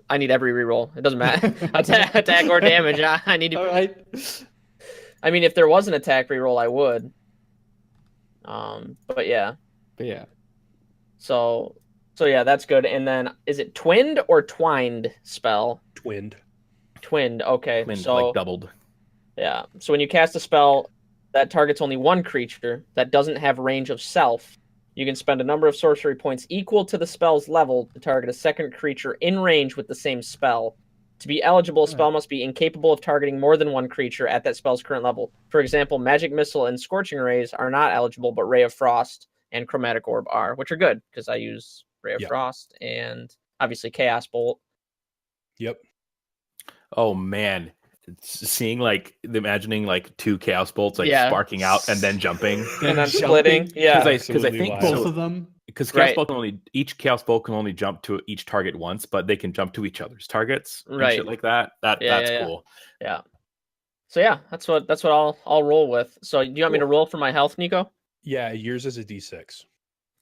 I need every reroll. It doesn't matter. attack or damage. I need to. All right. I mean, if there was an attack reroll, I would. But yeah. So yeah, that's good. And then is it twinned or twined spell? Twinned. Twinned. Okay. Twinned, So like doubled. yeah. So when you cast a spell that targets only one creature that doesn't have range of self, you can spend a number of sorcery points equal to the spell's level to target a second creature in range with the same spell. To be eligible, a spell must be incapable of targeting more than one creature at that spell's current level. For example, Magic Missile and Scorching Rays are not eligible, but Ray of Frost and Chromatic Orb are, which are good because I use Ray of Frost and obviously Chaos Bolt. Yep. Oh man, seeing imagining like 2 chaos bolts sparking out and then jumping And then splitting. Yeah. Because I think Both of them. Because chaos bolt each chaos bolt can only jump to each target once, but they can jump to each other's targets. And Right. shit like that. That's cool. Yeah. So yeah, that's what I'll roll with. So do you want me to roll for my health, Nico? Yeah, yours is a D6.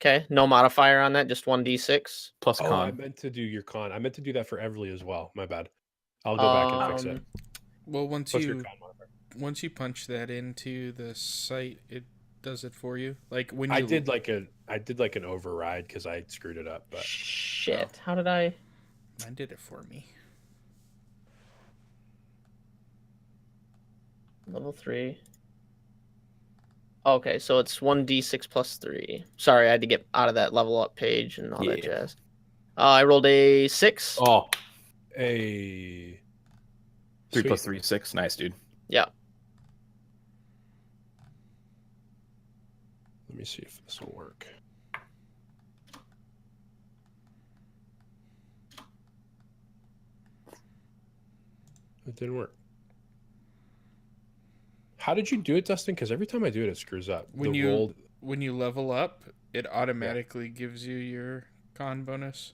Okay. No modifier on that, just 1d6. Plus Oh, I con. meant to do your con. I meant to do that for Everly as well. My bad. I'll go back and fix it. Well, Plus your con modifier. once you punch that into the site, it does it for you. Like when you I did like an override because I screwed it up. But Shit. How did I? Mine did it for me. Level 3. Okay, so it's 1d6 plus 3. Sorry, I had to get out of that level up page and all that jazz. I rolled a 6. Oh, a 3 plus 3, 6. Nice, dude. Yeah. Let me see if this will work. It didn't work. How did you do it, Dustin? Because every time I do it, it screws up. When you level up, it automatically gives you your con bonus.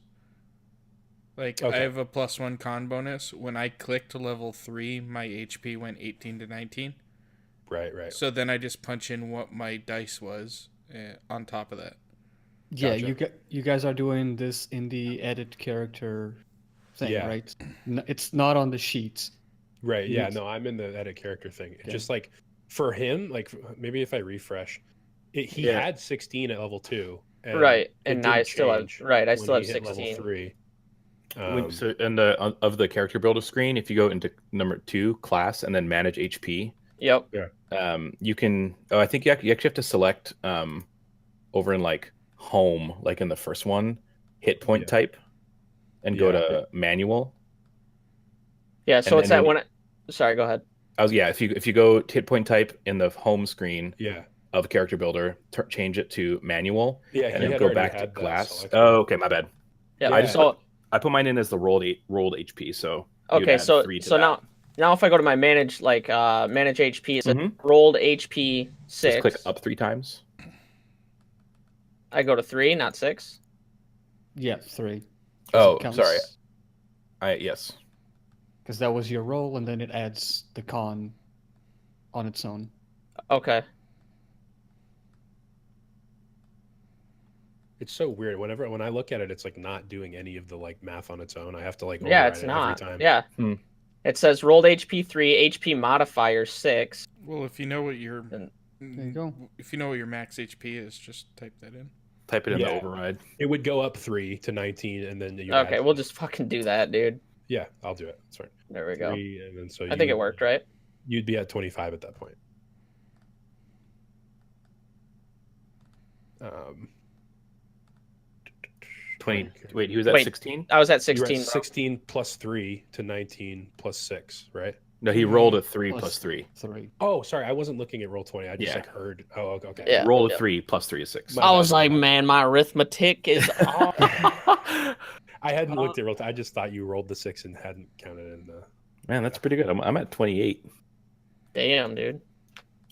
Like I have a +1 con bonus. When I clicked level 3, my HP went 18 to 19. Right. So then I just punch in what my dice was on top of that. Yeah, Gotcha. you guys are doing this in the edit character thing, Yeah. right? It's not on the sheets. Right. Yeah. Yes. No, I'm in the edit character thing. Okay. Just like for him, like maybe if I refresh, he had 16 at level 2. And Right. it And I didn't still have change I when still have he hit 16. Level 3. So in of the character builder screen, if you go into number 2, class, and then manage HP, Yep. you can. Oh, I think you actually have to select over in like home, like in the first one, hit point type, and go to manual. Yeah, so And it's then that when sorry, go ahead. If you go to hit point type in the home screen Yeah. of character builder, change it to manual, Yeah. and he then had go already back to had that class. selected. Oh, okay, my bad. Yeah. Yeah. I put mine in as the rolled HP, so Okay, you'd add 3 to that. now if I go to my manage manage HP, it's Mhm. rolled HP 6. Just click up 3 times. I go to 3, not 6. Yeah, 3. Oh, sorry. Yes. Because that was your roll, and then it adds the con. on its own. Okay. It's so weird. When I look at it, it's like not doing any of the like math on its own. I have to like Yeah, override it's it not. every time. Yeah. Hmm. It says rolled HP 3, HP modifier 6. Well, if you know what your There you go. if you know what your max HP is, just type that in. Type it in the Yeah. override. It would go up 3 to 19, and then you Okay, we'll just fucking do that, dude. yeah, I'll do it. That's right. There we go. 3, and then so I think it worked, right? You'd be at 25 at that point. 20. Wait, he was at Wait. 16? I was at You were 16. at 16 plus 3 to 19 plus 6, right? No, he rolled a 3 Plus plus 3. 3. Oh, sorry, I wasn't looking at roll 20. I just Yeah. like heard. Oh, okay. Yeah. Roll a 3 plus 3 is 6. My I was bad. like, man, my arithmetic is off. I hadn't looked at roll. I just thought you rolled the 6 and hadn't counted in the. Man, that's pretty good. I'm at 28. Damn, dude.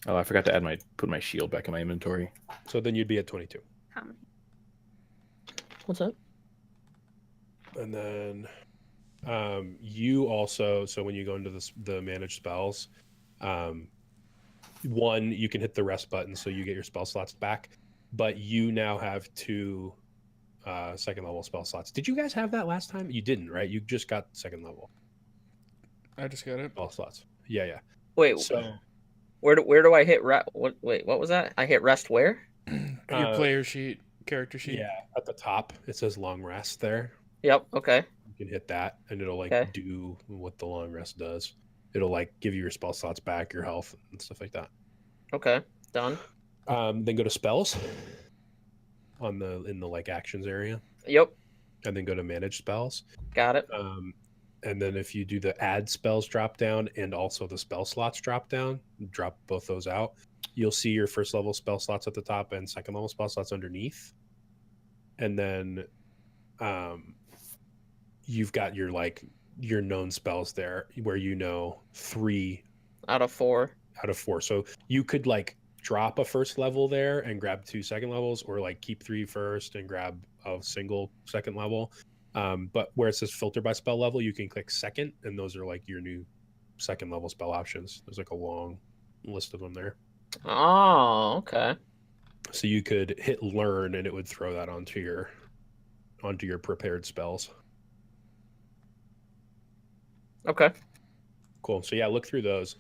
Oh, I forgot to put my shield back in my inventory. So then you'd be at 22, How many? What's up? and then you also. So when you go into the manage spells, one you can hit the rest button, so you get your spell slots back. But you now have 2 second level spell slots. Did you guys have that last time? You didn't, right? You just got second level I just got it. spell slots. Yeah. Wait, So where do I hit rest? Wait, what was that? I hit rest where? Your player sheet, character sheet. yeah, at the top it says long rest there. Yep, okay. You can hit that, and it'll like Okay. do what the long rest does. It'll like give you your spell slots back, your health, and stuff like that. Okay, done. Then go to spells in the like actions area, Yep, and then go to manage spells. got it. And then if you do the add spells drop down and also the spell slots drop down, drop both those out, you'll see your first level spell slots at the top and second level spell slots underneath. And then you've got your known spells there where 3 Out of 4. out of 4. So you could like drop a first level there and grab 2 second levels, or like keep 3 first and grab a single second level. But where it says filter by spell level, you can click second, and those are like your new second level spell options. There's like a long list of them there. Oh, okay. So you could hit learn, and it would throw that onto your prepared spells. Okay. Cool. So yeah, look through those.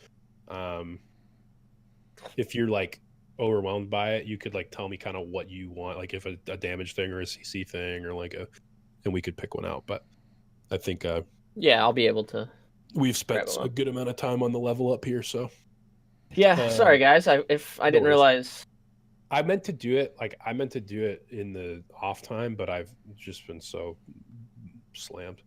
If you're like overwhelmed by it, you could like tell me kind of what you want, like if a damage thing or a CC thing or like and we could pick one out. But I think Yeah, I'll be able to. we've spent Grab one. a good amount of time on the level up here. So Yeah, sorry guys. If I no didn't worries. realize. I meant to do it in the off time, but I've just been so slammed.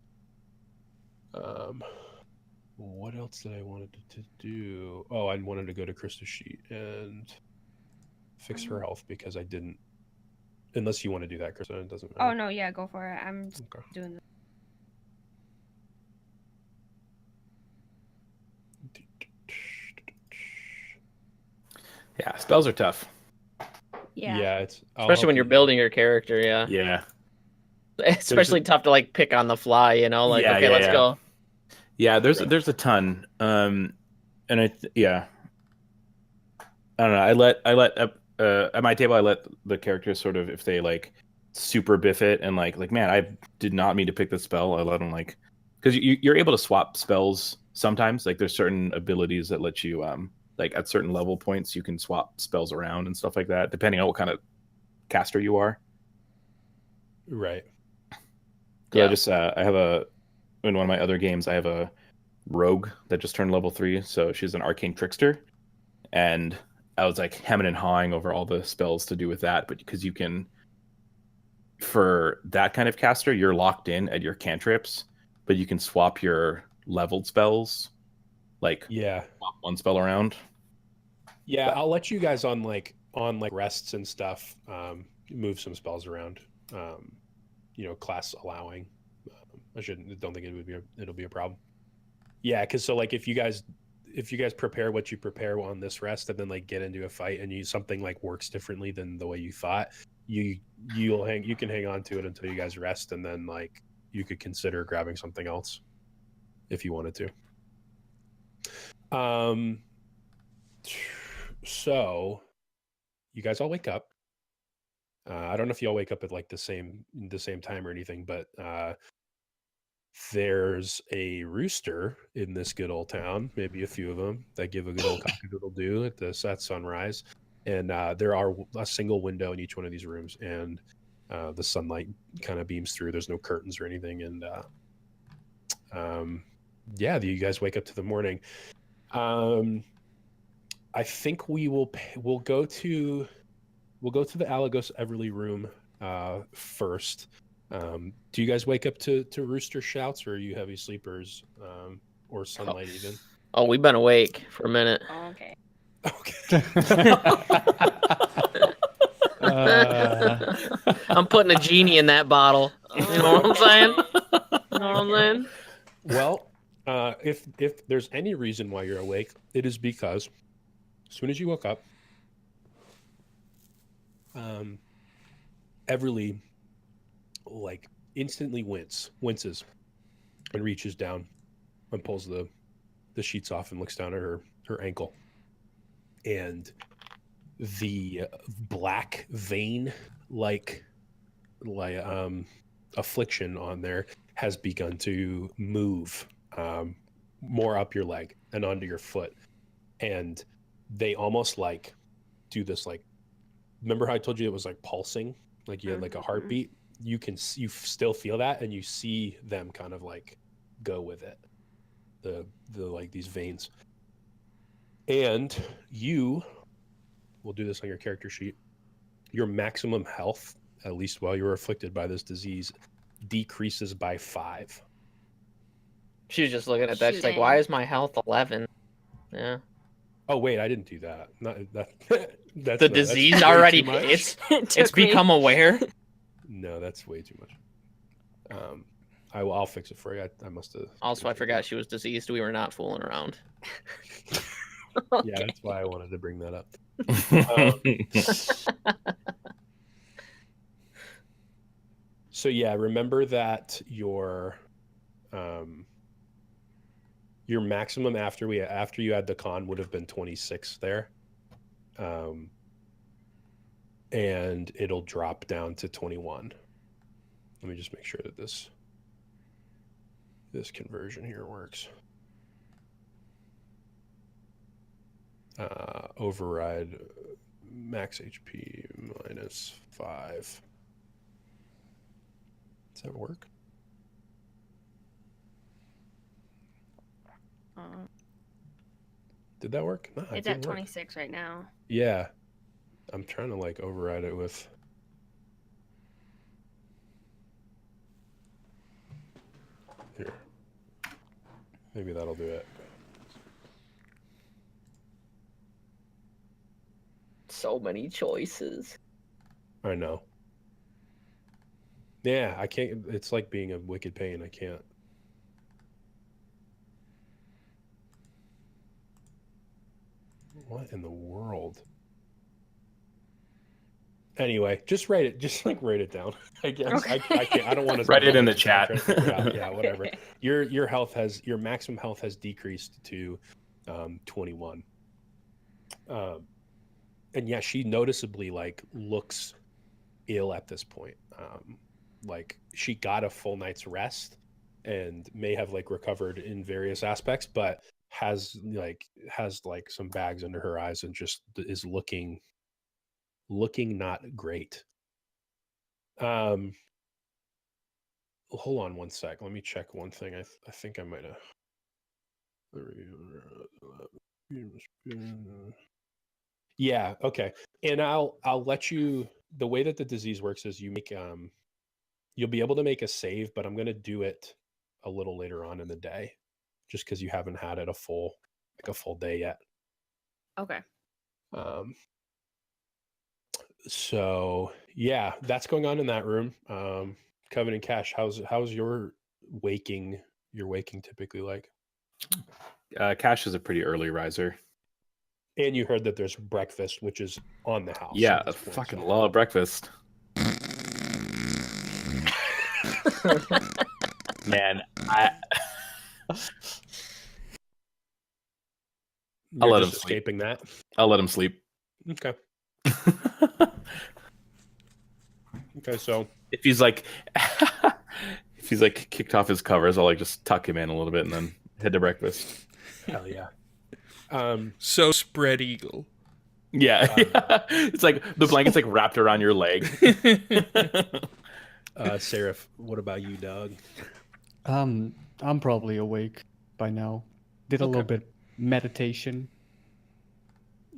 What else did I wanted to do? Oh, I wanted to go to Krista's sheet and fix her health because I didn't. Unless you want to do that, Krista, it doesn't matter. Oh no, yeah, go for it. I'm Okay. doing this. Yeah, spells are tough. Yeah. It's Especially when you're building your character, yeah. Yeah. Especially tough to like pick on the fly, you know, like Yeah, okay, yeah, let's yeah. go. Yeah, there's a ton. And yeah. I don't know. I let at my table I let the characters sort of, if they like super biff it and like man, I did not mean to pick this spell. I let them like, because you're able to swap spells sometimes. Like there's certain abilities that let you like at certain level points you can swap spells around and stuff like that, depending on what kind of caster you are. right. I just I have in one of my other games I have a rogue that just turned level 3, so she's an arcane trickster, and I was like hemming and hawing over all the spells to do with that, but because you can, for that kind of caster, you're locked in at your cantrips, but you can swap your leveled spells, like Yeah. swap one spell around. Yeah, I'll let you guys on rests and stuff move some spells around. Class allowing. Don't think it'll be a problem. Yeah, because so like if you guys prepare what you prepare on this rest and then like get into a fight and something like works differently than the way you thought, you can hang on to it until you guys rest, and then like you could consider grabbing something else if you wanted to. So, you guys all wake up. I don't know if you all wake up at like the same time or anything, but there's a rooster in this good old town, maybe a few of them that give a good old cock-a-doodle-doo at sunrise. And there are a single window in each one of these rooms, and the sunlight kind of beams through. There's no curtains or anything, and yeah, you guys wake up to the morning. I think we'll go to the Alagos Everly room first. Do you guys wake up to rooster shouts, or are you heavy sleepers, or sunlight even? Oh, we've been awake for a minute. Okay. Okay. I'm putting a genie in that bottle. You know what I'm saying? You know what I'm saying? Well, if there's any reason why you're awake, it is because as soon as you woke up, Everly like instantly winces and reaches down and pulls the sheets off and looks down at her ankle, and the black vein like affliction on there has begun to move more up your leg and onto your foot, and they almost like do this, like, remember how I told you it was like pulsing, like you had like a heartbeat? You still feel that, and you see them kind of like go with it, the like these veins. And you will do this on your character sheet. Your maximum health, at least while you're afflicted by this disease, decreases by 5. She was just looking at that. She's like, "Why is my health 11?" Yeah. Oh wait, I didn't do that. Not that. That's the disease that's already. It's become aware. No, that's way too much. I'll fix it for you. I must have. Also, I forgot she was diseased. We were not fooling around. Okay. Yeah, that's why I wanted to bring that up. So yeah, remember that your maximum after you had the con would have been 26 there, and it'll drop down to 21. Let me just make sure that this conversion here works. Override max HP minus 5. Does that work? Did that work? No, It's at 26 right now. Yeah. I'm trying to like override it with. Here. Maybe that'll do it. So many choices. I know. Yeah, I can't. It's like being a wicked pain. I can't. What in the world? Anyway, just write it. Just like write it down. I guess Okay. I can't. I don't want to Write it in the chat. Yeah, whatever. Your maximum health has decreased to 21. And yeah, she noticeably like looks ill at this point. Like she got a full night's rest and may have like recovered in various aspects, but has like some bags under her eyes and just is looking not great. Hold on one sec. Let me check one thing. I think I might have. Yeah, okay. And I'll let you. The way that the disease works is you make you'll be able to make a save, but I'm going to do it a little later on in the day, just because you haven't had it a full day yet. Okay. So yeah, that's going on in that room. Coven and Cash, how's your waking typically like? Cash is a pretty early riser. And you heard that there's breakfast, which is on the house. Yeah, I fucking love breakfast. Man, I'll You're let him just sleep. escaping that. I'll let him sleep. Okay. Okay. So if he's like kicked off his covers, I'll like just tuck him in a little bit and then head to breakfast. hell yeah. So spread eagle. Yeah. It's like the blanket's like wrapped around your leg. Seraph, what about you, dog? I'm probably awake by now. Did a little Okay. bit meditation.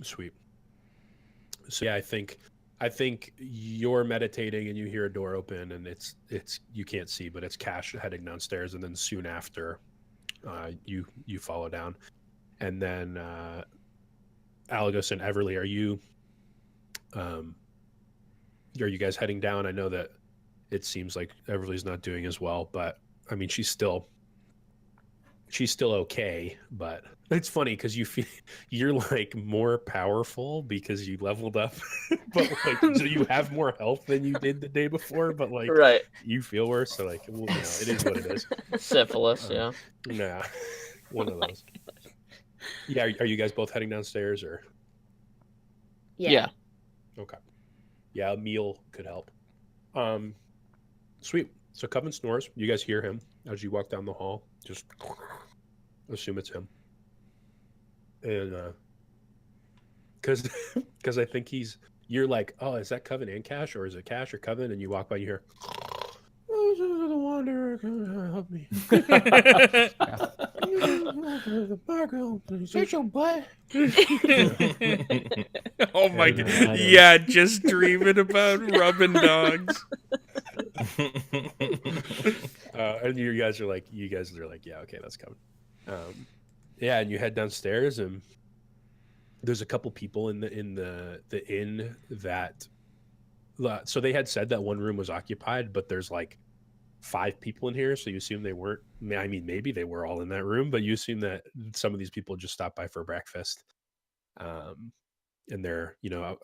Sweet. So yeah, I think you're meditating and you hear a door open and it's you can't see, but it's Cash heading downstairs, and then soon after, you follow down, and then Alagos and Everly, are you guys heading down? I know that it seems like Everly's not doing as well, but I mean she's still okay, but it's funny because you're like more powerful because you leveled up, but like so you have more health than you did the day before, but like Right. you feel worse. So like, well, it is what it is. Syphilis, yeah. Yeah, one of those. Yeah, are you guys both heading downstairs or? Yeah. Okay. Yeah, a meal could help. Sweet. So Coven snores. You guys hear him as you walk down the hall. Just assume it's him. And because I think you're like, oh, is that Coven and Cash, or is it Cash or Coven? And you walk by, you hear, oh, this is the wanderer, help me. Marco, shut your butt. Oh my god. Yeah, just dreaming about rubbing dogs. And you guys are like, yeah, okay, that's coming. Yeah, and you head downstairs, and there's a couple people in the inn that. So they had said that one room was occupied, but there's like 5 people in here, so you assume they weren't. I mean, maybe they were all in that room, but you assume that some of these people just stopped by for breakfast. And they're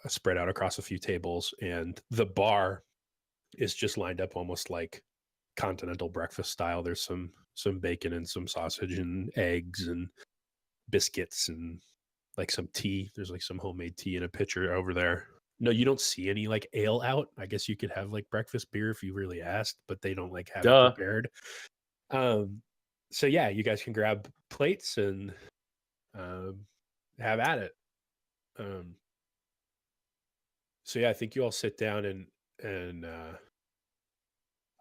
spread out across a few tables, and the bar is just lined up almost like continental breakfast style. There's some bacon and some sausage and eggs and biscuits and like some tea. There's like some homemade tea in a pitcher over there. No, you don't see any like ale out. I guess you could have like breakfast beer if you really asked, but they don't like have Duh. it prepared. So yeah, you guys can grab plates and have at it. So yeah, I think you all sit down and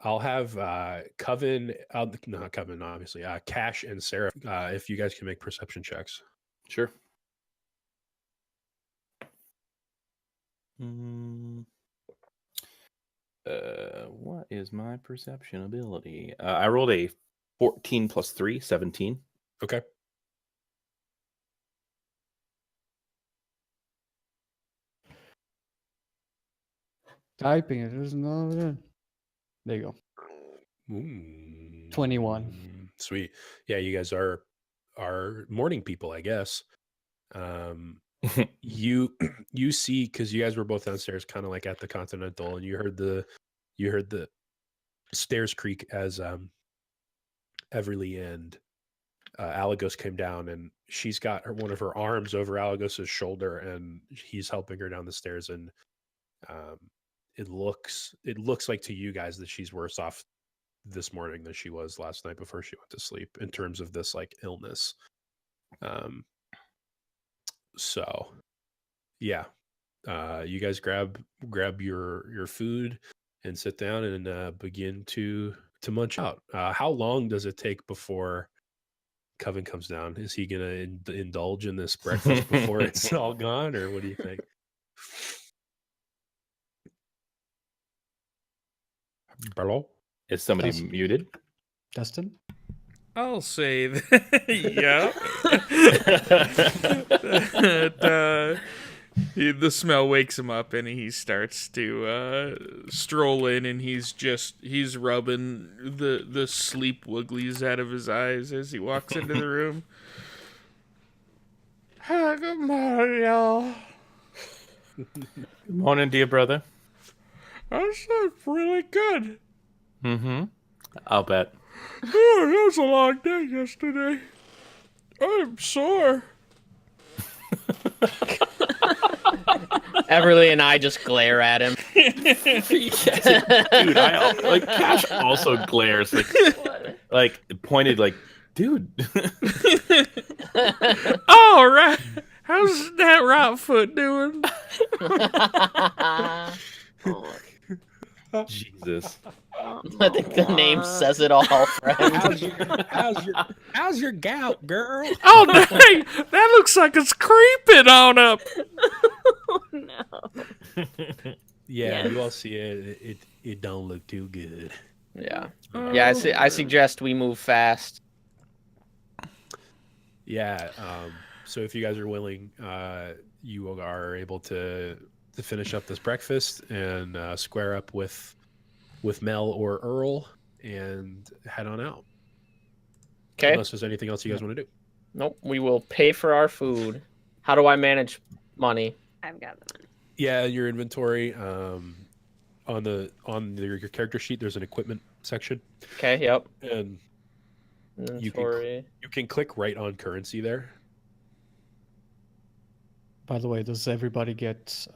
I'll have Coven, not Coven, obviously, Cash and Sarah, if you guys can make perception checks. Sure. What is my perception ability? I rolled a 14 plus 3, 17. Okay. Typing it. There's no. There you go. 21. Sweet. Yeah, you guys are morning people, I guess. You see, because you guys were both downstairs, kind of like at the Continental, and you heard the stairs creak as Everly and Alagos came down, and she's got one of her arms over Alagos's shoulder, and he's helping her down the stairs, and it looks like to you guys that she's worse off this morning than she was last night before she went to sleep in terms of this like illness. So yeah, you guys grab your food and sit down and begin to munch out. How long does it take before Coven comes down? Is he gonna indulge in this breakfast before it's all gone, or what do you think? Hello? Is somebody Yes. muted? Dustin? I'll say that. Yeah. The smell wakes him up, and he starts to stroll in, and he's rubbing the sleep wigglies out of his eyes as he walks into the room. Hi, good morning, y'all. Good morning, dear brother. I slept really good. Mm-hmm. I'll bet. Oh, that was a long day yesterday. I'm sore. Everly and I just glare at him. Dude, like Cash also glares like pointed like, dude. All right. How's that right foot doing? Jesus. I think the name says it all, friend. How's your gout, girl? Oh, dang. That looks like it's creeping on up. Oh, no. Yeah, Yes. you all see it. It don't look too good. Yeah. Yeah, I suggest we move fast. Yeah. So if you guys are willing, you are able to finish up this breakfast and square up with Mel or Earl and head on out. Okay. Unless there's anything else you guys want to do. Nope. We will pay for our food. How do I manage money? I've got the money. Yeah, your inventory. On your character sheet, there's an equipment section, Okay. Yep. and Inventory. you can click right on currency there. By the way, does everybody get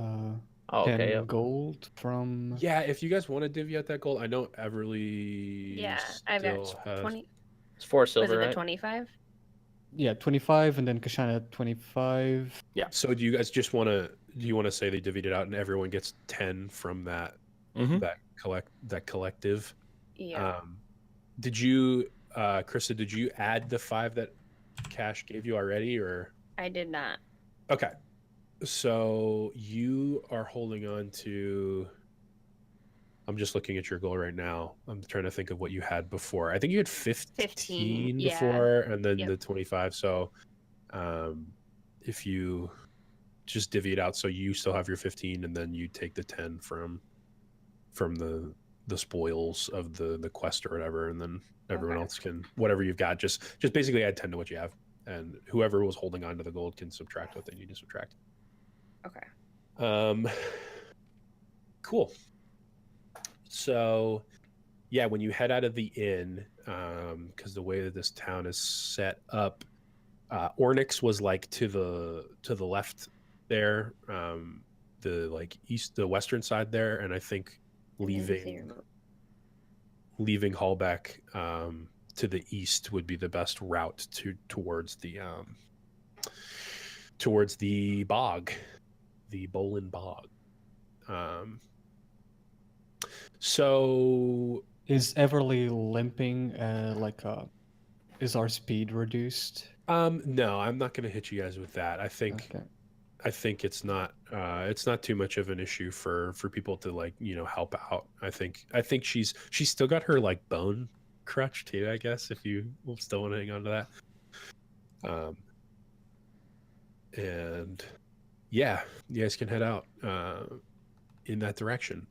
Oh, 10 okay. Yep. gold from? Yeah, if you guys want to divvy out that gold, I know Everly. Yeah, I've got still has- 20. It's 4 Was silver, it the right? 25? Yeah, 25, and then Kashana 25. So do you guys just want to? Do you want to say they divvied it out and everyone gets 10 from that Mhm. that collective? Yeah. Did you, Krista? Did you add the 5 that Cash gave you already, or? I did not. Okay, so you are holding on to. I'm just looking at your goal right now. I'm trying to think of what you had before. I think you had 15 yeah. before, and then Yep. the 25. So, if you just divvy it out, so you still have your 15, and then you take the 10 from the spoils of the quest or whatever, and then everyone Okay. else can whatever you've got. Just basically add 10 to what you have, and whoever was holding on to the gold can subtract what they need to subtract. Okay. Cool. So, yeah, when you head out of the inn, because the way that this town is set up, Ornyx was like to the left there, the like the western side there, and I think leaving Hallbeck to the east would be the best route towards the bog, the Bolin Bog. So Is Everly limping? Is our speed reduced? no, I'm not going to hit you guys with that. I think Okay. it's not too much of an issue for people to like, help out. I think she's still got her like bone crutch too, I guess, if you still want to hang on to that. And yeah, you guys can head out in that direction.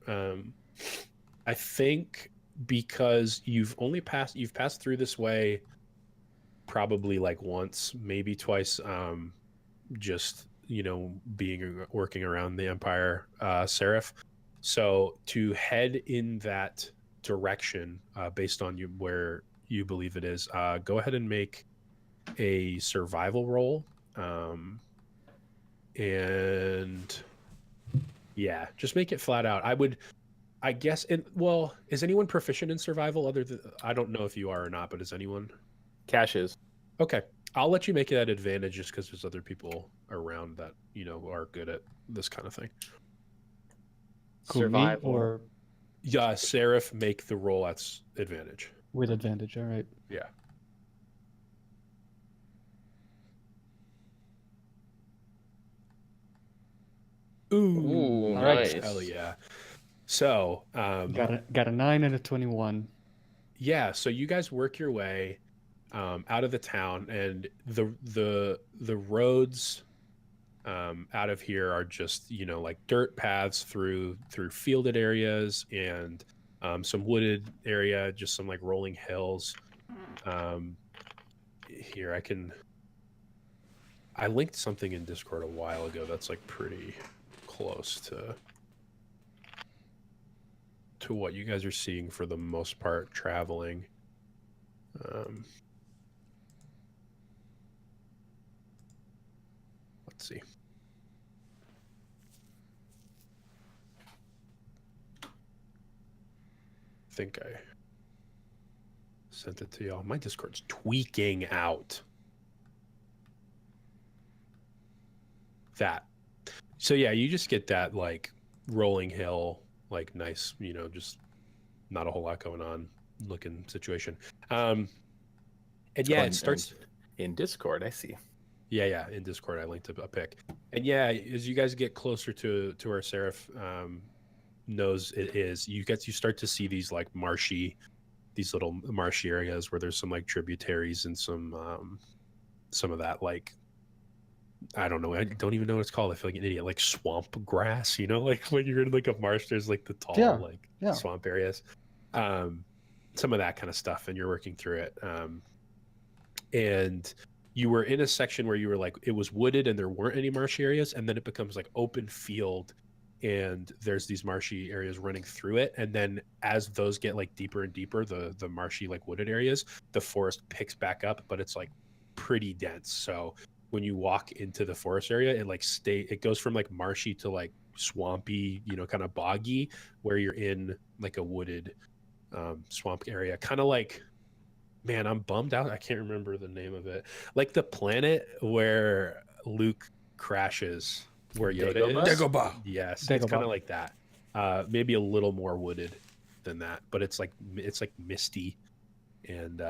I think because you've passed through this way probably like once, maybe twice, just working around the Empire, Seraph. So to head in that direction, based on where you believe it is, go ahead and make a survival roll, and yeah, just make it flat out. I guess. And well, is anyone proficient in survival? I don't know if you are or not, but is anyone? Cash is. Okay, I'll let you make it at advantage just because there's other people around that are good at this kind of thing. Cool, me Survival. or Yeah, Seraph, make the roll at advantage. with advantage? All right. Yeah. Ooh, All right. nice. Hell yeah. So, Got a 9 and a 21. yeah, so you guys work your way out of the town, and the roads out of here are just like dirt paths through fielded areas and some wooded area, just some like rolling hills. Here I linked something in Discord a while ago that's like pretty close to what you guys are seeing for the most part traveling. Let's see. think I sent it to y'all. My Discord's tweaking out. That. So yeah, you just get that like rolling hill, like nice, just not a whole lot going on looking situation. And yeah, it starts in Discord. I see. Yeah, in Discord I linked a pic. And yeah, as you guys get closer to where Seraph knows it is, you start to see these like these little marshy areas where there's some like tributaries and some of that like, I don't know, I don't even know what it's called. I feel like an idiot. Like swamp grass, like when you're in like a marsh, there's like the tall swamp areas. Some of that kind of stuff, and you're working through it. And you were in a section where you were like, it was wooded and there weren't any marshy areas, and then it becomes like open field and there's these marshy areas running through it. And then as those get like deeper and deeper, the marshy like wooded areas, the forest picks back up, but it's like pretty dense. So when you walk into the forest area, it goes from like marshy to like swampy, kind of boggy, where you're in like a wooded swamp area. Kind of like, man, I'm bummed out. I can't remember the name of it. Like the planet where Luke crashes, where Yoda is. Dagobah. Yes, Dagobah. it's kind of like that. Maybe a little more wooded than that, but it's like misty and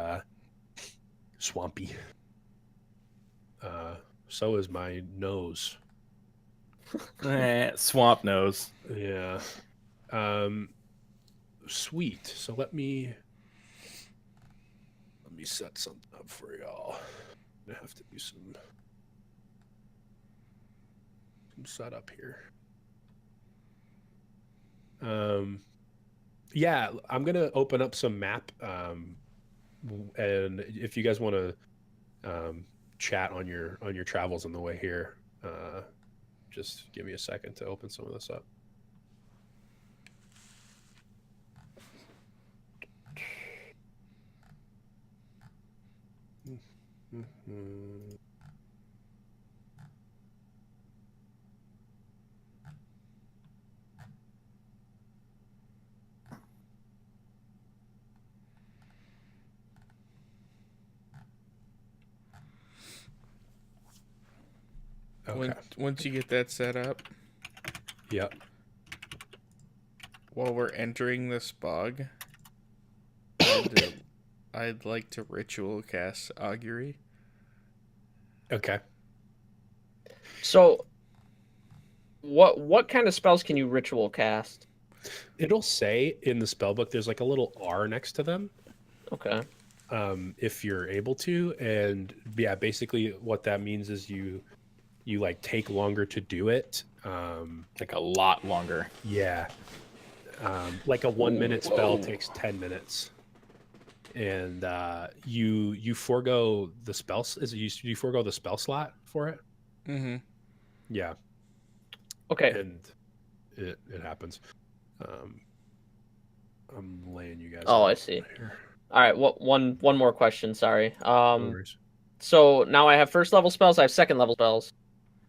swampy. So is my nose. Swamp nose. Yeah. Sweet. So let me set something up for y'all. I have to do some setup here. Yeah, I'm gonna open up some map. And if you guys want to chat on your travels on the way here, just give me a second to open some of this up. Okay. Once you get that set up, Yep. while we're entering this bog, I'd like to ritual cast augury. Okay. So, what kind of spells can you ritual cast? It'll say in the spell book there's like a little R next to them. Okay. If you're able to, and yeah, basically what that means is you like take longer to do it. Like a lot longer. Yeah. Like a 1 minute spell takes 10 minutes. And you forego the spell. You forego the spell slot for it? Mm-hmm. Yeah. Okay. And it happens. I'm laying you guys. Oh, out I see. here. All right. One more question. Sorry. No worries. So now I have first level spells. I have second level spells.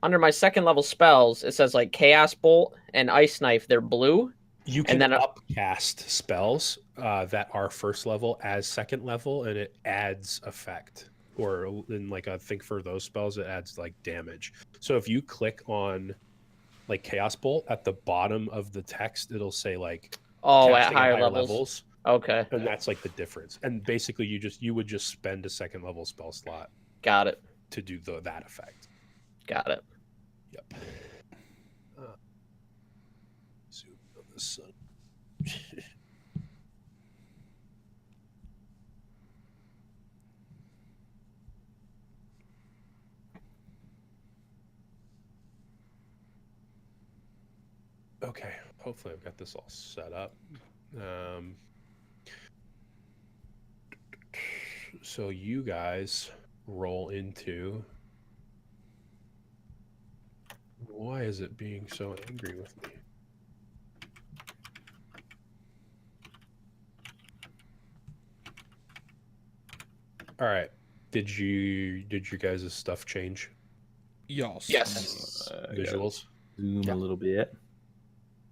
Under my second level spells, it says like Chaos Bolt and Ice Knife. They're blue. You can then upcast spells that are first level as second level, and it adds effect. Or in like I think for those spells, it adds like damage. So if you click on like Chaos Bolt at the bottom of the text, it'll say like at casting higher levels. Okay. And that's like the difference. And basically, you would just spend a second level spell slot. Got it. To do that effect. Got it. Yep. Zoom on the sun. Okay. Hopefully, I've got this all set up. So you guys roll into. Why is it being so angry with me? All right. Did your guys' stuff change? Yes. Visuals? Zoom a little bit.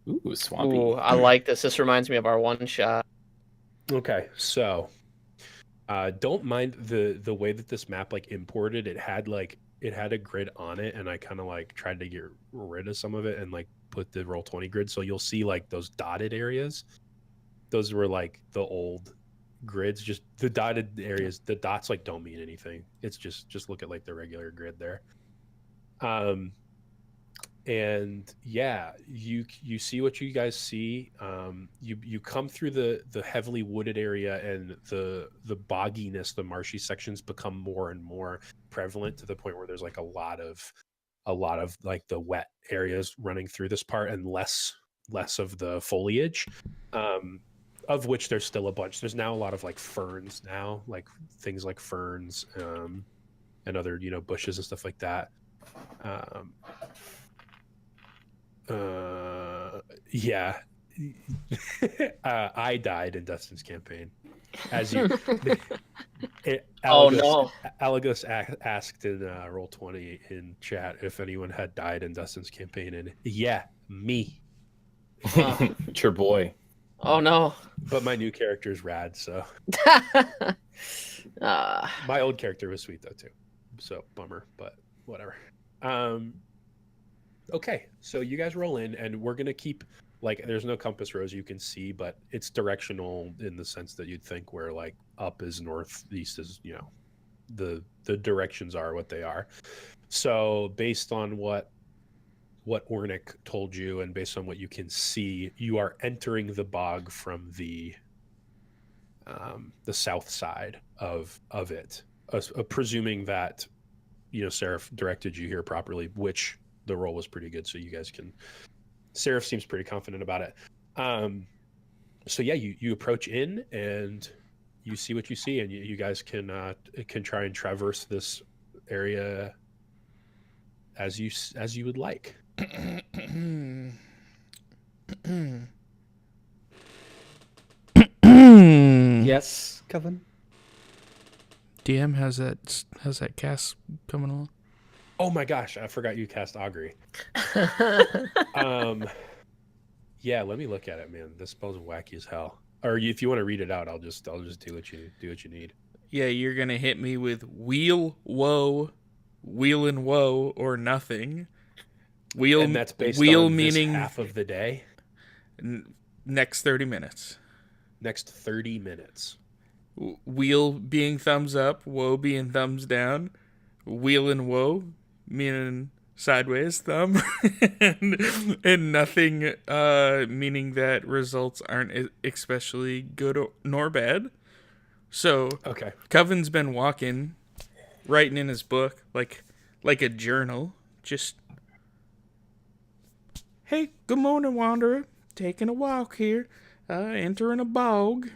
Ooh, swampy. Ooh, I like this. This reminds me of our one shot. Okay, so don't mind the way that this map like imported. It had a grid on it, and I kind of like tried to get rid of some of it and like put the Roll20 grid. So you'll see like those dotted areas. Those were like the old grids. Just the dotted areas. The dots like don't mean anything. It's just look at like the regular grid there. And yeah, you see what you guys see. You come through the heavily wooded area, and the bogginess, the marshy sections become more and more prevalent to the point where there's like a lot of like the wet areas running through this part, and less of the foliage, of which there's still a bunch. There's now a lot of like ferns now, like things like ferns, and other bushes and stuff like that. Yeah. I died in Dustin's campaign. As you Oh no. Alagos asked in Roll20 in chat if anyone had died in Dustin's campaign, and yeah, me. It's your boy. Oh no. But my new character is rad, so uh, my old character was sweet though too. So bummer, but whatever. Okay, so you guys roll in, and we're gonna keep like there's no compass rose you can see, but it's directional in the sense that you'd think where like up is north, east is the directions are what they are. So based on what Ornick told you, and based on what you can see, you are entering the bog from the south side of it, presuming that Seraph directed you here properly, which the roll was pretty good, so you guys can. Seraph seems pretty confident about it. So yeah, you approach in, and you see what you see, and you guys can try and traverse this area as you would like. Yes, Kevin. DM, how's that cast coming along? Oh my gosh, I forgot you cast Augury. Yeah, let me look at it, man. This spell's wacky as hell. Or if you want to read it out, I'll just do what you need. Yeah, you're gonna hit me with wheel and woe, or nothing. Wheel, And that's based wheel on meaning this half of the day. Next 30 minutes. Next 30 minutes. Wheel being thumbs up, woe being thumbs down. Wheel and woe meaning sideways thumb, and nothing meaning that results aren't especially good nor bad. So Okay. Coven's been writing in his book like a journal. Just, hey, good morning, wanderer. Taking a walk here, entering a bog.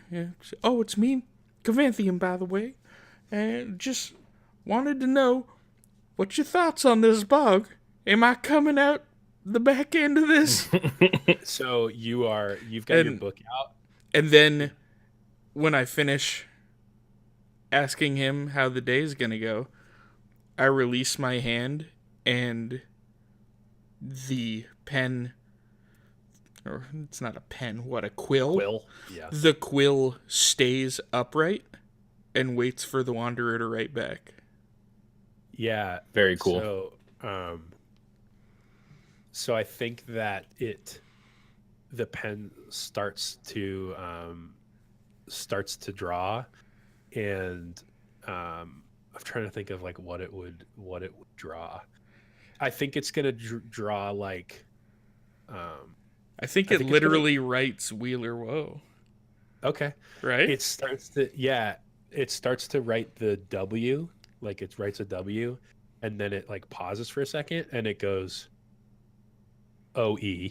Oh, it's me, Cavanthian, by the way. And just wanted to know what's your thoughts on this bog. Am I coming out the back end of this? So you've got your book out. And then when I finish asking him how the day is going to go, I release my hand, and the pen, or it's not a pen, what, a quill? Quill. Yeah. The quill stays upright and waits for the wanderer to write back. Yeah. Very cool. So I think that the pen starts to draw, and I'm trying to think of like what it would draw. I think it's gonna draw like. I think it literally writes Wheeler Woe. Okay. Right. It starts to write the W, like it writes a W, and then it like pauses for a second, and it goes OE.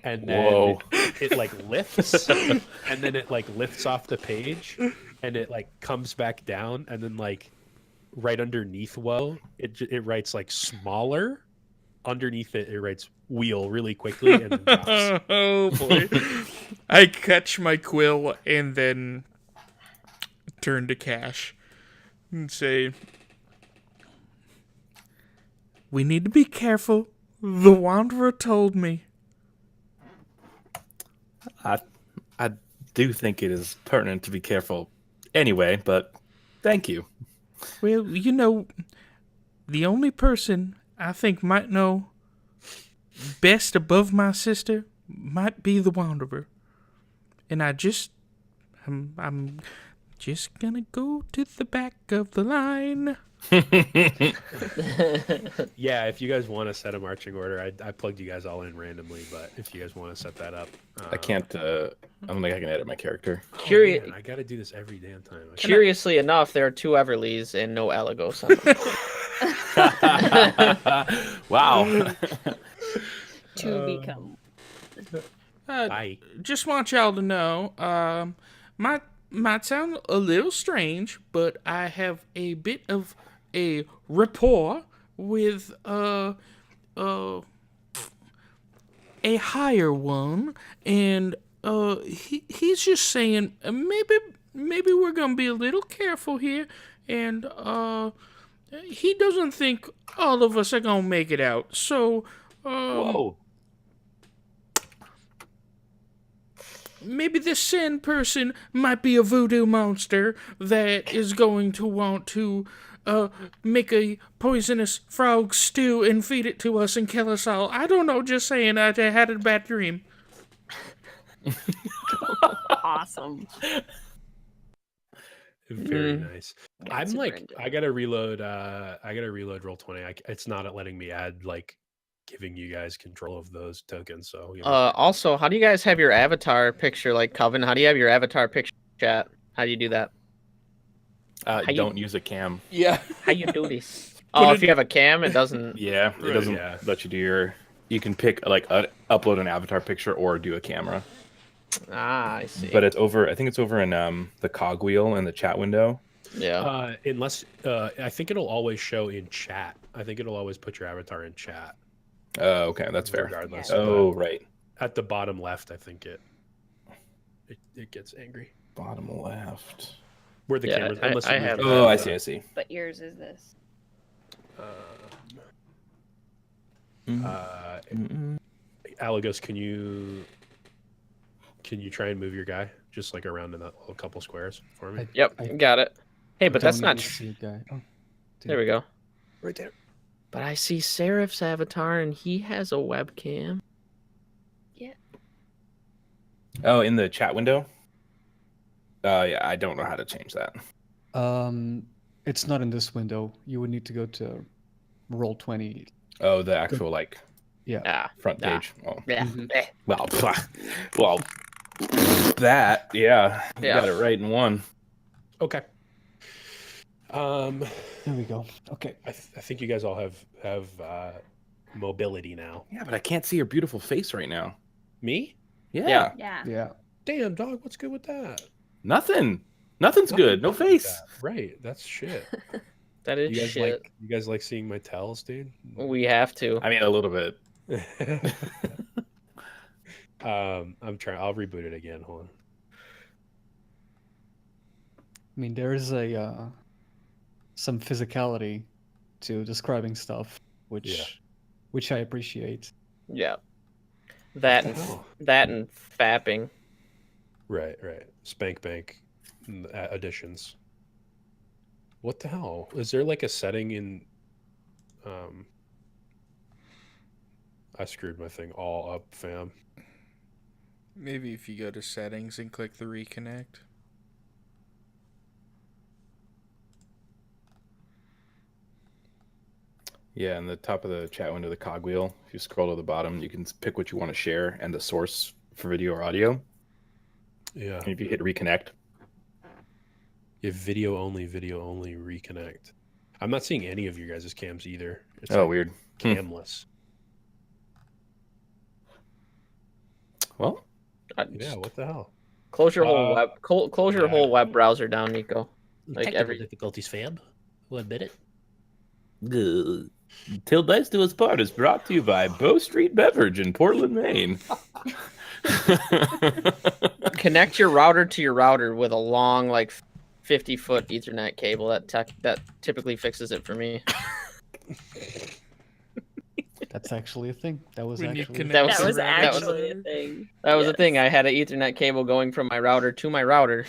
And then it like lifts, and then it like lifts off the page, and it like comes back down, and then like right underneath woe, it writes like smaller. Underneath it, it writes wheel really quickly, and then drops. Oh boy! I catch my quill and then turn to Cash and say, "We need to be careful. The Wanderer told me." I do think it is pertinent to be careful anyway, but thank you. Well, you know, the only person I think might know best above my sister might be the Wanderer. And I'm just gonna go to the back of the line. Yeah, if you guys want to set a marching order, I plugged you guys all in randomly, but if you guys want to set that up, I can't. I don't think I can edit my character. Curious. Man, I got to do this every damn time. Curiously enough, there are 2 Everleys and no Alagos on them. Wow. To become. Bye. Just want y'all to know, might sound a little strange, but I have a bit of a rapport with a higher one, and he's just saying maybe we're gonna be a little careful here, and he doesn't think all of us are gonna make it out. So Whoa. maybe this sand person might be a voodoo monster that is going to want to make a poisonous frog stew and feed it to us and kill us all. I don't know, just saying, I had a bad dream. Awesome. Very nice. I'm super like, into I gotta reload. I gotta reload Roll20. It's not letting me add like giving you guys control of those tokens. So give me- Also, how do you guys have your avatar picture, like Coven? How do you have your avatar picture chat? How do you do that? you- Don't use a cam. Yeah. How you do this? Put Oh, it- if you have a cam, it doesn't. Yeah, it Right, doesn't yeah. let you do your. You can pick like upload an avatar picture or do a camera. Ah, I see. But it's over. I think it's over in the cogwheel in the chat window. Yeah. unless I think it'll always show in chat. I think it'll always put your avatar in chat. Okay, that's fair. Regardless. Oh, but right. at the bottom left, I think it gets angry. Bottom left. Where the Yeah, cameras. I unless you move have the Oh, I avatar. see. But yours is this. Alagos, can you try and move your guy just like around in that little couple squares for me? Yep. I Got it. Hey, but that's don't not. even see a guy. Oh, There we go. Right there. But I see Seraph's avatar, and he has a webcam. Oh, in the chat window. Yeah, I don't know how to change that. It's not in this window. You would need to go to Roll20. Oh, the actual like Ah, front Ah. page. Oh, yeah. Eh. well, that yeah, you Yeah. got it right in one. Okay. There we go. Okay. I think you guys all have mobility now. Yeah, but I can't see your beautiful face right now. Me? Yeah, Yeah. Yeah. Damn, dog. What's good with that? nothing's Nothing good. No good with face. that. Right. That's shit. That is You guys shit. you guys like seeing my tells, dude? We have to. I mean, a little bit. I'm trying. I'll reboot it again. Hold on. I mean, there is a some physicality to describing stuff, which I appreciate. Yeah. That and fapping. Right. Spank Bank additions. What the hell? Is there like a setting in? I screwed my thing all up, fam. Maybe if you go to settings and click the reconnect. Yeah, in the top of the chat window, the cogwheel. If you scroll to the bottom, you can pick what you want to share and the source for video or audio. Yeah. And if you hit reconnect, You have video only, reconnect. I'm not seeing any of your guys' cams either. It's oh, like weird. camless. Well, Yeah, what the hell? Close your whole close your yeah. whole web browser down, Nico. Like Technical every difficulties, fam. We'll admit it. Till Dice Do Us Part is brought to you by Bow Street Beverage in Portland, Maine. connect your router to your router with a long, like 50-foot Ethernet cable. That typically fixes it for me. That's actually a thing. That was When you actually. connect That That the was router. actually a thing. That was a Yes. thing. I had an Ethernet cable going from my router to my router.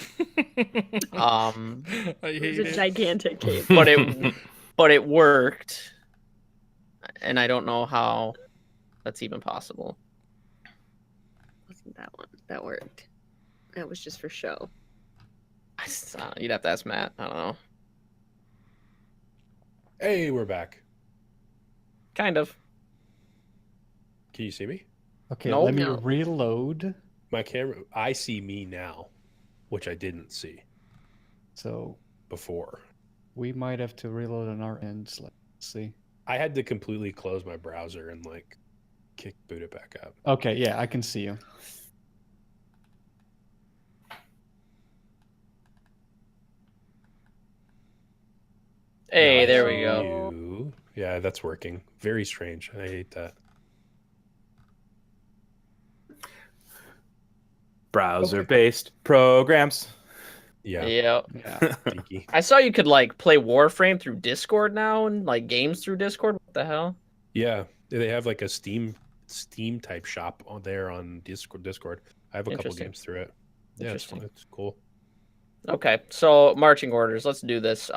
Um, I It hate was a it. gigantic cable. but it worked, and I don't know how that's even possible. Wasn't that one that worked? That was just for show. You'd have to ask Matt. I don't know. Hey, we're back. Kind of. Can you see me? Okay, Nope. let me No. reload. My camera. I see me now, which I didn't see So before. we might have to reload on our ends. Let's see. I had to completely close my browser and like boot it back up. Okay, yeah, I can see you. Hey, Now I there we see go. you. Yeah, that's working. Very strange. I hate that. Browser-based programs. Yeah, Yeah. Yeah. stinky. I saw you could like play Warframe through Discord now and like games through Discord. What the hell? Yeah, they have like a Steam type shop on there on Discord. I have a couple Interesting. games through it. Yeah, it's Interesting. it's cool. Okay, so marching orders. Let's do this.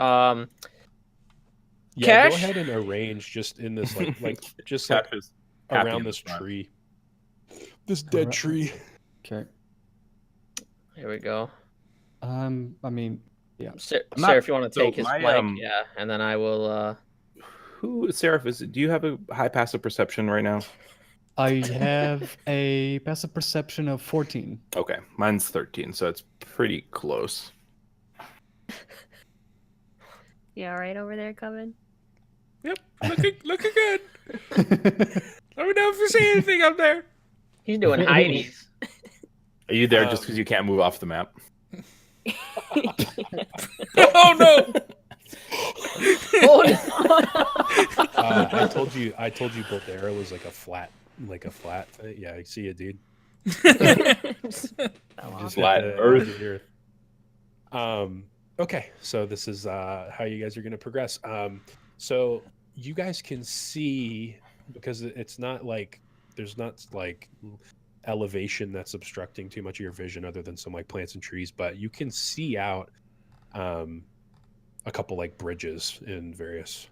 Yeah, Cash? go ahead and arrange just in this just Cash like is happy around in this the front. tree. This dead Alright. tree. Okay. Here we go. I mean, Sarah, I'm not- if you want to so take his my, mic, yeah, and then I will. Who, Seraph, is it? Do you have a high passive perception right now? I have a passive perception of 14. Okay, mine's 13, so it's pretty close. You all right over there, Coven? Yep, looking good. Let me know if you see anything up there. He's doing Heidi's. Are you there just because you can't move off the map? Oh no! Oh, no. I told you Boltera was like a flat thing. Yeah, I see it, dude. Just flat the Earth. Okay, so this is how you guys are going to progress. So you guys can see, because it's not like there's not like elevation that's obstructing too much of your vision other than some like plants and trees, but you can see out a couple like bridges in various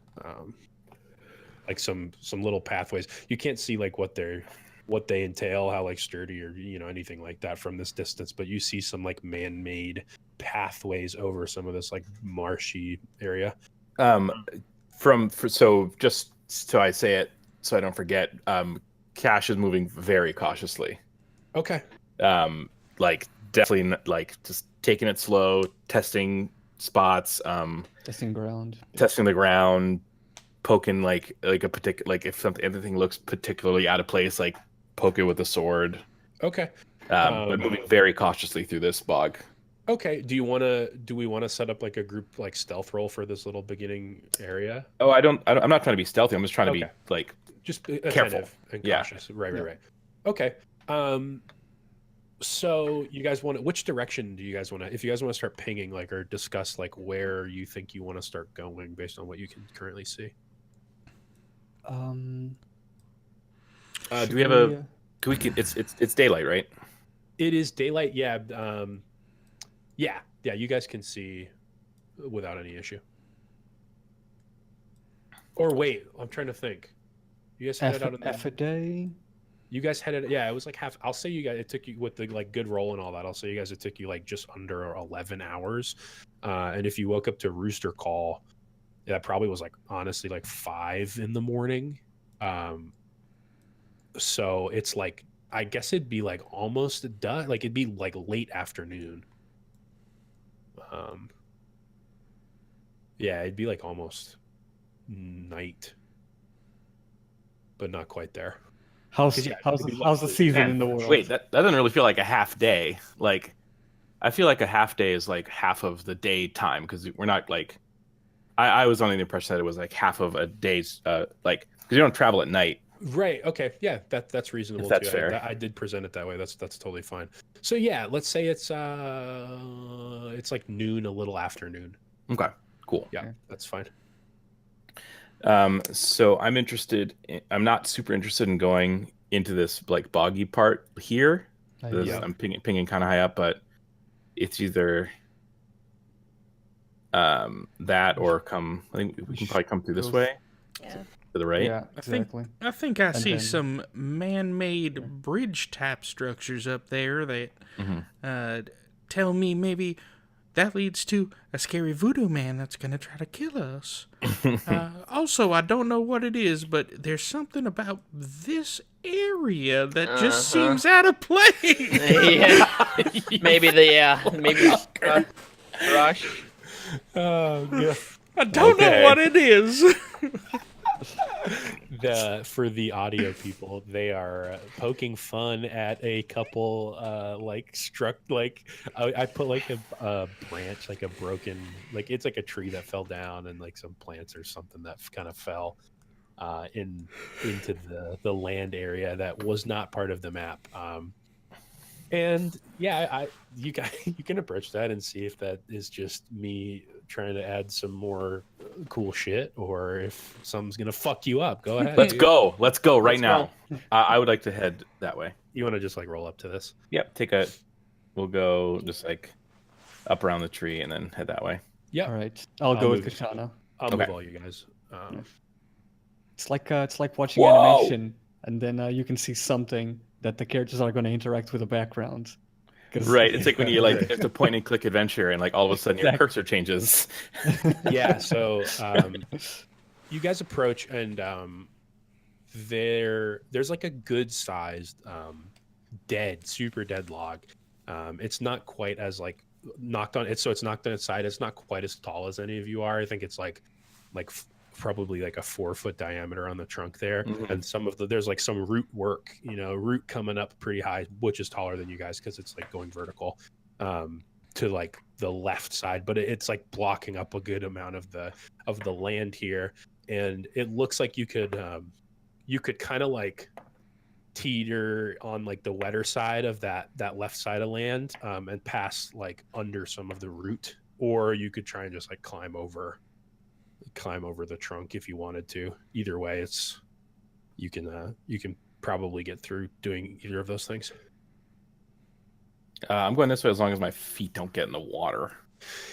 like some little pathways. You can't see like what they entail, how like sturdy or anything like that from this distance, but you see some like man-made pathways over some of this like marshy area. So just so I say it so I don't forget, Cash is moving very cautiously. Okay. Like definitely like just taking it slow, testing spots, Testing ground. testing the ground, poking like a particular, like if anything looks particularly out of place, like poke it with a sword. Okay. But moving very cautiously through this bog. Okay. Do we want to set up like a group like stealth roll for this little beginning area? Oh, I'm not trying to be stealthy. I'm just trying to be Okay. like Just Careful. attentive and Yeah. cautious. Right. Yeah. Right. Okay. So you guys which direction do you guys want to, if you guys want to start pinging like or discuss like where you think you want to start going based on what you can currently see? do Should we have a it's daylight, right? It is daylight. Yeah. Yeah. You guys can see without any issue. Or wait, I'm trying to think. You guys headed out in F a day? You guys headed, yeah, it was like half. I'll say you guys, it took you with the like good roll and all that. I'll say you guys, it took you like just under 11 hours. And if you woke up to Rooster Call, that probably was like honestly like 5 in the morning. So it's like, I guess it'd be like almost done. Like it'd be like late afternoon. Yeah, it'd be like almost night, but not quite there. How's Yeah, how's, it'd be how's the lovely. season Man, in the world? Wait, that doesn't really feel like a half day. Like, I feel like a half day is like half of the daytime because we're not like. I was under the impression that it was like half of a day's like because you don't travel at night. Right. Okay. Yeah. That's reasonable. If that's too. fair. I did present it that way. That's totally fine. So yeah, let's say it's like noon, a little afternoon. Okay, cool. Yeah, Okay. that's fine. So I'm interested. I'm not super interested in going into this like boggy part here. Yeah. I'm pinging kind of high up, but it's either that or come. I think we can probably come through this Go- way Yeah. to the right. Yeah, think- exactly. I think I see then- some man-made bridge type structures up there that Mhm. tell me maybe that leads to a scary voodoo man that's gonna try to kill us. Also, I don't know what it is, but there's something about this area that just seems out of place. Yeah. maybe rush. Oh, God. I don't know Okay. what it is. For the audio people, they are poking fun at a couple I put like a branch, like a broken, like it's like a tree that fell down and like some plants or something that kind of fell into the land area that was not part of the map. And yeah, you can approach that and see if that is just me trying to add some more cool shit, or if something's gonna fuck you up. Go ahead. Let's dude. go. Let's go right Let's now. I would like to head that way. You want to just like roll up to this? Yep. We'll go just like up around the tree and then head that way. Yeah. All right, I'll I'll go with move. Kashana. I'll Okay. move all you guys. It's like watching Whoa! animation, and then you can see something that the characters are going to interact with the background. 'Cause- Right. It's like when you like it's a point and click adventure and like all of a sudden your Exactly. cursor changes. Yeah. So you guys approach, and there's like a good sized super dead log. It's not quite as like knocked on it's knocked on its side. It's not quite as tall as any of you are. I think it's like probably like a 4-foot diameter on the trunk there. Mhm. And there's like some root work, root coming up pretty high, which is taller than you guys because it's like going vertical to like the left side, but it's like blocking up a good amount of the land here. And it looks like you could kind of like teeter on like the wetter side of that left side of land and pass like under some of the root, or you could try and just like climb over the trunk if you wanted to. Either way, you can probably get through doing either of those things. I'm going this way as long as my feet don't get in the water.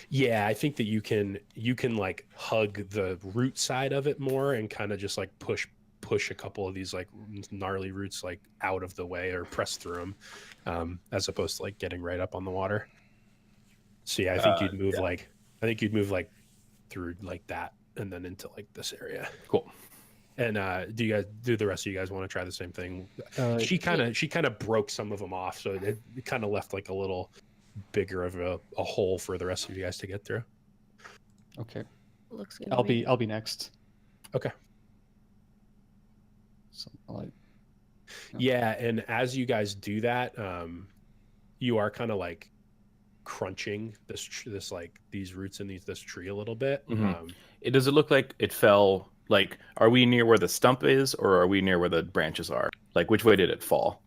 Yeah, I think that you can like hug the root side of it more and kind of just like push a couple of these like gnarly roots like out of the way or press through them, as opposed to like getting right up on the water. So yeah, I think you'd move like through like that and then into like this area. Cool. And do the rest of you guys want to try the same thing? She kind of broke some of them off, so it kind of left like a little bigger of a hole for the rest of you guys to get through. Okay, Looks good. I'll be next. Okay. So like, Yeah, and as you guys do that, you are kind of like crunching this like these roots in this tree a little bit. Mhm. Does it look like it fell? Like, are we near where the stump is, or are we near where the branches are? Like, which way did it fall?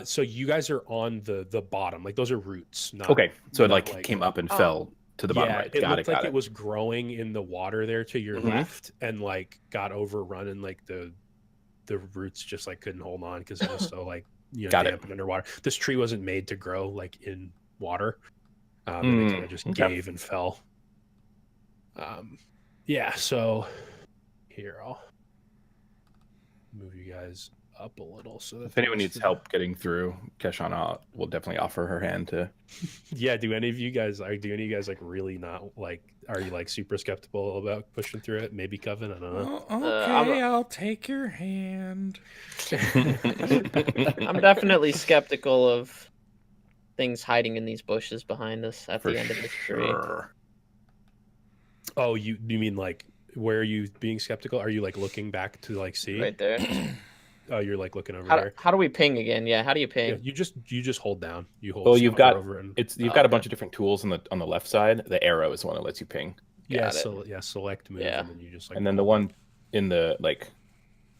So you guys are on the bottom, like those are roots. Not, Okay, so it not like came up and fell to the bottom right. It Got looked it. like it was growing in the water there to your Mhm. left, and like got overrun, and like the roots just like couldn't hold on because it was so like Got it. damp and underwater. This tree wasn't made to grow like in water. And it kind of just okay. gave and fell. Yeah, so here I'll move you guys up a little so that If anyone needs help getting through, Keshana will definitely offer her hand to. Yeah, do any of you guys like really not like, are you like super skeptical about pushing through it? Maybe Coven, I don't know. Okay, I'll take your hand. I'm definitely skeptical of things hiding in these bushes behind us at For the end of this tree. sure. Oh, you mean like, where are you being skeptical? Are you like looking back to like see? Right there. Oh, you're like looking over How, there. how do we ping again? Yeah, how do you ping? Yeah, you just hold down. You hold. Well, you've hover got over and you've got a okay. bunch of different tools on the left side. The arrow is the one that lets you ping, yeah, Got it. select move, Yeah. and then you just like. and then the one in the like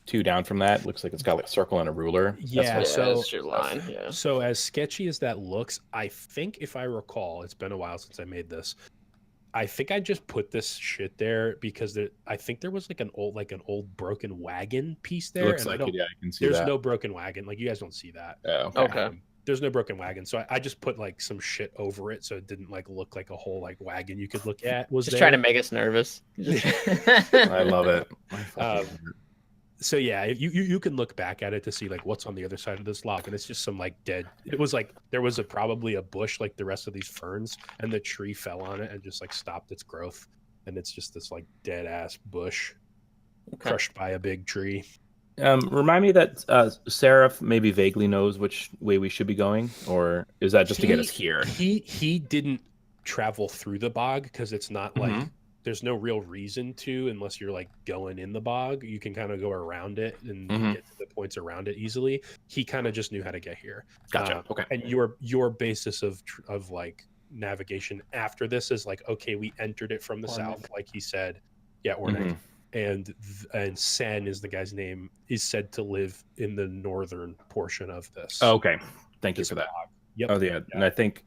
2 down from that looks like it's got like a circle and a ruler. That's Yeah, what- so- that's your line. Yeah. So as sketchy as that looks, I think if I recall, it's been a while since I made this. I think I just put this shit there because I think there was like an old broken wagon piece It there. looks and like it. Yeah, I can see there's that. no broken wagon. Like you guys don't see that. Oh, okay. Okay. There's no broken wagon, so I just put like some shit over it so it didn't like look like a whole like wagon you could look at. Was Just there. trying to make us nervous. I love it. I fucking love it. So yeah, you can look back at it to see like what's on the other side of this log, and it's just some like dead. It was like there was probably a bush like the rest of these ferns, and the tree fell on it and just like stopped its growth, and it's just this like dead ass bush Okay. crushed by a big tree. Remind me that Seraph maybe vaguely knows which way we should be going, or is that just to get us here? He didn't travel through the bog because it's not like Mhm. there's no real reason to unless you're like going in the bog. You can kind of go around it and Mhm. get to the points around it easily. He kind of just knew how to get here. Gotcha. Okay. And your basis of like navigation after this is like, okay, we entered it from the Ornick. south, like he said. Yeah, Ornick. Mhm. And Sen is the guy's name, is said to live in the northern portion of this. Oh, okay. Thank you this for that. bog. Yep. Oh yeah, and I think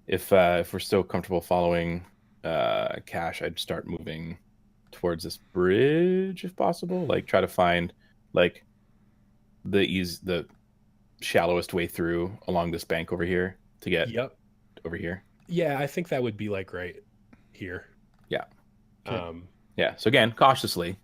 if we're still comfortable following Cash, I'd start moving towards this bridge if possible. Like try to find like the shallowest way through along this bank over here to get Yep. over here. Yeah, I think that would be like right here. Yeah. Okay. Yeah. So again, cautiously.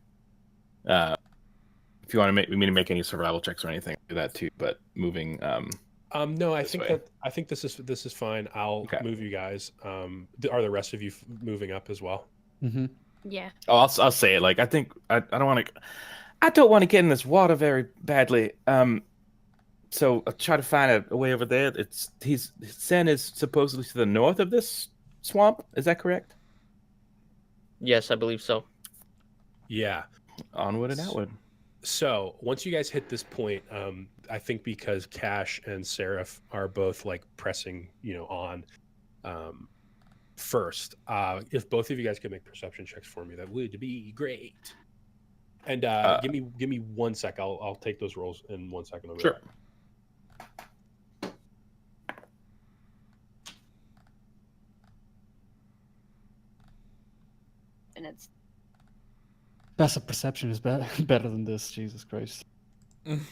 If you want to make any survival checks or anything, do that too. But moving. No, I this think way. I think this is fine. I'll Okay. move you guys. Are the rest of you moving up as well? Mm-hmm. Yeah. Oh, I'll say it. Like I think I don't want to. I don't want to get in this water very badly. So I'll try to find a way over there. Sen is supposedly to the north of this swamp. Is that correct? Yes, I believe so. Yeah. Onward and outward. So once you guys hit this point, I think because Cash and Seraph are both like pressing, on first. If both of you guys could make perception checks for me, that would be great. And give me 1 sec. I'll take those rolls in 1 second. I'll be Sure. back. And it's Passive perception is better than this. Jesus Christ.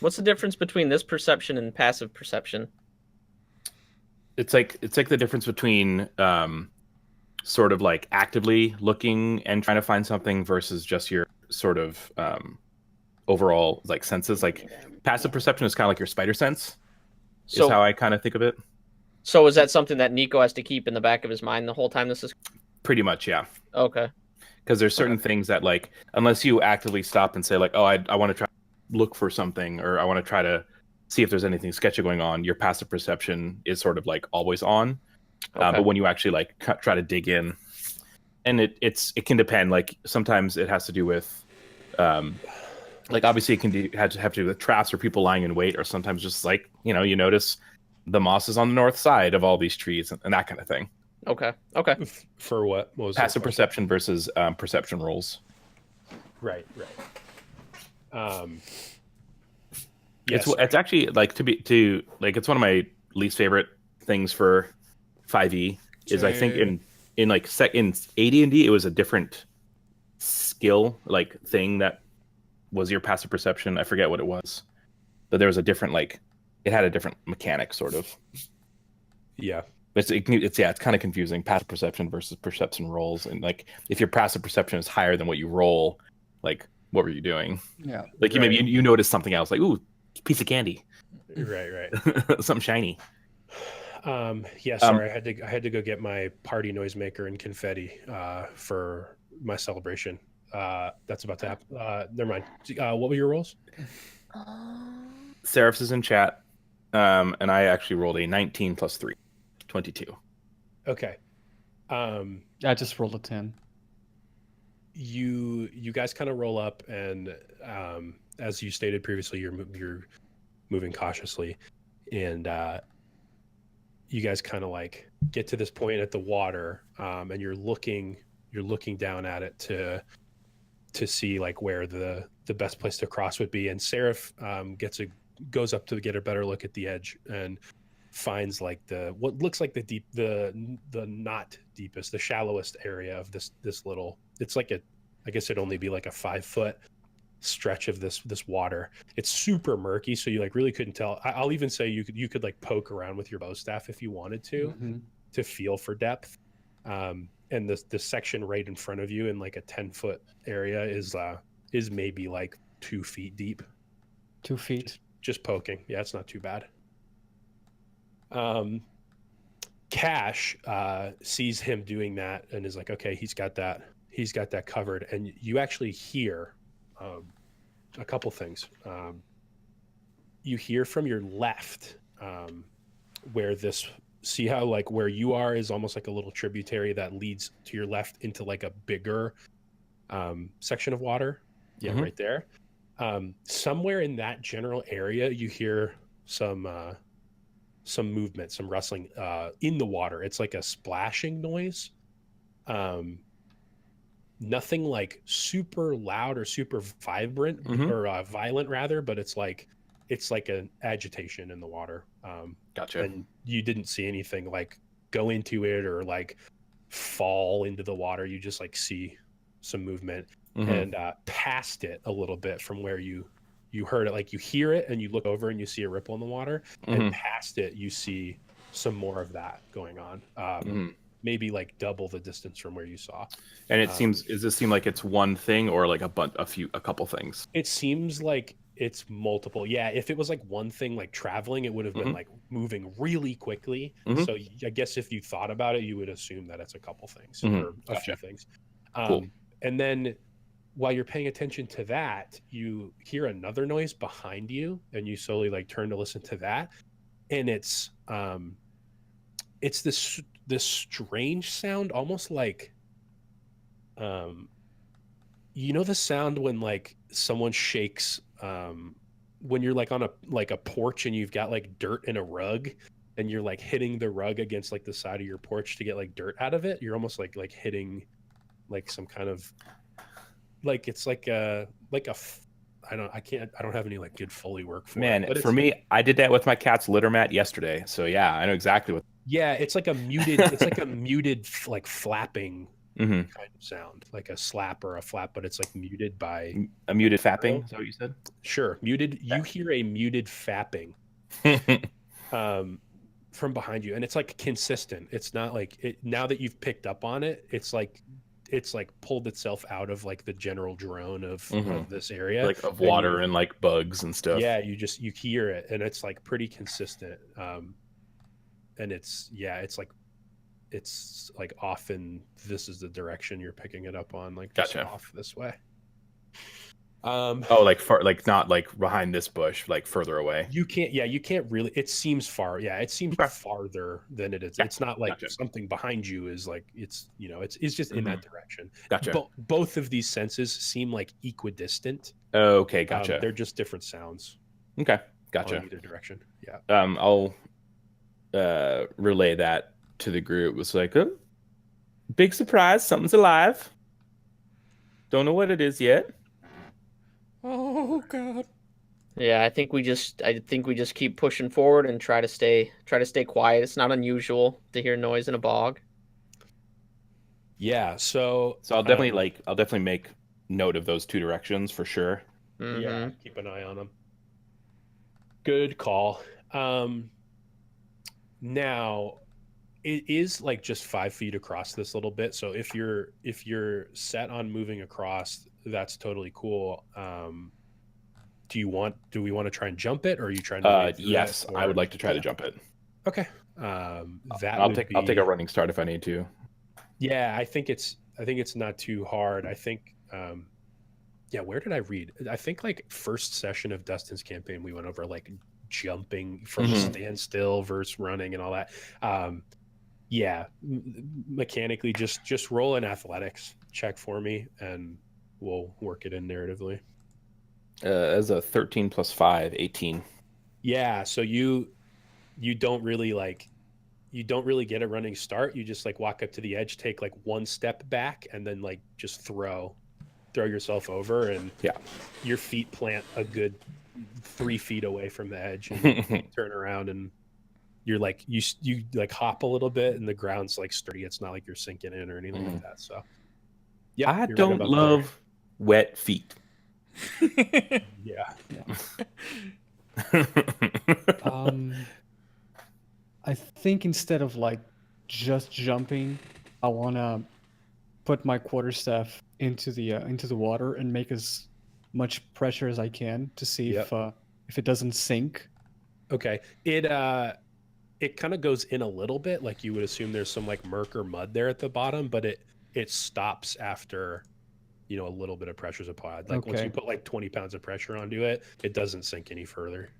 What's the difference between this perception and passive perception? It's like the difference between sort of like actively looking and trying to find something versus just your sort of overall like senses. Like passive perception is kind of like your spider sense. So, is how I kind of think of it. so is that something that Nico has to keep in the back of his mind the whole time this is? Pretty much, yeah. Okay. Because there's certain things that like unless you actively stop and say like, oh, I want to try to look for something, or I want to try to see if there's anything sketchy going on, your passive perception is sort of like always on. Okay. But when you actually like try to dig in, and it can depend. Like sometimes it has to do with like obviously it can have to do with traps or people lying in wait, or sometimes just like you notice the moss is on the north side of all these trees and that kind of thing. Okay. Okay. For what? What was the Passive question? perception versus perception rolls. Right. Yes. It's actually like it's one of my least favorite things for 5e is I think in in AD&D it was a different skill like thing that was your passive perception. I forget what it was, but there was a different it had a different mechanic sort of. Yeah. It's kind of confusing. Passive perception versus perception rolls, and like if your passive perception is higher than what you roll, like what were you doing? Yeah. Like Right. you noticed something else, like ooh, piece of candy, Right. something shiny. Yeah. Sorry, I had to go get my party noisemaker and confetti for my celebration. That's about to happen. Never mind. What were your rolls? Seraphs is in chat, and I actually rolled a 19 plus 3, 22. Okay. I just rolled a 10. You guys kind of roll up, and as you stated previously, you're moving cautiously, and you guys kind of like get to this point at the water, and you're looking down at it to see like where the best place to cross would be. And Seraph goes up to get a better look at the edge, and finds like what looks like the not deepest, the shallowest area of this little. It's like I guess it'd only be like a 5-foot stretch of this water. It's super murky, so you like really couldn't tell. I'll even say you could like poke around with your bow staff if you wanted to feel for depth. And the section right in front of you in like a 10-foot area is maybe like 2 feet deep. 2 feet. Just poking. Yeah, it's not too bad. Cash sees him doing that and is like, okay, he's got that covered. And you actually hear a couple things. You hear from your left where see how like where you are is almost like a little tributary that leads to your left into like a bigger section of water. Yeah, right there. Somewhere in that general area, you hear some movement, some rustling in the water. It's like a splashing noise. Nothing like super loud or super vibrant or violent rather, but it's like an agitation in the water. Gotcha. And you didn't see anything like go into it or like fall into the water. You just like see some movement and past it a little bit from where you heard it. Like you hear it and you look over and you see a ripple in the water, and past it you see some more of that going on. Maybe like double the distance from where you saw. And it does this seem like it's one thing or like a couple things? It seems like it's multiple. Yeah, if it was like one thing like traveling, it would have been like moving really quickly. So I guess if you thought about it, you would assume that it's a couple things or a few things. Cool. And then while you're paying attention to that, you hear another noise behind you, and you slowly like turn to listen to that, and it's this strange sound, almost like you know the sound when like someone shakes when you're like on a porch and you've got like dirt in a rug and you're like hitting the rug against like the side of your porch to get like dirt out of it. You're almost like hitting like some kind of like it's like a I don't have any like good Foley work for Man, it. But for me, I did that with my cat's litter mat yesterday. So yeah, I know exactly what. Yeah, it's like a muted like flapping kind of sound, like a slap or a flap, but it's like muted by A muted fapping. Is that what you said? Sure, muted. You hear a muted fapping from behind you, and it's like consistent. It's not like it. Now that you've picked up on it, it's like pulled itself out of like the general drone of this area, like of water and like bugs and stuff. Yeah, you hear it, and it's like pretty consistent. And it's like often this is the direction you're picking it up on, like just off this way. Like not like behind this bush, like further away. You can't really. It seems far. Yeah, it seems farther than it is. It's not like something behind you is like it's it's just in that direction. Gotcha. Both of these senses seem like equidistant. Okay, gotcha. They're just different sounds. Okay, gotcha. On either direction. Yeah. I'll relay that to the group. It was like, oh, big surprise, something's alive. Don't know what it is yet. Oh God. Yeah, I think we just keep pushing forward and try to stay quiet. It's not unusual to hear noise in a bog. Yeah, so I'll definitely make note of those two directions for sure. Yeah, keep an eye on them. Good call. Now it is like just 5 feet across this little bit. So if you're set on moving across, that's totally cool. Do we want to try and jump it, or are you trying to? Yes, I would like to try to jump it. Okay. I'll take a running start if I need to. Yeah, I think it's not too hard. I think where did I read? I think like first session of Dustin's campaign we went over like jumping from standstill versus running and all that. Mechanically just roll an athletics check for me and we'll work it in narratively. As a 13 plus 5, 18. Yeah, so you don't really get a running start. You just like walk up to the edge, take like one step back, and then like just throw yourself over, and your feet plant a good 3 feet away from the edge, and turn around and you're like you like hop a little bit, and the ground's like sturdy. It's not like you're sinking in or anything like that. So, yeah, I you're right don't about love wet feet. there. Yeah. I think instead of like just jumping, I want to put my quarterstaff into the water and make as much pressure as I can to see if it doesn't sink. Okay. It kind of goes in a little bit, like you would assume there's some like murk or mud there at the bottom, but it stops after a little bit of pressure's applied. Like once you put like 20 pounds of pressure onto it, it doesn't sink any further.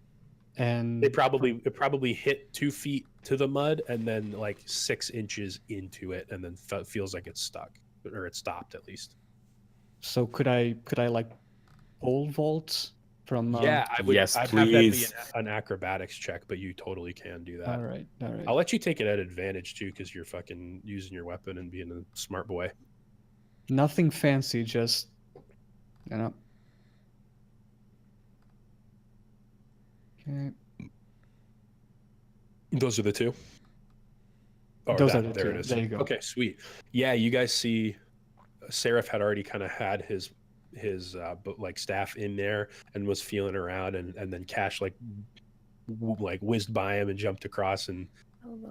And It probably hit 2 feet to the mud and then like 6 inches into it, and then feels like it's stuck, or it stopped at least. so could I like pole vault from? Yeah, I would. Yes, I'd have that be please. an acrobatics check, but you totally can do that. All right. I'll let you take it at advantage too, because you're fucking using your weapon and being a smart boy. Nothing fancy, just Okay. Those are the two. Oh, Those are the there two. it is. There you go. Okay, sweet. Yeah, you guys see, Seraph had already kind of had his like staff in there and was feeling around, and then Cash like whizzed by him and jumped across, and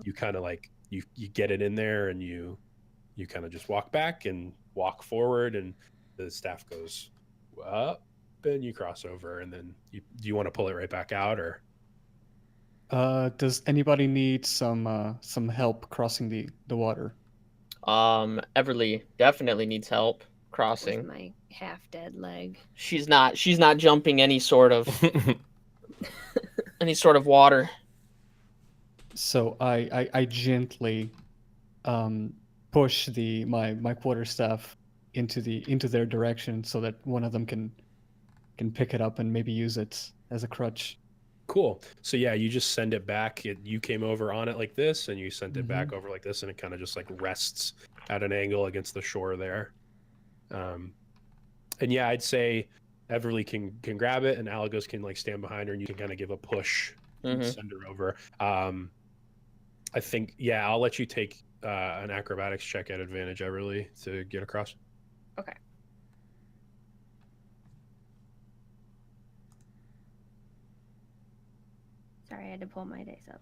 you kind of like you get it in there, and you kind of just walk back and walk forward, and the staff goes up, and you cross over, and then do you want to pull it right back out, or? Does anybody need some help crossing the water? Everly definitely needs help With crossing. my half-dead leg. She's not jumping any sort of water. So I gently push my quarterstaff into their direction so that one of them can pick it up and maybe use it as a crutch. Cool. So yeah, you just send it back. You came over on it like this, and you sent it back over like this, and it kind of just like rests at an angle against the shore there. And yeah, I'd say Everly can grab it, and Alagos can like stand behind her, and you can kind of give a push and send her over. I think I'll let you take an acrobatics check at advantage, Everly, to get across. Okay. Sorry, I had to pull my dice up.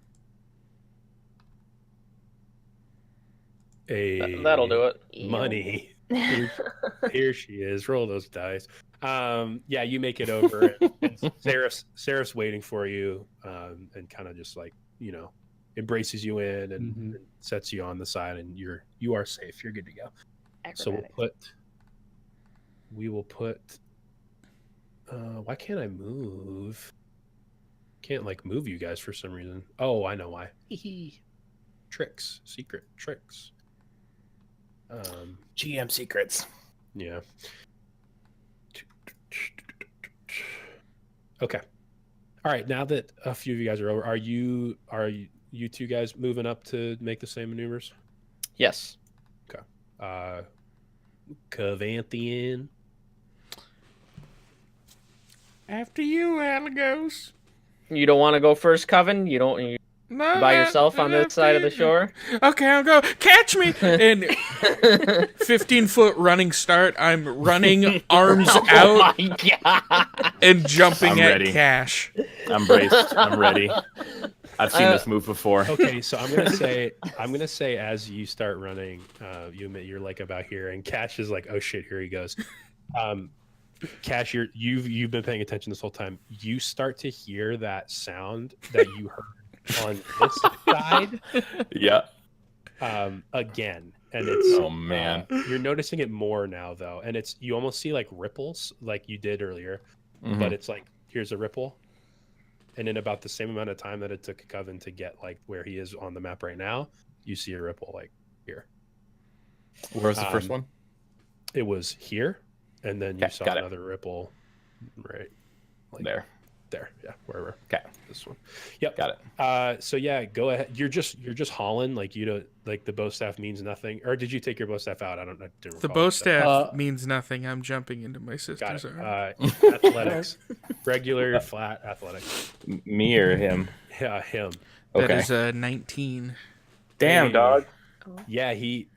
That'll do it. Money. Here she is. Roll those dice. Yeah, you make it over, and Seraph's waiting for you, and kind of just like embraces you in and sets you on the side, and you are safe. You're good to go. So we will put. Why can't I move? Can't like move you guys for some reason. Oh, I know why. Tricks, secret tricks. GM secrets. Yeah. Okay. All right. Now that a few of you guys are over, are you two guys moving up to make the same maneuvers? Yes. Okay. Cavanthian. After you, Alagos. You don't want to go first, Coven? You don't No, by yourself on this side of the shore? Okay, I'll go. Catch me! And 15-foot running start. I'm running, arms out, Oh my god! and jumping I'm at ready. Cash. I'm braced. I'm ready. I've seen this move before. Okay, so I'm gonna say as you start running, you're like about here, and Cash is like, oh shit, here he goes. Cash, you've been paying attention this whole time. You start to hear that sound that you heard on this side. Yeah. Again, and it's Oh man. you're noticing it more now though, and you almost see like ripples like you did earlier, but it's like here's a ripple, and in about the same amount of time that it took Coven to get like where he is on the map right now, you see a ripple like here. Where was the first one? It was here, and then you Okay, saw got it. another ripple right There. there. Yeah, wherever. Okay. This one. Yep. Got it. So yeah, go ahead. You're just hauling, like you don't like the bow staff means nothing. Or did you take your bow staff out? I didn't The recall bow what you said. staff means nothing. I'm jumping into my Got sister's it. arm. Athletics. Regular flat athletics. Me or him? Yeah, him. That Okay. is a 19. Damn, Hey. dog. Yeah, he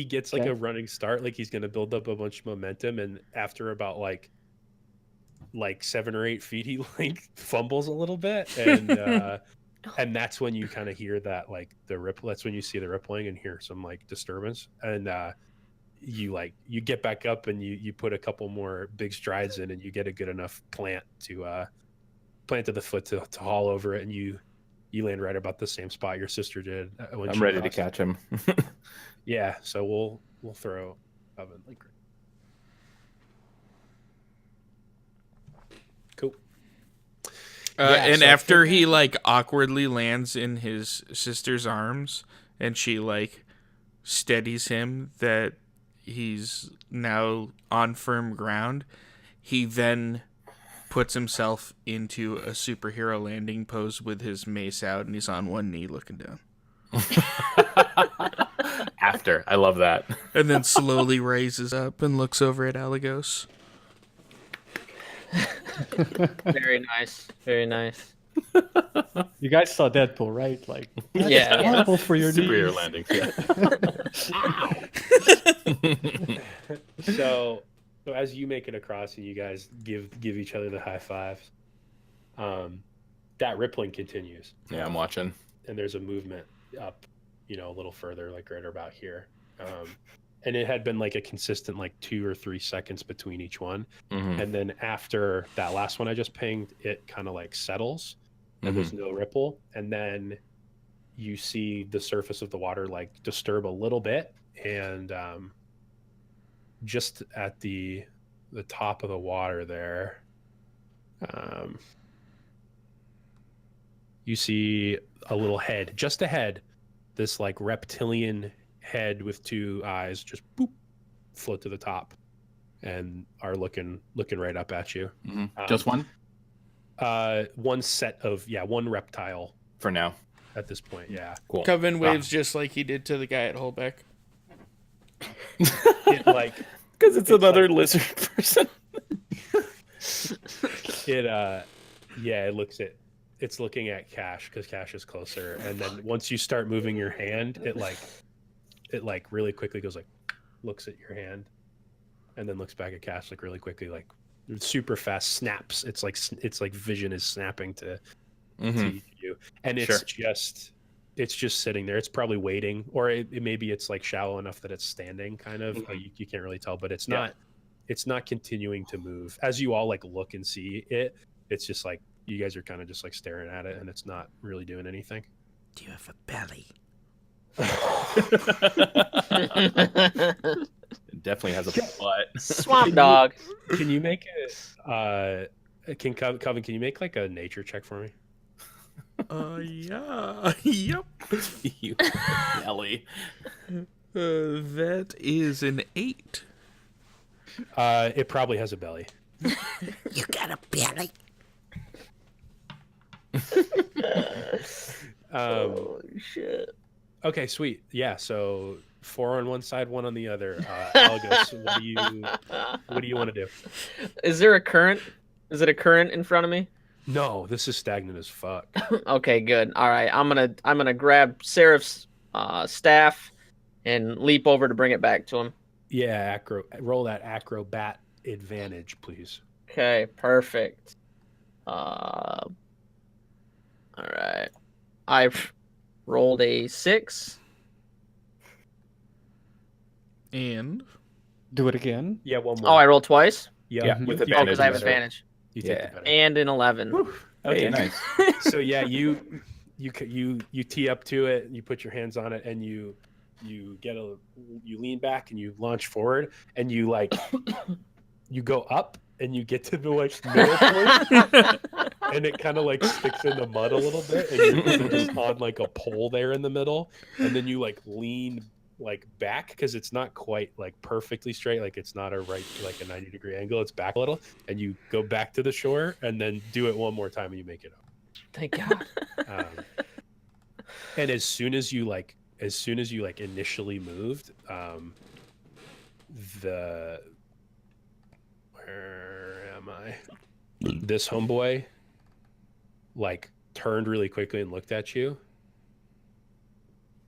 gets like Okay. a running start, like he's gonna build up a bunch of momentum, and after about like 7 or 8 feet, he like fumbles a little bit, and that's when you kind of hear that like the ripple. That's when you see the rippling and hear some like disturbance, and you get back up and you put a couple more big strides in, and you get a good enough plant to the foot to haul over it, and you land right about the same spot your sister did. When I'm she ready to crossed. catch him. Yeah, so we'll throw oven like cool. Yeah, And so I after think- he like awkwardly lands in his sister's arms and she like steadies him that he's now on firm ground, he then puts himself into a superhero landing pose with his mace out and he's on one knee looking down. After. I love that. And then slowly raises up and looks over at Alagos. Very nice. Very nice. You guys saw Deadpool, right? Like, that's Yeah. horrible for your Superhero knees. landing. Yeah. So as you make it across and you guys give each other the high fives, that rippling continues. Yeah, I'm watching. And there's a movement up, a little further, like right about here. And it had been like a consistent like 2 or 3 seconds between each one. Mhm. And then after that last one I just pinged, it kind of like settles and there's no ripple. And then you see the surface of the water like disturb a little bit. And just at the top of the water there, you see a little head, just ahead, this like reptilian head with 2 eyes just boop float to the top and are looking right up at you. Mhm. Just one One set of one reptile for now. at this point. Yeah. Cool. Coven waves just like he did to the guy at Holbeck. It like Because it's another lizard person. it's looking at Cash because Cash is closer, and then once you start moving your hand, it really quickly goes like looks at your hand, and then looks back at Cash like really quickly, like super fast snaps. It's like vision is snapping to you, and it's just sitting there. It's probably waiting, or maybe it's like shallow enough that it's standing, kind of. You can't really tell, but it's not continuing to move as you all like look and see it. It's just like you guys are kind of just like staring at it, and it's not really doing anything. Do you have a belly? It definitely has a butt. Swamp dog. Can you make it? Coven, can you make like a nature check for me? Yeah. Yep. You belly. That is an 8. It probably has a belly. You got a belly. Holy shit. Okay, sweet. Yeah, so 4 on one side, 1 on the other. Algos, what do you want to do? Is there a current? Is it a current in front of me? No, this is stagnant as fuck. Okay, good. All right, I'm gonna grab Seraph's staff and leap over to bring it back to him. Yeah, roll that acrobat advantage, please. Okay, perfect. All right, I've rolled a 6. And Do it again. Yeah, one more. Oh, I rolled twice. Yeah, with Oh, advantage. because I have better. advantage. You take Yeah. the better. And an 11. Okay, Okay. nice. So yeah, you tee up to it, you put your hands on it, and you lean back and you launch forward, and you like you go up and you get to the like middle point, and it kind of like sticks in the mud a little bit, and you're just on like a pole there in the middle, and then you like lean like back because it's not quite like perfectly straight. Like it's not a right like a 90-degree angle. It's back a little, and you go back to the shore and then do it one more time and you make it up. Thank God. And as soon as you initially moved, where am I? This homeboy like turned really quickly and looked at you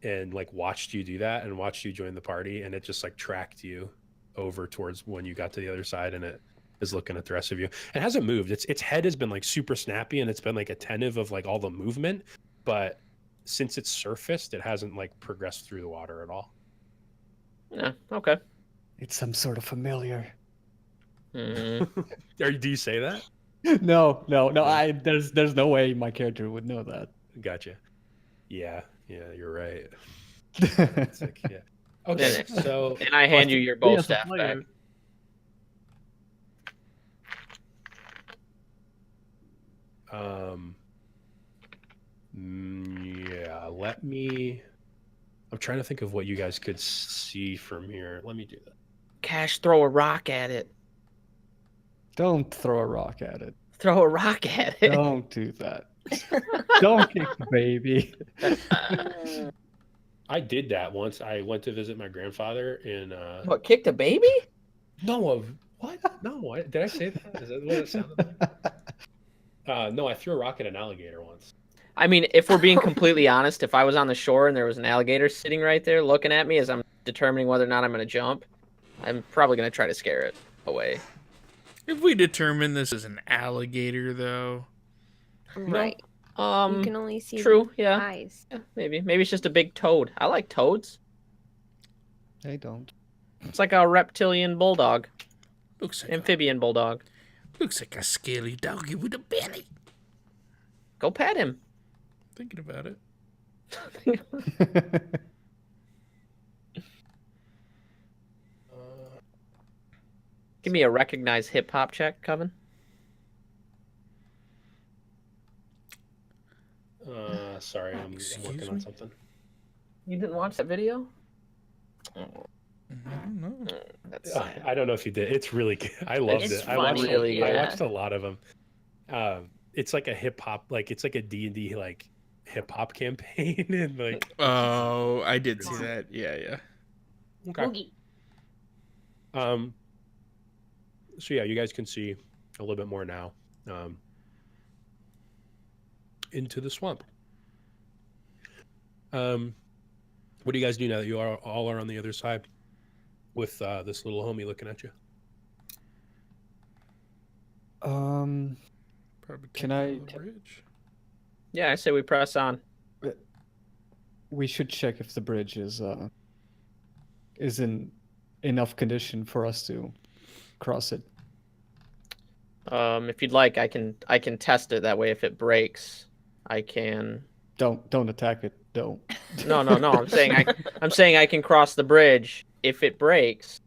and like watched you do that and watched you join the party, and it just like tracked you over towards when you got to the other side, and it is looking at the rest of you. It hasn't moved. Its head has been like super snappy and it's been like attentive of like all the movement, but since it's surfaced, it hasn't like progressed through the water at all. Yeah. Okay. It's some sort of familiar. Mhm. Do you say that? No. There's no way my character would know that. Gotcha. Yeah, you're right. It's like, yeah. Okay, so And I hand you your bow Yes, staff back. familiar. Yeah, I'm trying to think of what you guys could see from here. Let me do that. Cash, throw a rock at it. Don't throw a rock at it. Throw a rock at it. Don't do that. Don't kick the baby. I did that once. I went to visit my grandfather in What, kicked a baby? what? No, did I say that? Is that what it sounded like? No, I threw a rock at an alligator once. I mean, if we're being completely honest, if I was on the shore and there was an alligator sitting right there looking at me as I'm determining whether or not I'm going to jump, I'm probably going to try to scare it away. If we determine this is an alligator, though, Right. You can only see True, the yeah. eyes. Yeah, maybe it's just a big toad. I like toads. They don't. It's like a reptilian bulldog, looks like amphibian bulldog. looks like a scaly doggy with a belly. Go pet him. Thinking about it. Give me a recognize hip hop check, Coven. Sorry, I'm Excuse working me? on something. You didn't watch that video? I don't know. That's I don't know if you did. It's really good. I loved It's it. I watched, funny, really I good. watched a lot of them. It's like a hip hop, like it's like a D&D like hip hop campaign, and like Oh, I did see that. Yeah. Boogie. So yeah, you guys can see a little bit more now into the swamp. What do you guys do now that you all are on the other side with this little homie looking at you? Probably Can take I- it on the bridge. Yeah, I say we press on. We should check if the bridge is in enough condition for us to cross it. If you'd like, I can test it. That way, if it breaks, I can. Don't attack it. Don't. No. I'm saying I can cross the bridge. If it breaks,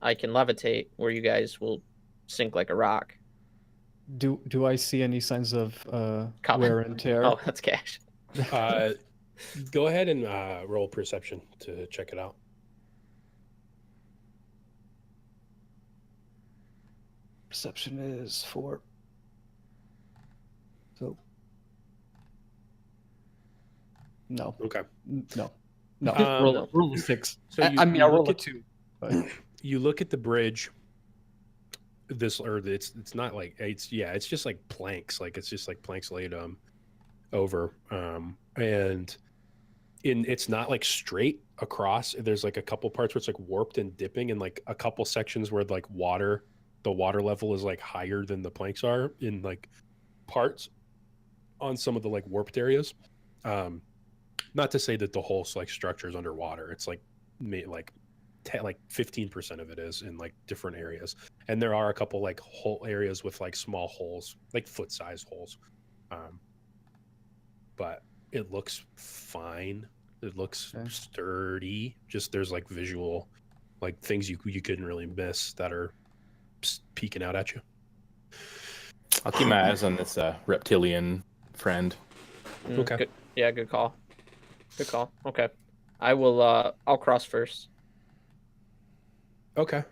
I can levitate, where you guys will sink like a rock. Do I see any signs of Common. wear and tear? Oh, that's Cash. Go ahead and roll perception to check it out. Perception is 4. So no, Okay. no. Roll a 6. So I mean, I roll a 2. But You look at the bridge. It's not like it's just like planks. Like it's just like planks laid over. And it's not like straight across. There's like a couple parts where it's like warped and dipping, and like a couple sections where like the water level is like higher than the planks are in like parts on some of the like warped areas. Not to say that the whole like structure is underwater. It's like like 15% of it is in like different areas, and there are a couple like whole areas with like small holes, like foot-sized holes. But it looks fine. It looks Okay. sturdy. Just there's like visual, like things you couldn't really miss that are peeking out at you. I'll keep my eyes on this reptilian friend. Okay. Good. Yeah, good call. Good call. Okay. I will. I'll cross first. Okay.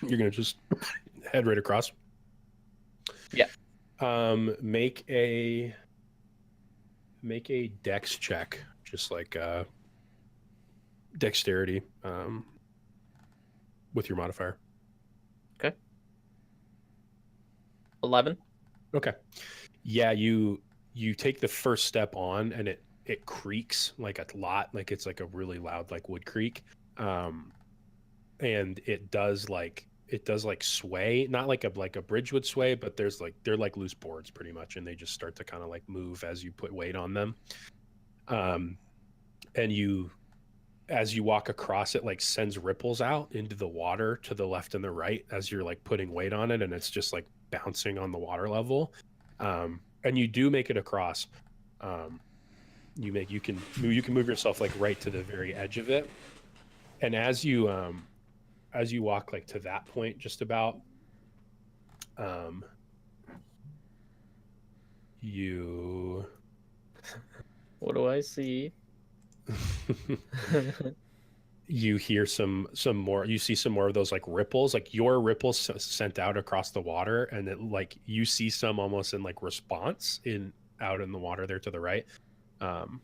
You're gonna just head right across. Yeah. Make a dex check, just like dexterity, with your modifier. 11. Okay. Yeah, you take the first step on, and it creaks like a lot, like it's like a really loud like wood creak, and it does like sway, not like a bridge would sway, but they're like loose boards pretty much, and they just start to kind of like move as you put weight on them, and as you walk across, it like sends ripples out into the water to the left and the right as you're like putting weight on it, and it's just like bouncing on the water level, and you do make it across. You can move yourself like right to the very edge of it, and as you walk like to that point, just about, you What do I see? you hear some more, you see some more of those like ripples, like your ripples sent out across the water, and it like you see some almost in like response out in the water there to the right, and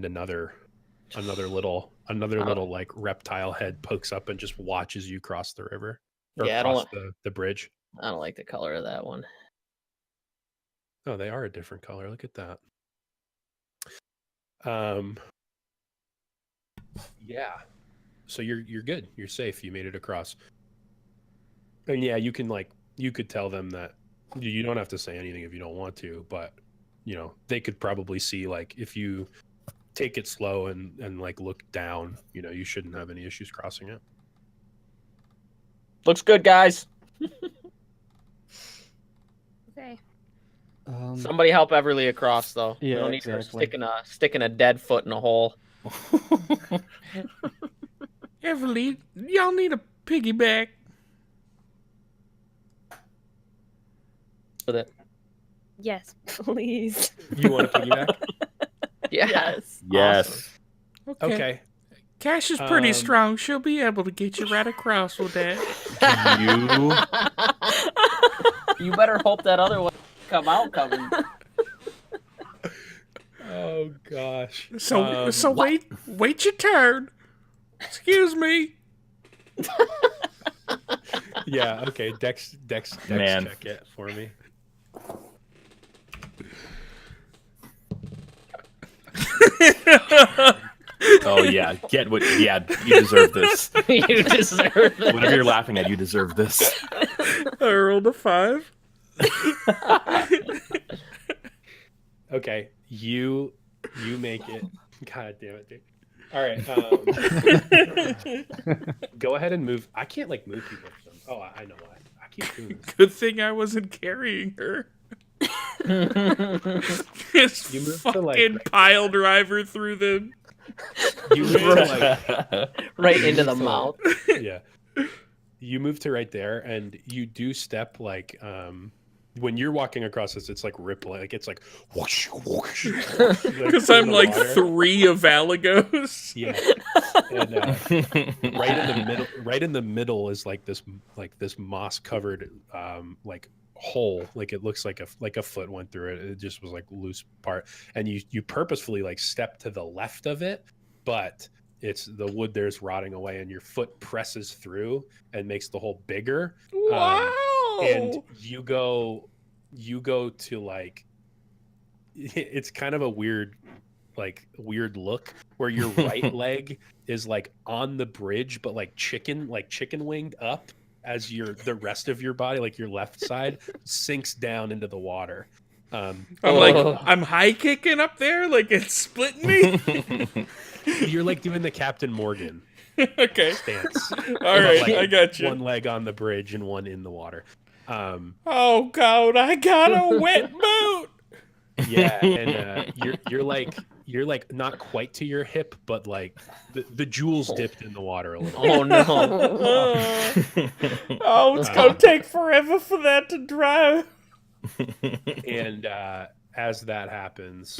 another little like reptile head pokes up and just watches you cross the river, or Yeah, I don't cross the bridge. I don't like the color of that one. Oh, they are a different color. Look at that. Yeah. So you're good. You're safe. You made it across. And yeah, you could tell them that you don't have to say anything if you don't want to, but they could probably see like if you take it slow and like look down, you shouldn't have any issues crossing it. Looks good, guys. Okay. Somebody help Everly across, though. Yeah, we don't need her exactly. sticking a dead foot in a hole. Everly, y'all need a piggyback. With it. Yes, please. You want to piggyback? Yeah. Yes. Yes. Okay. Cash is pretty Um, strong. She'll be able to get you right across with that. You better hope that other one come out coming. Oh gosh. So wait your turn. Excuse me. Yeah. Okay. Dex Man. check it for me. Oh yeah, you deserve this. You deserve it. Whatever you're laughing at, you deserve this. I rolled a 5. Okay. You make it. God damn it, dude. All right. Go ahead and move. I can't like move people. Oh, I know why. I keep doing this. Good thing I wasn't carrying her. This You moved to, fucking like, pile driver through the. You move to, Right into the So- mouth. yeah. You move to right there, and you do step like when you're walking across this, it's like rippling, like it's like whoosh, whoosh, Because through I'm the like water. 3 of Alagos. Yeah. And right in the middle is like this moss covered like hole, like it looks like a foot went through it. It just was like loose part, and you purposefully like step to the left of it, but it's the wood there's rotting away, and your foot presses through and makes the hole bigger. Wow. And you go to like, it's kind of a weird look where your right leg is like on the bridge, but like chicken winged up, as the rest of your body, like your left side, sinks down into the water. I'm Oh. like, I'm high kicking up there, like it's splitting me. You're like doing the Captain Morgan Okay. stance. All right, Like, I got you. One leg on the bridge and one in the water. Oh God, I got a wet boot. Yeah, and you're like not quite to your hip, but like the jewels dipped in the water a little. Oh no. Oh, it's gonna take forever for that to dry. And as that happens,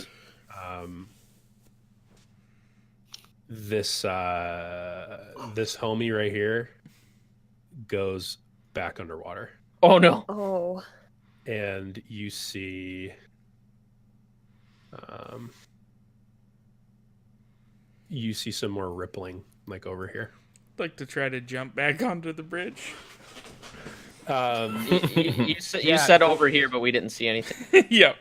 this homie right here goes back underwater, Oh no. Oh. and you see some more rippling like over here. Like to try to jump back onto the bridge. You Yeah. said over here, but we didn't see anything. Yep.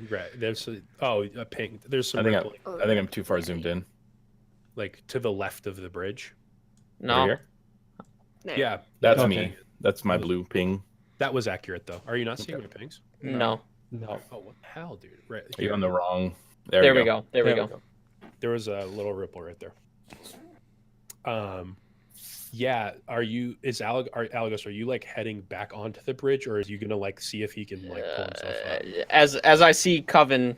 Right, there's a ping. There's some I think rippling, I think I'm too far zoomed in. like to the left of the bridge. No. Over here? There. Yeah, That's Okay. me. That's my blue ping. that was accurate though. Are you not seeing my pings? No. No. Oh, what the hell, dude? Right Are you here. on the wrong? There we go. There we There we go. There was a little ripple right there. Yeah. Alagos, are you like heading back onto the bridge, or is you gonna like see if he can like pull himself up? As I see Coven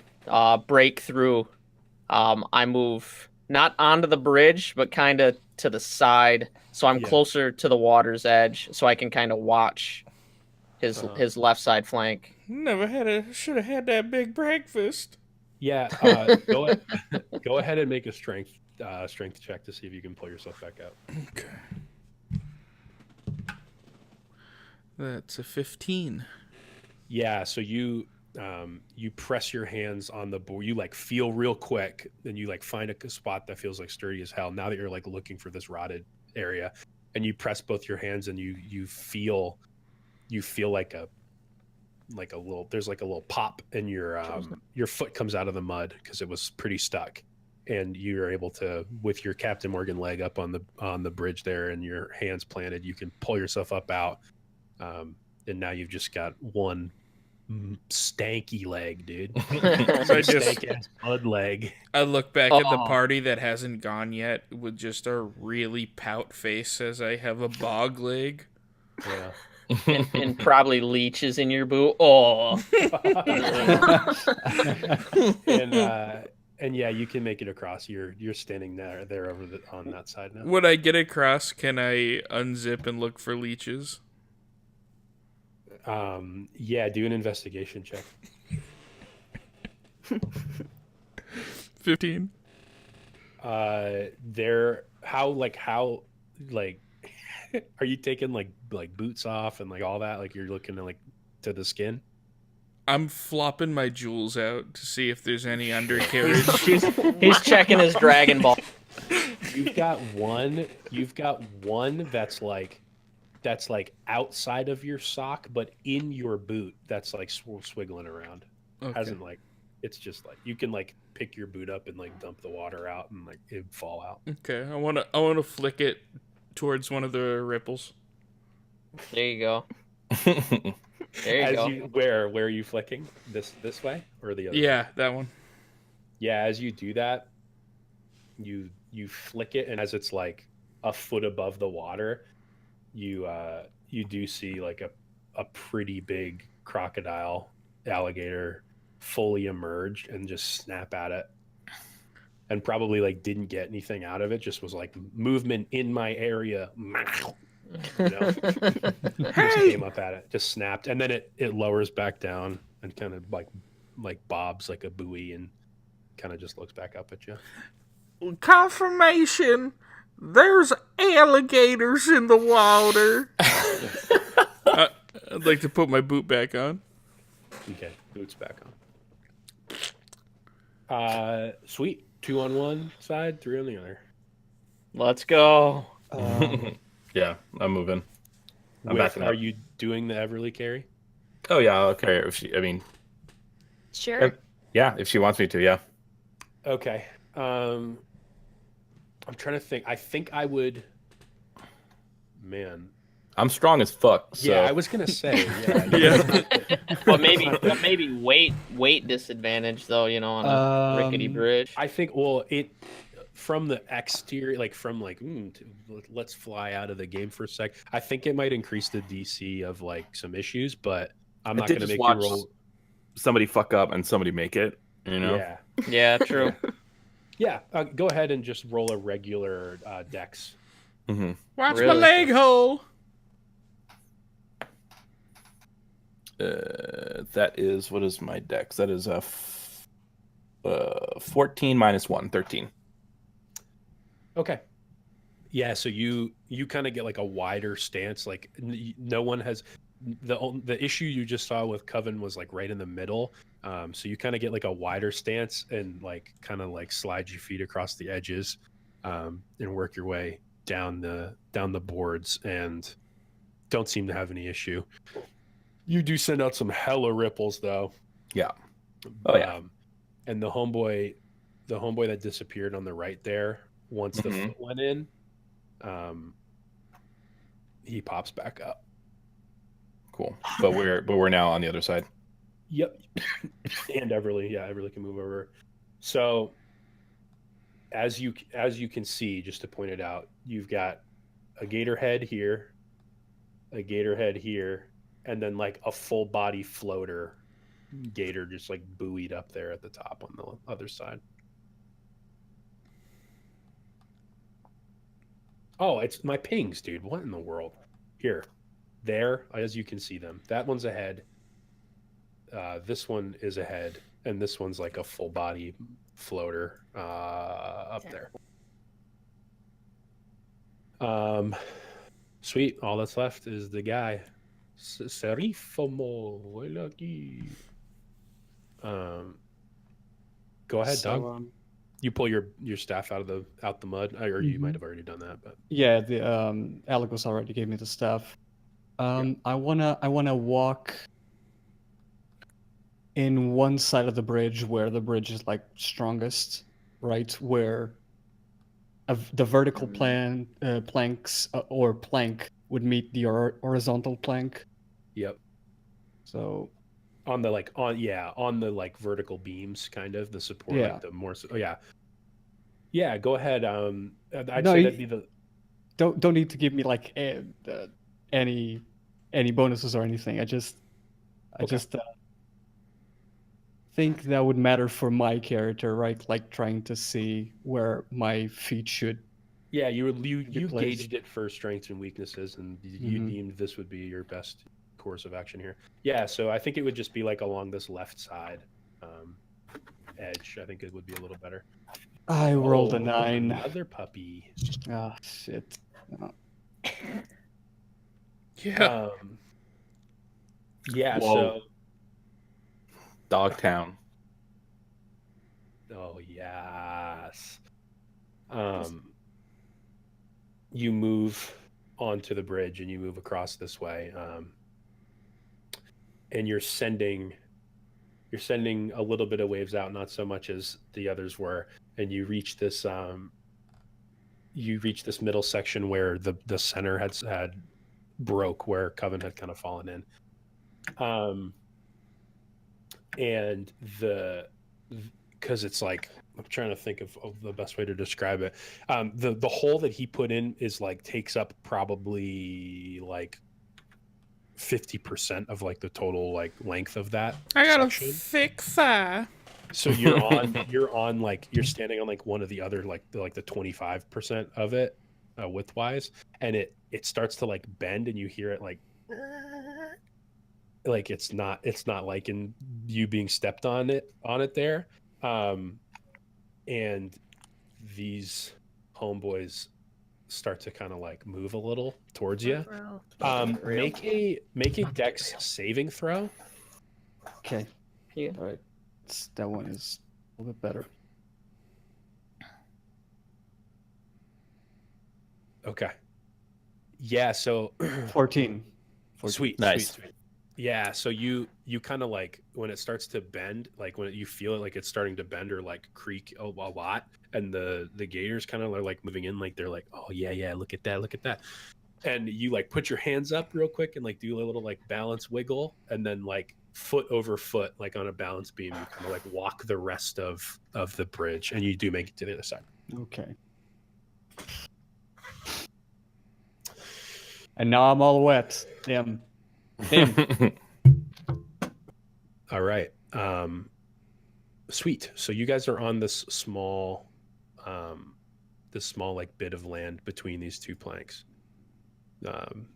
break through, I move not onto the bridge, but kind of to the side, so I'm Yeah. closer to the water's edge, so I can kind of watch his left side flank. Should have had that big breakfast. Yeah. Go ahead and make a strength check to see if you can pull yourself back out. Okay. That's a 15. Yeah. So you press your hands on the board. You like feel real quick, and you like find a spot that feels like sturdy as hell. Now that you're like looking for this rotted area, and you press both your hands, and you feel like a little, there's like a little pop, and your foot comes out of the mud because it was pretty stuck, and you're able to, with your Captain Morgan leg up on the bridge there and your hands planted, you can pull yourself up out, and now you've just got one stanky leg, dude. So I just Stank ass mud leg. I look back at the Oh. party that hasn't gone yet with just a really pout face as I have a bog leg. Yeah. and probably leeches in your boot. Oh. And yeah, you can make it across. You're standing there over on that side now. When I get across, can I unzip and look for leeches? Yeah, do an investigation check. 15. How are you taking like boots off and like all that? Like you're looking at like to the skin? I'm flopping my jewels out to see if there's any undercarriage. He's checking his Dragon Ball. You've got one that's like outside of your sock, but in your boot that's like swiggling around. Okay. Hasn't like, it's just like you can like pick your boot up and like dump the water out and like it'd fall out. Okay, I wanna flick it towards one of the ripples. There you go. There you go. Where are you flicking? This way or the other? Yeah, that one. Yeah, as you do that, you flick it, and as it's like a foot above the water, you do see like a pretty big crocodile alligator fully emerged and just snap at it, and probably like didn't get anything out of it, just was like movement in my area. You know? Just came up at it, just snapped, and then it lowers back down and kind of like bobs like a buoy and kind of just looks back up at you. Confirmation. There's alligators in the water. I'd like to put my boot back on. Okay, boots back on. Sweet. 2 on one side, 3 on the other. Let's go. Yeah, I'm moving. I'm backing up. Are you doing the Everly carry? Oh yeah, I'll carry her if she. I mean, Sure. yeah, if she wants me to. Yeah. Okay. I'm trying to think. I think I would. Man. I'm strong as fuck. So. Yeah, I was gonna say. Yeah. Yeah. But maybe weight disadvantage though. You know, on a rickety bridge. I think. Well, it from the exterior, like from like, let's fly out of the game for a sec. I think it might increase the DC of like some issues, but I'm not did gonna just make you watch roll. Somebody fuck up and somebody make it. You know. Yeah. Yeah, true. Yeah. Go ahead and just roll a regular dex. Mm-hmm. Watch my Really? leg hole. That is, what is my dex? That is 14 minus 1, 13. Okay. Yeah, so you kind of get like a wider stance. Like no one has the issue you just saw with Coven was like right in the middle. So you kind of get like a wider stance and like kind of like slide your feet across the edges, and work your way down the boards, and don't seem to have any issue. You do send out some hella ripples though. Yeah. Oh, yeah. And the homeboy that disappeared on the right there, once the Mhm. foot went in, he pops back up. Cool. But we're now on the other side. Yep. And Everly can move over. So as you can see, just to point it out, you've got a gator head here, a gator head here, and then like a full body floater gator just like buoyed up there at the top on the other side. Oh, it's my pings, dude. What in the world? Here. There, as you can see them. That one's ahead. This one is ahead. And this one's like a full body floater up there. Sweet. All that's left is the guy. Serifomo. Go ahead, So, Doug. You pull your staff out the mud, or you might have already done that, but yeah, the Alicos already gave me the staff. I wanna walk in one side of the bridge where the bridge is like strongest, right? Where the vertical planks or plank would meet the horizontal plank. yep. So On the like vertical beams, kind of the support, Yeah. like the more. Yeah. Go ahead. I'd No, say you- that'd be the. don't need to give me like any bonuses or anything. I just think that would matter for my character, right? Like trying to see where my feet should. Yeah, you placed. gauged it for strengths and weaknesses, and you Mhm. deemed this would be your best course of action here. Yeah, so I think it would just be like along this left side edge. I think it would be a little better. I rolled a Oh, 9. Another puppy. Ah, shit. No. Yeah. Yeah. Whoa. So. Dogtown. Oh yes. You move onto the bridge and you move across this way, and you're sending a little bit of waves out, not so much as the others were, and you reach this middle section where the center had broke, where Coven had kind of fallen in, and because it's like, I'm trying to think of the best way to describe it. The hole that he put in is like takes up probably like 50% of like the total like length of that I got section. a thick thigh. So you're like you're standing on like one of the other like the 25% of it widthwise, and it starts to like bend, and you hear it like it's not like in you being stepped on it there. And these homeboys start to kind of like move a little towards you. Make a dex saving throw. Okay. Yeah. All right. That one is a little bit better. Okay. Yeah, so 14. sweet. Nice. Sweet. Yeah, so you kind of like when it starts to bend, like when you feel it like it's starting to bend or like creak a lot, and the gators kind of are like moving in, like they're like, oh yeah, look at that, and you like put your hands up real quick and like do a little like balance wiggle, and then like foot over foot, like on a balance beam, you kind of like walk the rest of the bridge, and you do make it to the other side. Okay. And now I'm all wet. Damn. All right. Sweet. So you guys are on this small like bit of land between these two planks.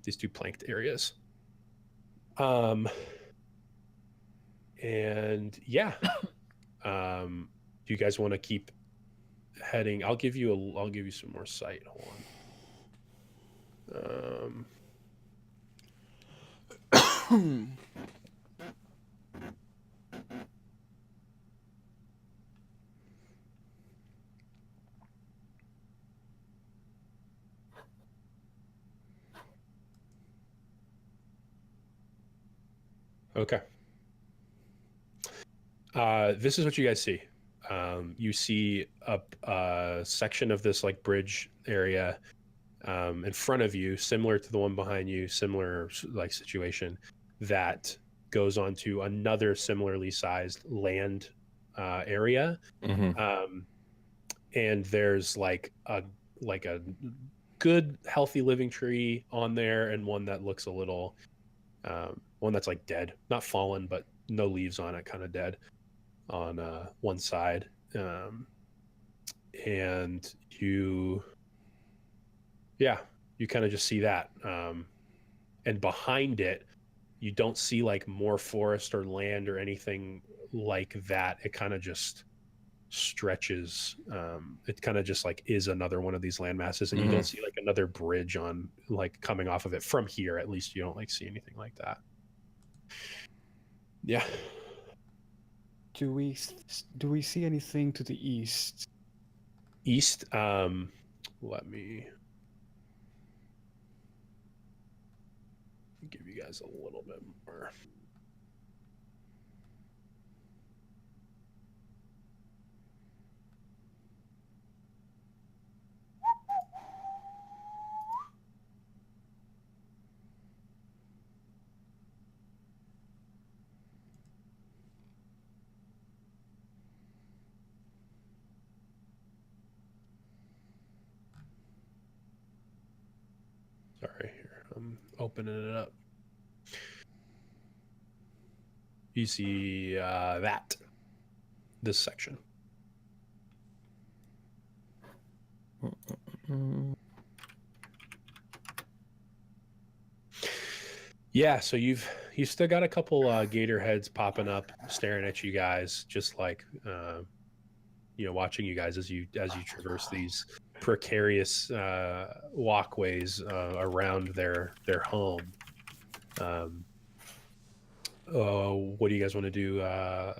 These two planked areas. And yeah. Do you guys want to keep heading. I'll give you some more sight. Hold on. Okay. This is what you guys see. You see a section of this like bridge area in front of you, similar to the one behind you, similar like situation, that goes onto another similarly sized land area. Mm-hmm. And there's like a good healthy living tree on there, and one that looks a little one that's like dead, not fallen, but no leaves on it, kind of dead on one side. And you kind of just see that. And behind it, you don't see like more forest or land or anything like that. It kind of just stretches. It kind of just like is another one of these land masses, and you don't see like another bridge on like coming off of it from here. At least you don't like see anything like that. Yeah. Do we see anything to the east? East. Let me give you guys a little bit more. Sorry, here I'm opening it up. You see this section. Yeah, so you've still got a couple gator heads popping up, staring at you guys, just like watching you guys as you traverse these precarious walkways around their home. What do you guys want to do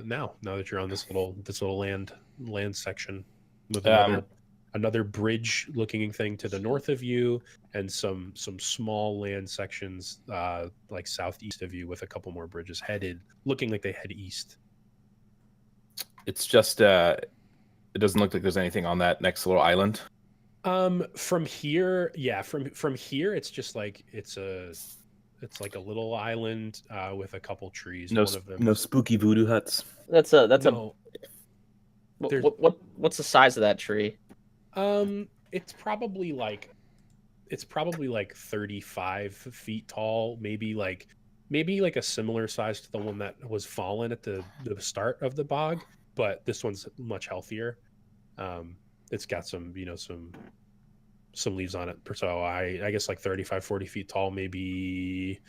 now that you're on this little land section with another bridge looking thing to the north of you, and some small land sections like southeast of you with a couple more bridges looking like they head east? It's just it doesn't look like there's anything on that next little island. From here, yeah, from here, it's just like it's like a little island with a couple trees. No, one of them. No spooky voodoo huts. What's the size of that tree? It's probably like 35 feet tall, maybe like a similar size to the one that was fallen at the start of the bog, but this one's much healthier. It's got some leaves on it, so I guess like 35-40 feet tall, maybe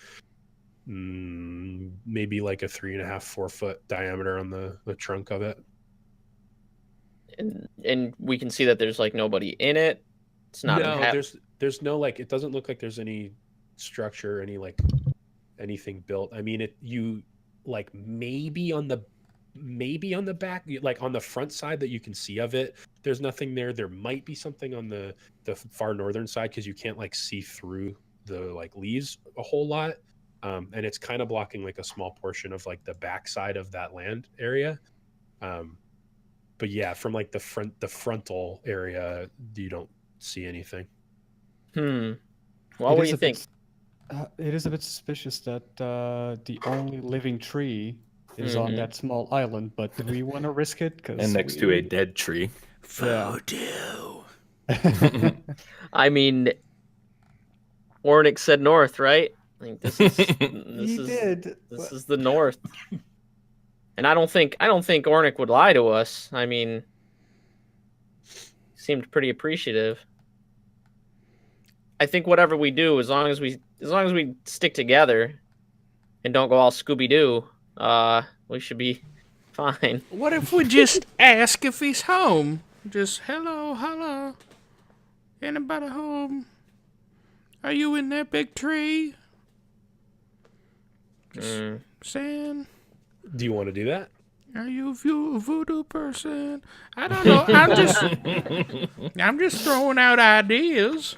like a 3.5-4 foot diameter on the trunk of it. And we can see that there's like nobody in it. It's not. No, there's no like. It doesn't look like there's any structure, anything built. I mean, you like maybe on the back, like on the front side that you can see of it. There's nothing there. There might be something on the far northern side because you can't like see through the like leaves a whole lot, and it's kind of blocking like a small portion of like the back side of that land area. But yeah, from like the frontal area, you don't see anything. Well, what do you think? It is a bit suspicious that the only living tree is on that small island, but do we want to risk it? And next to a dead tree. Voodoo. I mean, Ornick said north, right? I think this is this is the north. And I don't think Ornick would lie to us. I mean, he seemed pretty appreciative. I think whatever we do, as long as we stick together and don't go all Scooby-Doo, we should be fine. What if we just ask if he's home? Just hello. Anybody home? Are you in that big tree? Mm. Saying, Do you want to do that? are you a voodoo person? I don't know. I'm just throwing out ideas.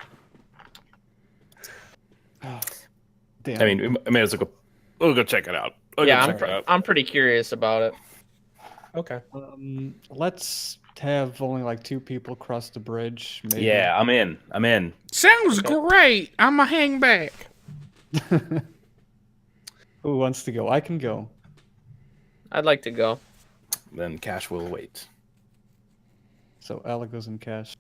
Damn. I mean, we may as well go. We'll go check it out. I'm pretty curious about it. Okay. Let's have only like 2 people cross the bridge. Maybe. Yeah, I'm in. Sounds great. I'ma hang back. Who wants to go? I can go. I'd like to go. Then Cash will wait. So Alagos and Cash.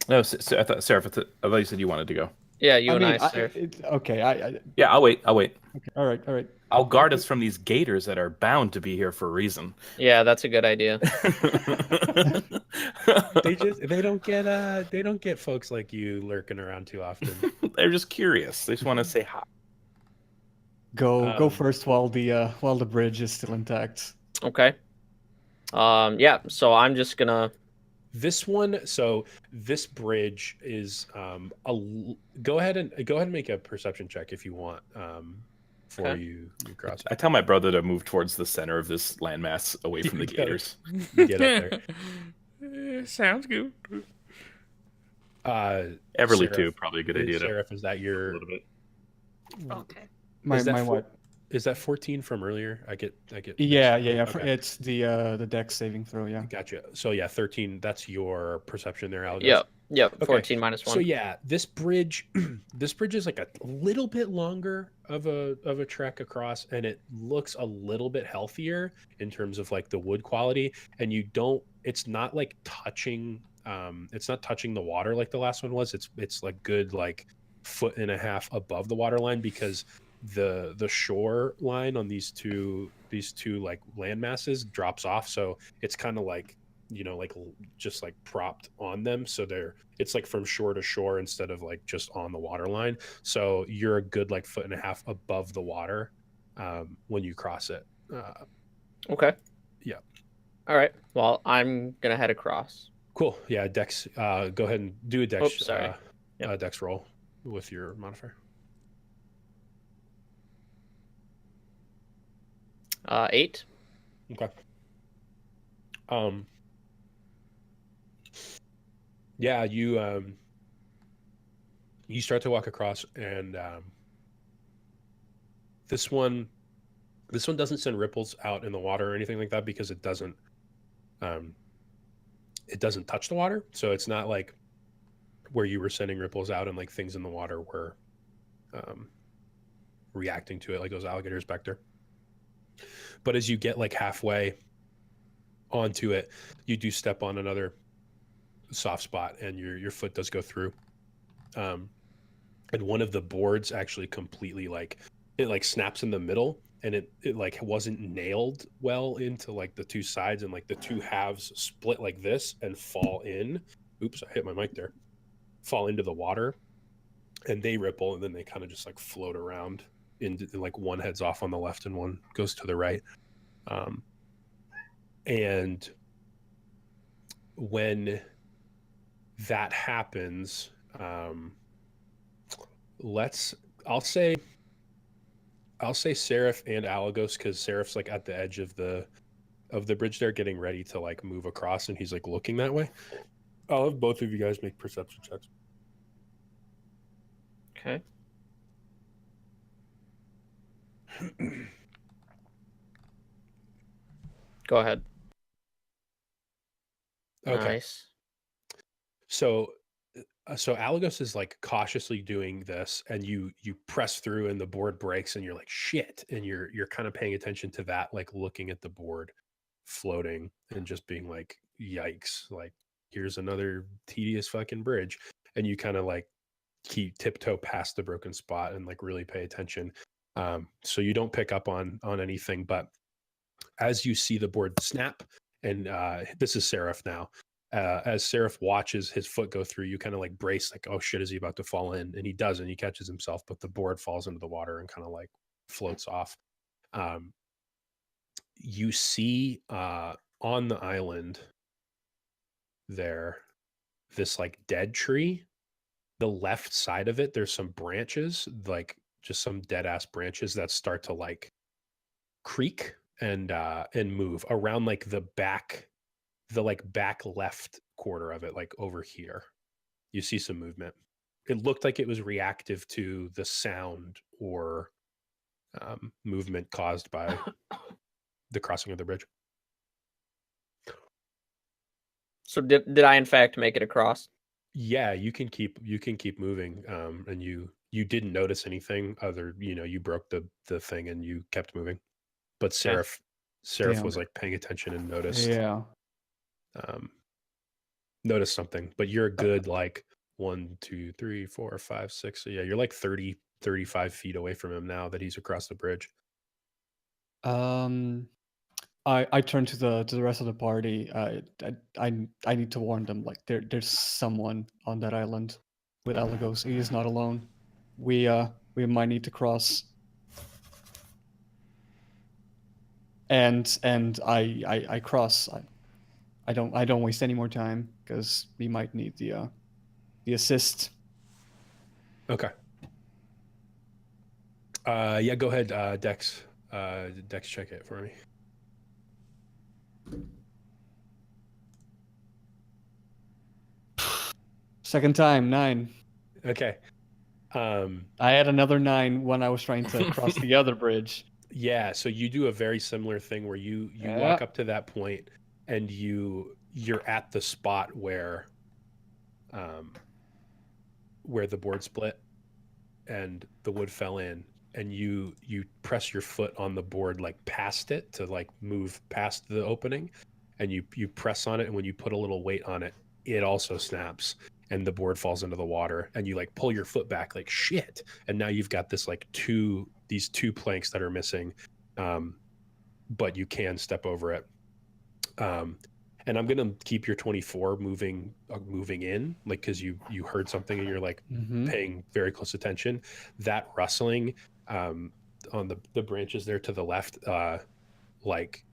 No, I thought Seraph. I thought you said you wanted to go. Yeah, you and I, sir. Okay. Yeah, I'll wait. Okay. All right. I'll guard us from these gators that are bound to be here for a reason. Yeah, that's a good idea. They don't get folks like you lurking around too often. They're just curious. They just want to say hi. Go first while the bridge is still intact. Okay. Yeah. So I'm just gonna. This bridge is go ahead and make a perception check if you want before Okay. you cross. I tell my brother to move towards the center of this landmass, away from the gators. Get up there. Sounds good. Everly Seraph, too, probably a good idea. Seraph, is that A your? little bit. Okay. My Is that what? Is that 14 from earlier? I get. Yeah. Okay. It's the dex saving throw. Yeah. Gotcha. So yeah, 13. That's your perception there, Alagos. Yep. Okay. 14 minus 1. So yeah, this bridge is like a little bit longer of a trek across, and it looks a little bit healthier in terms of like the wood quality. And it's not like touching the water like the last one was. It's like good like 1.5 feet above the water line, because the shore line on these two like land masses drops off, so it's kind of like like just like propped on them, so it's like from shore to shore instead of like just on the water line, so you're a good like 1.5 feet above the water when you cross it. Okay. Yeah. All right. Well, I'm gonna head across. Cool. Yeah, Dex, go ahead and do a Dex. Oops, sorry. Yep. Dex roll with your modifier. 8. Okay. Yeah, you start to walk across, and this one doesn't send ripples out in the water or anything like that, because it doesn't touch the water. So it's not like where you were sending ripples out and like things in the water were reacting to it, like those alligators back there. But as you get like halfway onto it, you do step on another soft spot, and your foot does go through. And one of the boards actually completely like snaps in the middle, and it like wasn't nailed well into like the two sides, and like the two halves split like this and fall in. Oops, I hit my mic there. Fall into the water, and they ripple, and then they kind of just like float around into, like one heads off on the left and one goes to the right. And when that happens, I'll say Seraph and Alagos, because Seraph's like at the edge of the bridge there, getting ready to like move across, and he's like looking that way. I'll have both of you guys make perception checks. Okay. Go ahead. Okay. Nice. So Alagos is like cautiously doing this, and you press through, and the board breaks, and you're like shit, and you're kind of paying attention to that, like looking at the board floating and just being like, yikes, like here's another tedious fucking bridge. And you kind of like keep tiptoe past the broken spot and like really pay attention. So you don't pick up on anything, but as you see the board snap, and this is Seraph now. As Seraph watches his foot go through, you kind of like brace, like, oh shit, is he about to fall in? And he doesn't. He catches himself, but the board falls into the water and kind of like floats off. You see on the island there this like dead tree. The left side of it, there's some branches, like just some dead ass branches that start to like creak and move around like the back left quarter of it, like over here. You see some movement. It looked like it was reactive to the sound or movement caused by the crossing of the bridge. So did I in fact make it across? Yeah, you can keep moving, and you didn't notice anything other. You broke the thing and you kept moving. But Seraph Damn. was like paying attention and noticed Yeah. noticed something. But you're a good like 1, 2, 3, 4, 5, 6. So yeah, you're like 30, 35 feet away from him now that he's across the bridge. I turn to the rest of the party. I need to warn them. Like there's someone on that island with Alagos. He is not alone. We might need to cross. And I cross. I don't waste any more time because we might need the assist. Okay. Yeah, go ahead, Dex. Dex, check it for me. Second time, 9. Okay. I had another 9 when I was trying to cross the other bridge. Yeah, so you do a very similar thing where you walk up to that point and you're at the spot where the board split and the wood fell in, and you press your foot on the board like past it to like move past the opening, and you press on it, and when you put a little weight on it, it also snaps and the board falls into the water, and you like pull your foot back like shit, and now you've got this like these two planks that are missing, but you can step over it. And I'm gonna keep your 24 moving in, like because you heard something and you're like paying very close attention. That rustling on the branches there to the left, like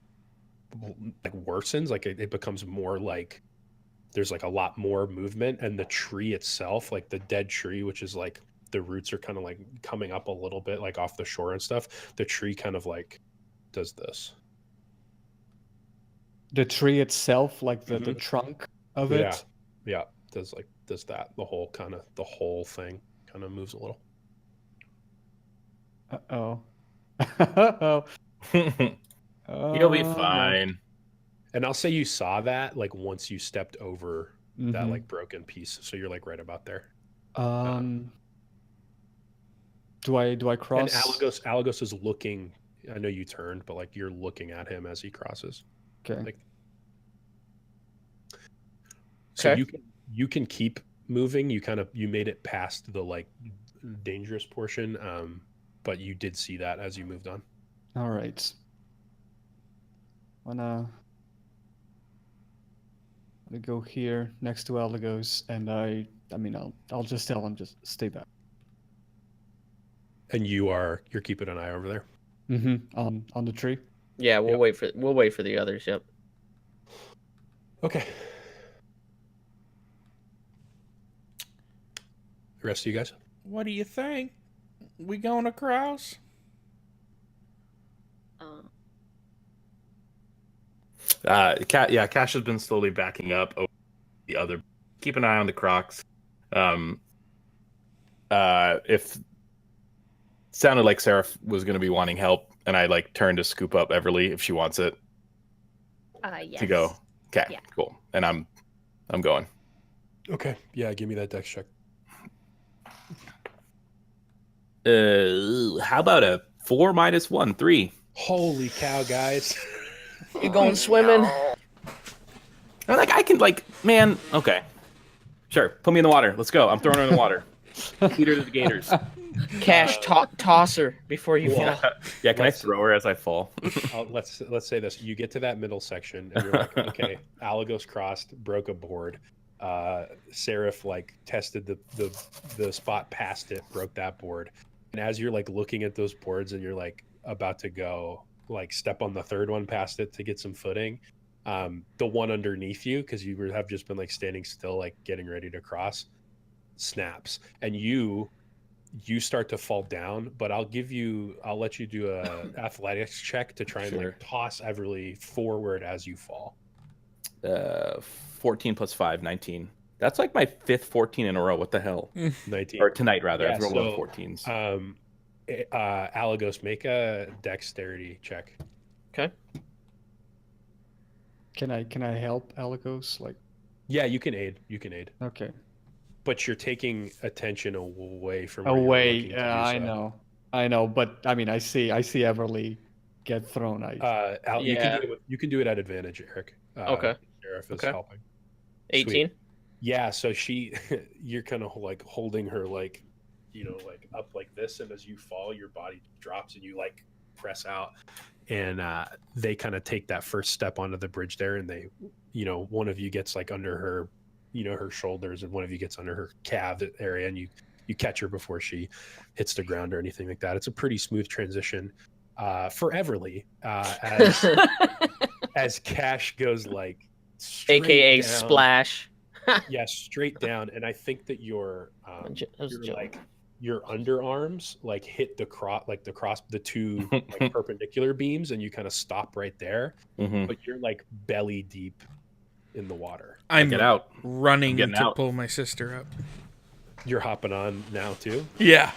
worsens, like it becomes more like there's like a lot more movement, and the tree itself, like the dead tree, which is like the roots are kind of like coming up a little bit like off the shore and stuff. The tree kind of like does this. The tree itself, like the trunk of it. Yeah, does that. The whole thing kind of moves a little. Uh-oh. You'll be fine. And I'll say you saw that like once you stepped over that like broken piece, so you're like right about there. Do I cross? And Alagos is looking. I know you turned, but like you're looking at him as he crosses. Okay. Like, so you can keep moving. You made it past the like dangerous portion, but you did see that as you moved on. All right. Wanna go here next to Alagos, and I mean I'll just tell him just stay back. And you're keeping an eye over there. On the tree. Yeah, we'll wait for the others. Yep. Okay. The rest of you guys. What do you think? We going across? Cash has been slowly backing up over the other. Keep an eye on the Crocs. If sounded like Seraph was going to be wanting help, and I like turned to scoop up Everly if she wants it. Yes. To go. Okay, Yeah. cool. And I'm going. Okay. Yeah, give me that dex check. How about a 4 - 1, 3? Holy cow, guys! You going swimming? I'm like, I can man. Okay, sure. Put me in the water. Let's go. I'm throwing her in the water. Feed her to the gators. Cash toss her before you fall. Yeah, can I throw her as I fall? Let's say this. You get to that middle section, and you're like, okay, Alagos crossed, broke a board. Seraph like tested the spot past it, broke that board. And as you're like looking at those boards and you're like about to go like step on the third one past it to get some footing, The one underneath you, because you have just been like standing still, like getting ready to cross, snaps, and you start to fall down. But I'll let you do a athletics check to try and Sure. like toss Everly forward as you fall. 14 plus 5, 19. That's like my 5th 14 in a row. What the hell? 19. Or tonight, rather. Yeah, I've rolled so, 14s. Alagos, make a dexterity check. Okay. Can I help Alagos? Like, Yeah, you can aid. okay. But you're taking attention away from where Away. you're looking to Yeah, do I so. know. But I mean, I see Everly get thrown. Al, Yeah. you can do it at advantage, Eric. Okay. Sheriff is Okay. helping. 18. Sweet. Yeah, so you're kind of like holding her like, like up like this, and as you fall, your body drops and you like press out, and they kind of take that first step onto the bridge there, and they, one of you gets like under her, her shoulders, and one of you gets under her calf area, and you catch her before she hits the ground or anything like that. It's a pretty smooth transition for Everly as Cash goes like straight AKA down. Splash. Yeah, straight down, and I think that your That was a your joke. like your underarms like hit the two like perpendicular beams, and you kind of stop right there. Mhm. But you're like belly deep in the water. I'm Get out. running I'm getting to out. pull my sister up. You're hopping on now too. Yeah.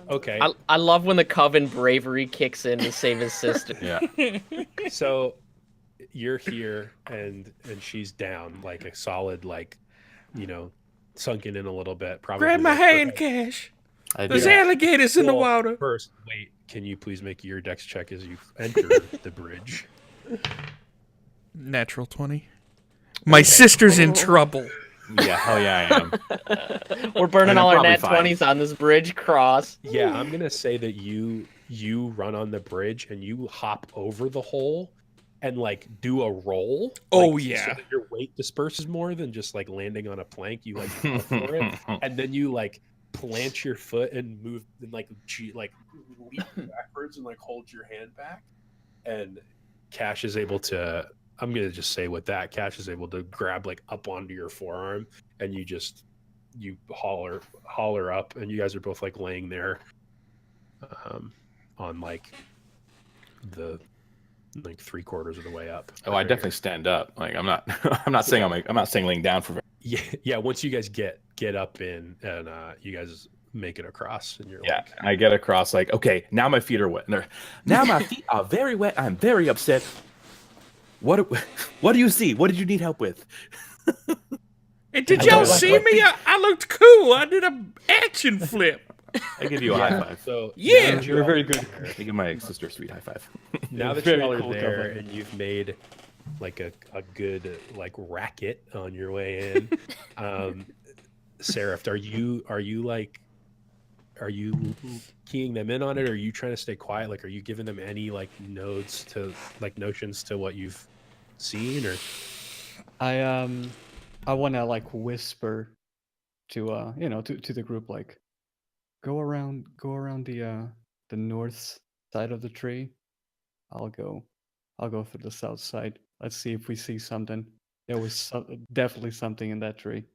Okay, I love when the Coven bravery kicks in to save his sister. Yeah. so you're here, and she's down like a solid like, sunken in a little bit. Probably Grab my like, hand, okay. Cash. I There's do. alligators in the Well, water. First, wait. Can you please make your dex check as you enter the bridge? Natural 20. My sister's in trouble. Yeah, hell yeah, I am. We're burning I'm all our probably net fine. 20s on this bridge cross. Yeah, I'm gonna say that you run on the bridge and you hop over the hole and like do a roll. Oh, like, yeah. so that your weight disperses more than just like landing on a plank. You like go for it, and then you like plant your foot and move and like leap backwards and like hold your hand back. And Cash is able to. I'm gonna just say with that, Cash is able to grab like up onto your forearm, and you holler up, and you guys are both like laying there, on like the like 3/4 of the way up. Oh, I definitely stand up. Like I'm not. I'm not saying I'm not saying laying down for. Yeah. Once you guys get up in, and you guys make it across, and you're Yeah, like, and I get across like, okay, now my feet are wet. Now my feet are very wet. I'm very upset. What do you see? What did you need help with? Hey, did I y'all don't like see my me? I looked cool. I did a action flip. I give you a high five. So Yeah. now that You're very good. I give my sister a sweet high five. Now that Very y'all are cool there cover. and you've made like a good like racket on your way in, Seraph, are you keying them in on it, or are you trying to stay quiet? Like, are you giving them any like notions to what you've seen, or I want to like whisper to to the group, like, go around the north side of the tree. I'll go through the south side. Let's see if we see something. There was definitely something in that tree.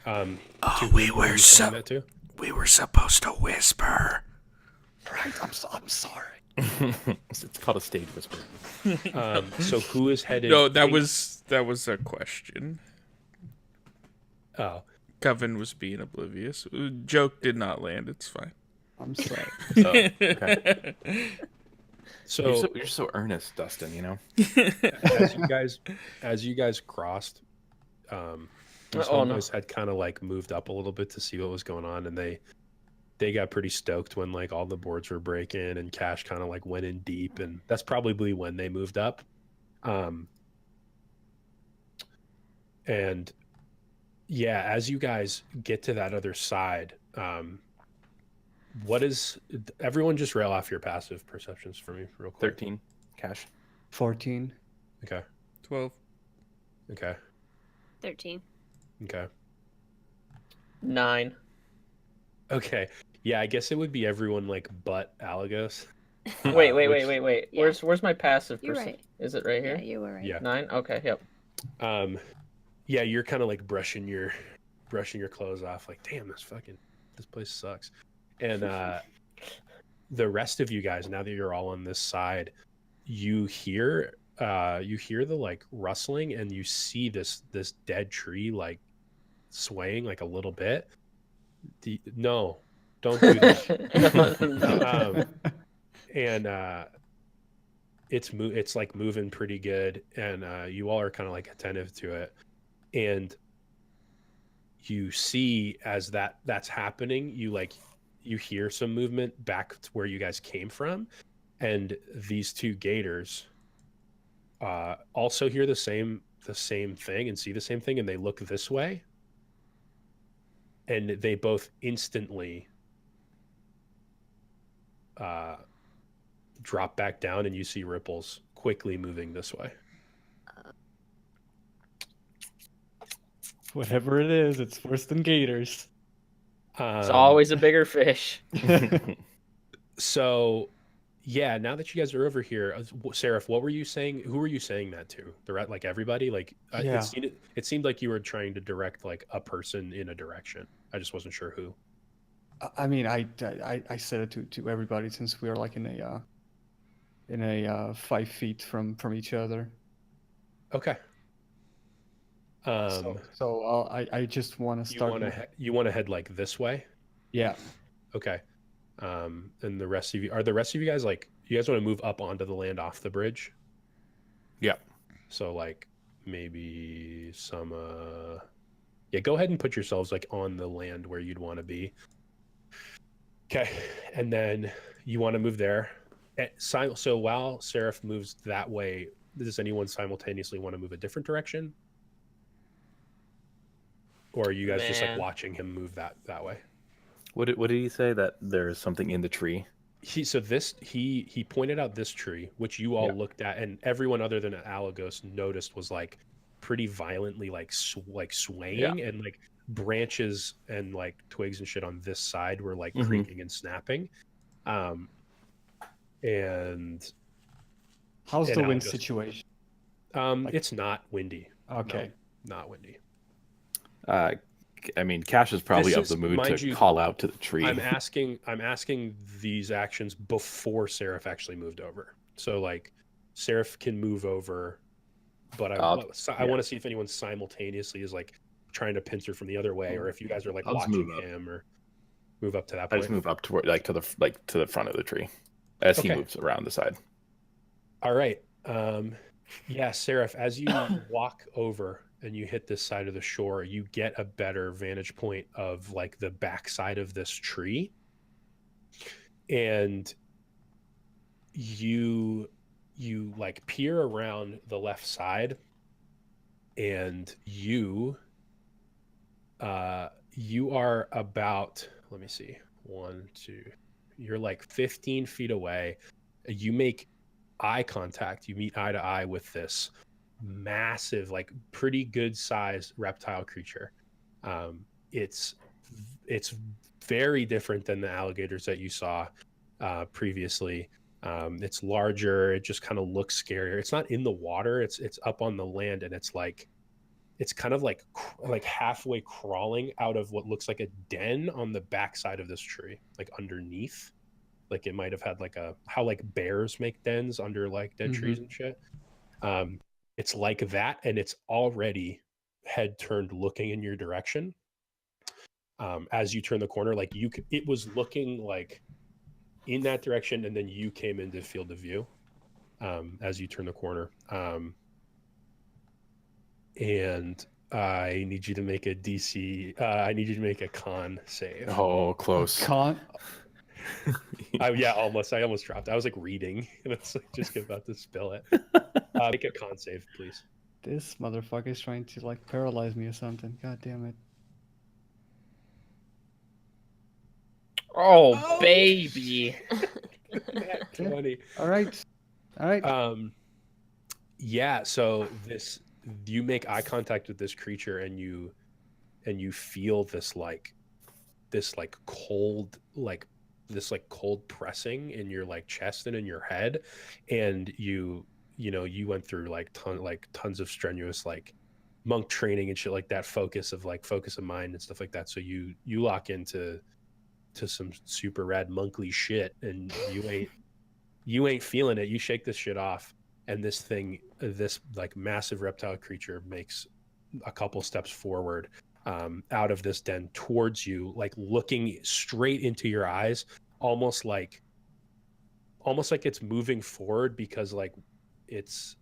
to who are you saying that to? We were supposed to whisper. Right. I'm sorry. It's called a stage whisper. So who is headed? No, that was a question. Oh, Coven was being oblivious. Joke did not land. It's fine. I'm sorry. Oh, okay. so You're so earnest, Dustin. You know. as you guys crossed, these Oh, no. homeboys had kind of like moved up a little bit to see what was going on, and they got pretty stoked when like all the boards were breaking, and Cash kind of like went in deep, and that's probably when they moved up. And yeah, as you guys get to that other side, what is everyone just rail off your passive perceptions for me real quick? 13 cash. 14. Okay. 12. Okay. 13. Okay. 9. Okay. Yeah, I guess it would be everyone like but Alagos. Wait. Yeah. Where's my passive? You're right. Is it right Yeah, here? you were right. Yeah. 9. Okay. Yep. Yeah, you're kind of like brushing your clothes off, like, damn, this place sucks. And the rest of you guys, now that you're all on this side, you hear the like rustling, and you see this dead tree like swaying like a little bit. No, don't do that. And it's like moving pretty good, and you all are kind of like attentive to it, and you see as that's happening, you hear some movement back to where you guys came from, and these two gators also hear the same thing and see the same thing, and they look this way, and they both instantly drop back down, and you see Ripples quickly moving this way. Whatever it is, it's worse than gators. It's always a bigger fish. So, yeah, now that you guys are over here, Seraph, what were you saying? Who were you saying that to? Like everybody? Like, Yeah. it seemed like you were trying to direct like a person in a direction. I just wasn't sure who. I mean, I said it to everybody since we are like in a 5 feet from each other. Okay. So I just want to start. You want to head like this way? Yeah. Okay. And the rest of you guys like, you guys want to move up onto the land off the bridge? Yeah. So like maybe some yeah, go ahead and put yourselves like on the land where you'd want to be. Okay. And then you want to move there. So while Seraph moves that way, does anyone simultaneously want to move a different direction? Or are you guys just like Man. watching him move that way? What did he say? That there's something in the tree? He pointed out this tree, which you all looked at, and everyone other than Alagos noticed was like pretty violently like swaying, and like branches and like twigs and shit on this side were like creaking and snapping. And How's the wind Alagos- situation? It's not windy. Okay. No, not windy. I mean, Cash is probably This of is- the mood mind to you, call out to the tree. I'm asking these actions before Seraph actually moved over. So like Seraph can move over, but I want to see if anyone simultaneously is like trying to pincer from the other way, or if you guys are like I'll just watching move up. him or move up to that I point. just move up toward to the front of the tree as he Okay. moves around the side. All right. Yeah, Seraph, as you walk over and you hit this side of the shore, you get a better vantage point of like the backside of this tree. And you like peer around the left side, and you are about, let me see, 1, 2, you're like 15 feet away. You make eye contact, you meet eye to eye with this massive, like pretty good sized reptile creature. It's very different than the alligators that you saw previously. It's larger, it just kind of looks scarier. It's not in the water, it's up on the land, and it's kind of like halfway crawling out of what looks like a den on the backside of this tree, like underneath. Like it might have had like how like bears make dens under like dead trees and shit. It's like that, and it's already head turned looking in your direction. As you turn the corner, like it was looking like in that direction, and then you came into field of view as you turn the corner. And I need you to make a DC. I need you to make a con save. Oh, close. Con. Yeah, almost. I almost dropped. I was like reading, and it's like just about to spill it. Make a con save, please. This motherfucker is trying to like paralyze me or something. God damn it. Oh, baby. Nat 20. All right. Yeah. So you make eye contact with this creature, and you feel this cold, like like cold pressing in your like chest and in your head, and you went through like tons of strenuous like monk training and shit like that, focus of mind and stuff like that. So you lock into some super rad monkly shit, and you ain't feeling it. You shake this shit off, and this like massive reptile creature makes a couple steps forward out of this den towards you, like looking straight into your eyes, almost like it's moving forward, because like it's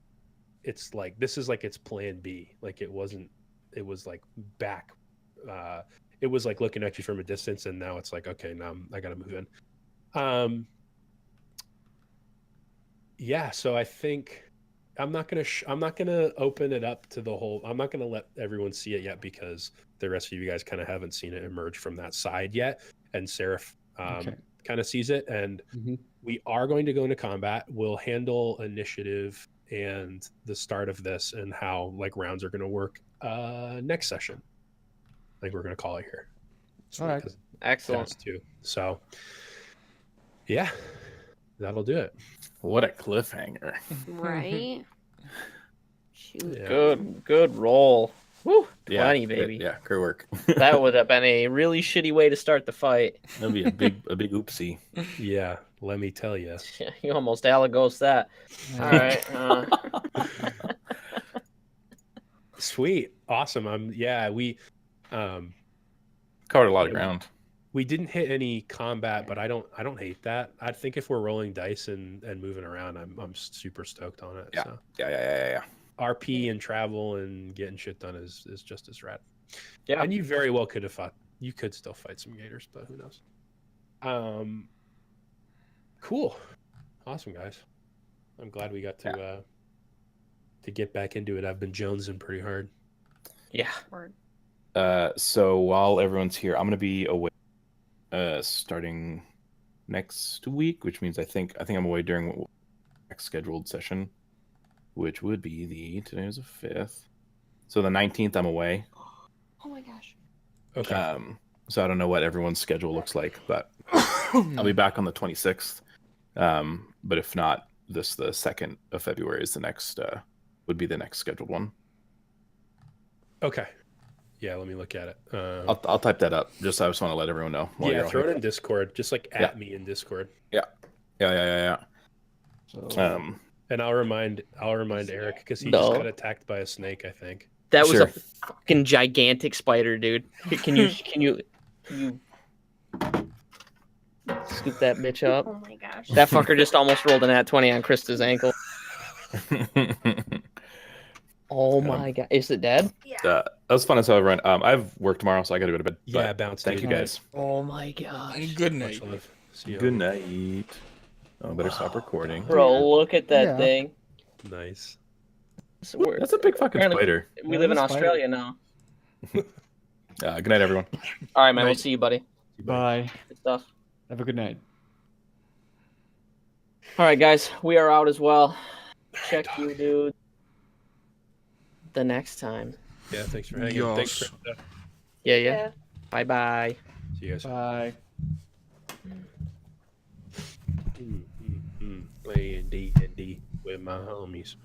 like this is like its plan B. Like it was like back. It was like looking at you from a distance, and now it's like, okay, now I gotta move in. Yeah, so I think I'm not gonna open it up to the whole. I'm not gonna let everyone see it yet, because the rest of you guys kind of haven't seen it emerge from that side yet, and Seraph kind of sees it, and we are going to go into combat. We'll handle initiative and the start of this and how like rounds are going to work next session. I think we're going to call it here. All right. Excellent. Too. So yeah, that'll do it. What a cliffhanger. Right? Shoot. Yeah. Good roll. Woo, 20, Yeah, baby. Yeah, great work. That would have been a really shitty way to start the fight. That'll be a big oopsie. Yeah, let me tell you. You almost Alagos that. All right. Sweet, awesome. We Covered a lot of ground. we didn't hit any combat, but I don't hate that. I think if we're rolling dice and moving around, I'm super stoked on it. Yeah. So. Yeah. RP and travel and getting shit done is just as rad. Yeah. And you very well could have fought. You could still fight some gators, but who knows? Cool, awesome guys. I'm glad we got to get back into it. I've been jonesing pretty hard. Yeah. So while everyone's here, I'm gonna be away starting next week, which means I think I'm away during next scheduled session, which would be today is the 5th. So the 19th I'm away. Oh my gosh. Okay. So I don't know what everyone's schedule looks like, but I'll be back on the 26th. But if not, the 2nd of February is the next would be the next scheduled one. Okay. Yeah, let me look at it. I'll type that up. I just want to let everyone know. while Yeah, you're all throw here. it in Discord. Just like at me in Discord. Yeah. So, And I'll remind Eric, because he No. just got attacked by a snake, I think. That was Sure. a fucking gigantic spider, dude. Can you scoop that bitch up? Oh my gosh. That fucker just almost rolled an at 20 on Krista's ankle. Oh my god. Is it dead? Yeah. That was fun as hell, everyone. I have work tomorrow, so I got to go to bed. Yeah, But bounce. thank dude. you guys. Oh my gosh. Good night. Much love. See you. Good night. Oh, better stop recording. Bro, look at that Yeah. thing. Nice. So we're- That's a big fucking apparently spider. we live in That's Australia now. Good night, everyone. All right, man. We'll Night. see you, buddy. bye. Good stuff. Have a good night. All right, guys. We are out as well. Check you, dude. The next time. Yeah, thanks for hanging. Yes. Thanks for Yeah. Bye bye. See you guys. Bye. Playing D&D with my homies.